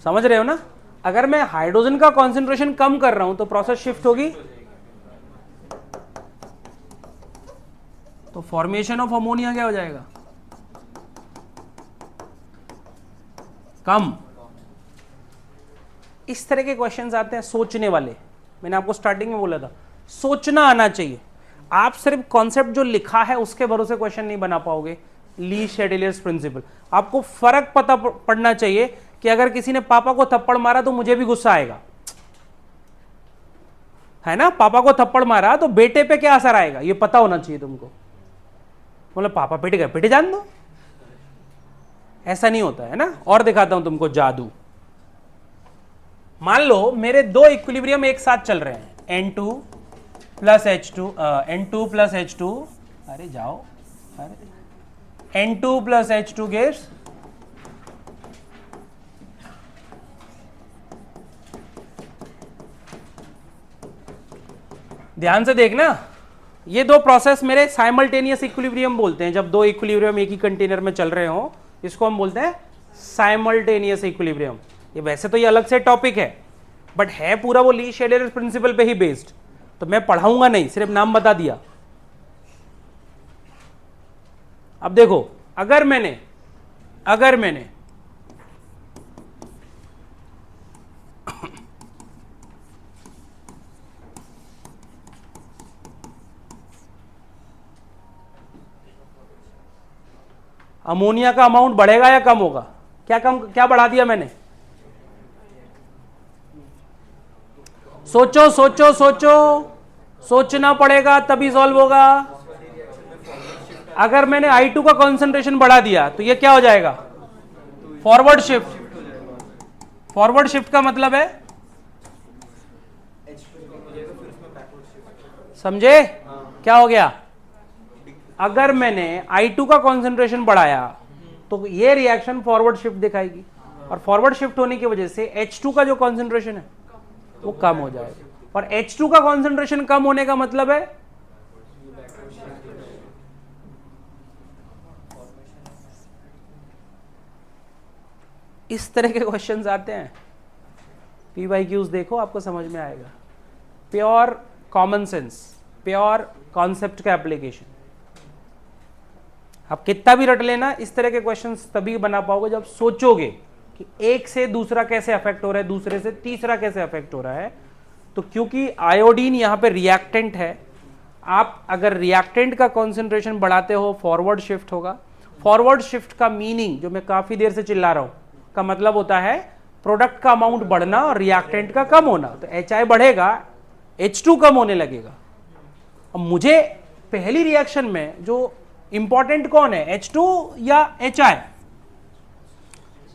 समझ रहे हो ना? अगर मैं हाइड्रोजन का कॉन्सेंट्रेशन कम कर रहा हूं तो प्रोसेस शिफ्ट होगी, तो फॉर्मेशन ऑफ अमोनिया क्या हो जाएगा? कम। इस तरह के क्वेश्चंस आते हैं सोचने वाले। मैंने आपको स्टार्टिंग में बोला था सोचना आना चाहिए। आप सिर्फ कॉन्सेप्ट जो लिखा है उसके भरोसे क्वेश्चन नहीं बना पाओगे। ली शेडिलियर्स प्रिंसिपल, आपको फर्क पता पड़ना चाहिए कि अगर किसी ने पापा को थप्पड़ मारा तो मुझे भी गुस्सा आएगा, है ना? पापा को थप्पड़ मारा तो बेटे पे क्या असर आएगा ये पता होना चाहिए तुमको। बोले पापा पिट गए, पिट जान दो, ऐसा नहीं होता है ना। और दिखाता हूं तुमको जादू। मान लो मेरे दो इक्विलिब्रियम एक साथ चल रहे हैं, N2 plus H2, N2 plus H2, अरे जाओ, अरे N2 प्लस H2 गिव्स ध्यान से देखना, ये दो प्रोसेस मेरे साइमल्टेनियस इक्विलिब्रियम बोलते हैं। जब दो इक्विलिब्रियम एक ही कंटेनर में चल रहे हो इसको हम बोलते हैं साइमल्टेनियस इक्विलिब्रियम। ये वैसे तो ये अलग से टॉपिक है बट है पूरा वो ली शेडिलर प्रिंसिपल पे ही बेस्ड, तो मैं पढ़ाऊंगा नहीं, सिर्फ नाम बता दिया। अब देखो, अगर मैंने अमोनिया का अमाउंट बढ़ेगा या कम होगा? क्या बढ़ा दिया मैंने? सोचो सोचो सोचो, सोचना पड़ेगा तभी सॉल्व होगा। अगर मैंने I2 का कंसंट्रेशन बढ़ा दिया तो ये क्या हो जाएगा? Forward shift. फॉरवर्ड शिफ्ट का मतलब है, समझे क्या हो गया? अगर मैंने I2 का कंसंट्रेशन बढ़ाया तो ये रिएक्शन फॉरवर्ड शिफ्ट दिखाएगी, और फॉरवर्ड शिफ्ट होने की वजह से H2 का जो कंसंट्रेशन है वो कम हो जाएगा। और H2 का कंसंट्रेशन कम होने का मतलब है इस तरह के क्वेश्चंस आते हैं। PYQs देखो, आपको समझ में आएगा। Pure common sense, pure concept का एप्लीकेशन। आप कितना भी रट लेना, इस तरह के क्वेश्चंस तभी बना पाओगे जब सोचोगे कि एक से दूसरा कैसे अफेक्ट हो रहा है, दूसरे से तीसरा कैसे अफेक्ट हो रहा है। तो क्योंकि आयोडीन यहां पे रिएक्टेंट है, आप अगर रिएक्टेंट का कॉन्सेंट्रेशन बढ़ाते हो फॉरवर्ड शिफ्ट होगा। फॉरवर्ड शिफ्ट का मीनिंग, जो मैं काफी देर से चिल्ला रहा हूं, का मतलब होता है प्रोडक्ट का अमाउंट बढ़ना और रिएक्टेंट का कम होना। तो HI बढ़ेगा, H2 कम होने लगेगा। अब मुझे पहली रिएक्शन में जो इंपॉर्टेंट कौन है, H2 या HI?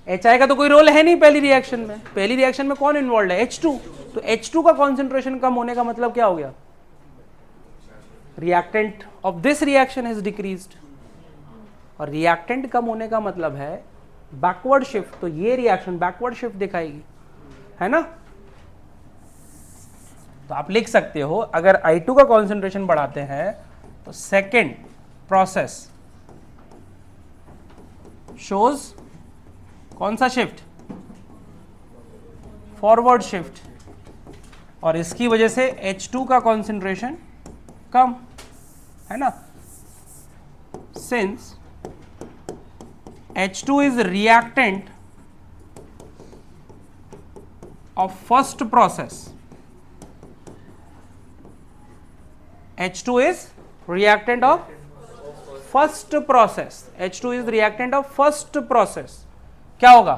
HI का तो कोई रोल है नहीं पहली रिएक्शन में। पहली रिएक्शन में कौन इन्वॉल्व है? H2। तो H2 का कॉन्सेंट्रेशन कम होने का मतलब क्या हो गया? Reactant of this reaction has decreased, और रिएक्टेंट कम होने का मतलब है बैकवर्ड शिफ्ट। तो ये रिएक्शन बैकवर्ड शिफ्ट दिखाएगी, है ना? तो आप लिख सकते हो, अगर I2 का कॉन्सेंट्रेशन बढ़ाते हैं तो सेकेंड प्रोसेस शोज कौन सा शिफ्ट? Forward shift. और इसकी वजह से H2 का कॉन्सेंट्रेशन कम, है ना? Since H2 is reactant of first process. H2 is reactant of first process. H2 is reactant of first process. क्या होगा?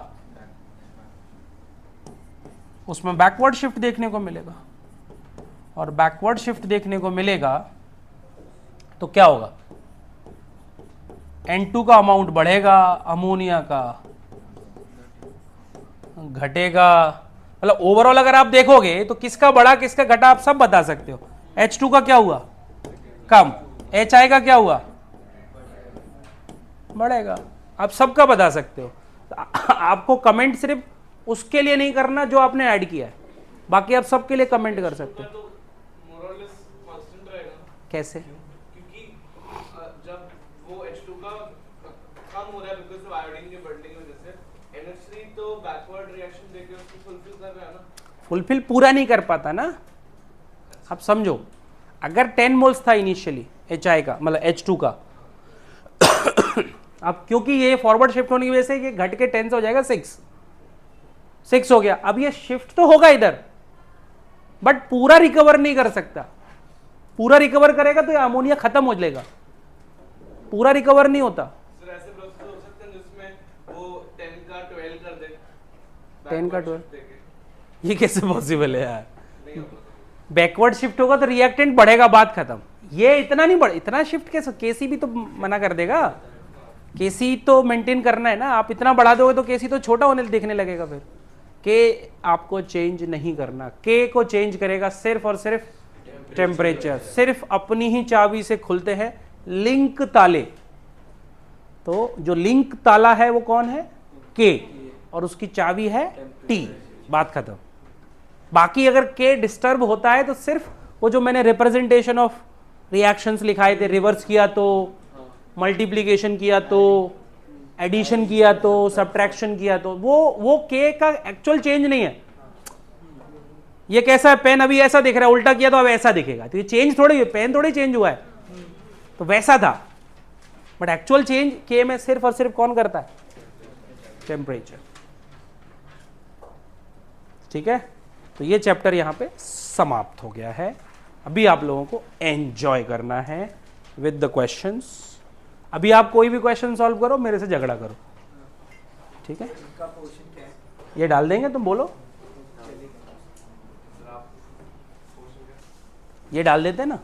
उसमें बैकवर्ड शिफ्ट देखने को मिलेगा, और बैकवर्ड शिफ्ट देखने को मिलेगा तो क्या होगा, N2 का अमाउंट बढ़ेगा, अमोनिया का घटेगा। मतलब ओवरऑल अगर आप देखोगे तो किसका बढ़ा किसका घटा आप सब बता सकते हो। H2 का क्या हुआ, कम, HI का क्या हुआ, बढ़ेगा। आप सबका बता सकते हो। आपको कमेंट सिर्फ उसके लिए नहीं करना जो आपने ऐड किया है, बाकी आप सबके लिए कमेंट कर सकते हो। तो मोरलेस कांस्टेंट रहेगा। कैसे, क्योंकि जब वो H2 का कम हो रहा है बिकॉज़ ऑफ आयोडीन के बढ़ने की वजह से, NH3 तो बैकवर्ड रिएक्शन देके उसको फुलफिल कर रहा है ना। फुलफिल पूरा नहीं कर पाता ना। आप समझो, अगर 10 मोल्स था इनिशियली HI का, मतलब H2 का, अब क्योंकि ये फॉरवर्ड शिफ्ट होने की वजह से ये घट के 10 से हो जाएगा 6 हो गया। अब ये शिफ्ट तो होगा इधर, बट पूरा रिकवर नहीं कर सकता। पूरा रिकवर करेगा तो ये अमोनिया खत्म हो जाएगा, पूरा रिकवर नहीं होता। सर ऐसे प्रोसेस हो सकते हैं जिसमें वो 10 का 12 कर दे, 10 का 12 backward shift देके। ये कैसे पॉसिबल है यार। नहीं होगा। बैकवर्ड शिफ्ट होगा तो रिएक्टेंट बढ़ेगा, बात खत्म। ये इतना नहीं बढ़, इतना शिफ्ट कैसे, केसी भी तो मना कर देगा। केसी तो मेंटेन करना है ना, आप इतना बढ़ा दोगे तो केसी तो छोटा होने दिखने लगेगा। फिर के आपको चेंज नहीं करना, के को चेंज करेगा सिर्फ और सिर्फ टेम्परेचर। सिर्फ अपनी ही चाबी से खुलते हैं लिंक ताले। तो जो लिंक ताला है वो कौन है, के, और उसकी चाबी है टी, बात खत्म। बाकी अगर के डिस्टर्ब होता है तो सिर्फ वो जो मैंने रिप्रेजेंटेशन ऑफ रिएक्शंस लिखाए थे, रिवर्स किया तो, मल्टीप्लिकेशन किया तो, एडिशन किया तो, सब्ट्रैक्शन किया तो, वो के का एक्चुअल चेंज नहीं है। ये कैसा है, पेन अभी ऐसा दिख रहा है, उल्टा किया तो अब ऐसा दिखेगा, तो ये चेंज थोड़ी, पेन थोड़ी चेंज हुआ है, तो वैसा था। बट एक्चुअल चेंज के में सिर्फ और सिर्फ कौन करता है, टेम्परेचर। ठीक है, तो ये चैप्टर यहां पे समाप्त हो गया है। अभी आप लोगों को एंजॉय करना है विद द क्वेश्चंस। अभी आप कोई भी क्वेश्चन सॉल्व करो, मेरे से झगड़ा करो, ठीक है। ये डाल देंगे, तुम बोलो, ये डाल देते ना।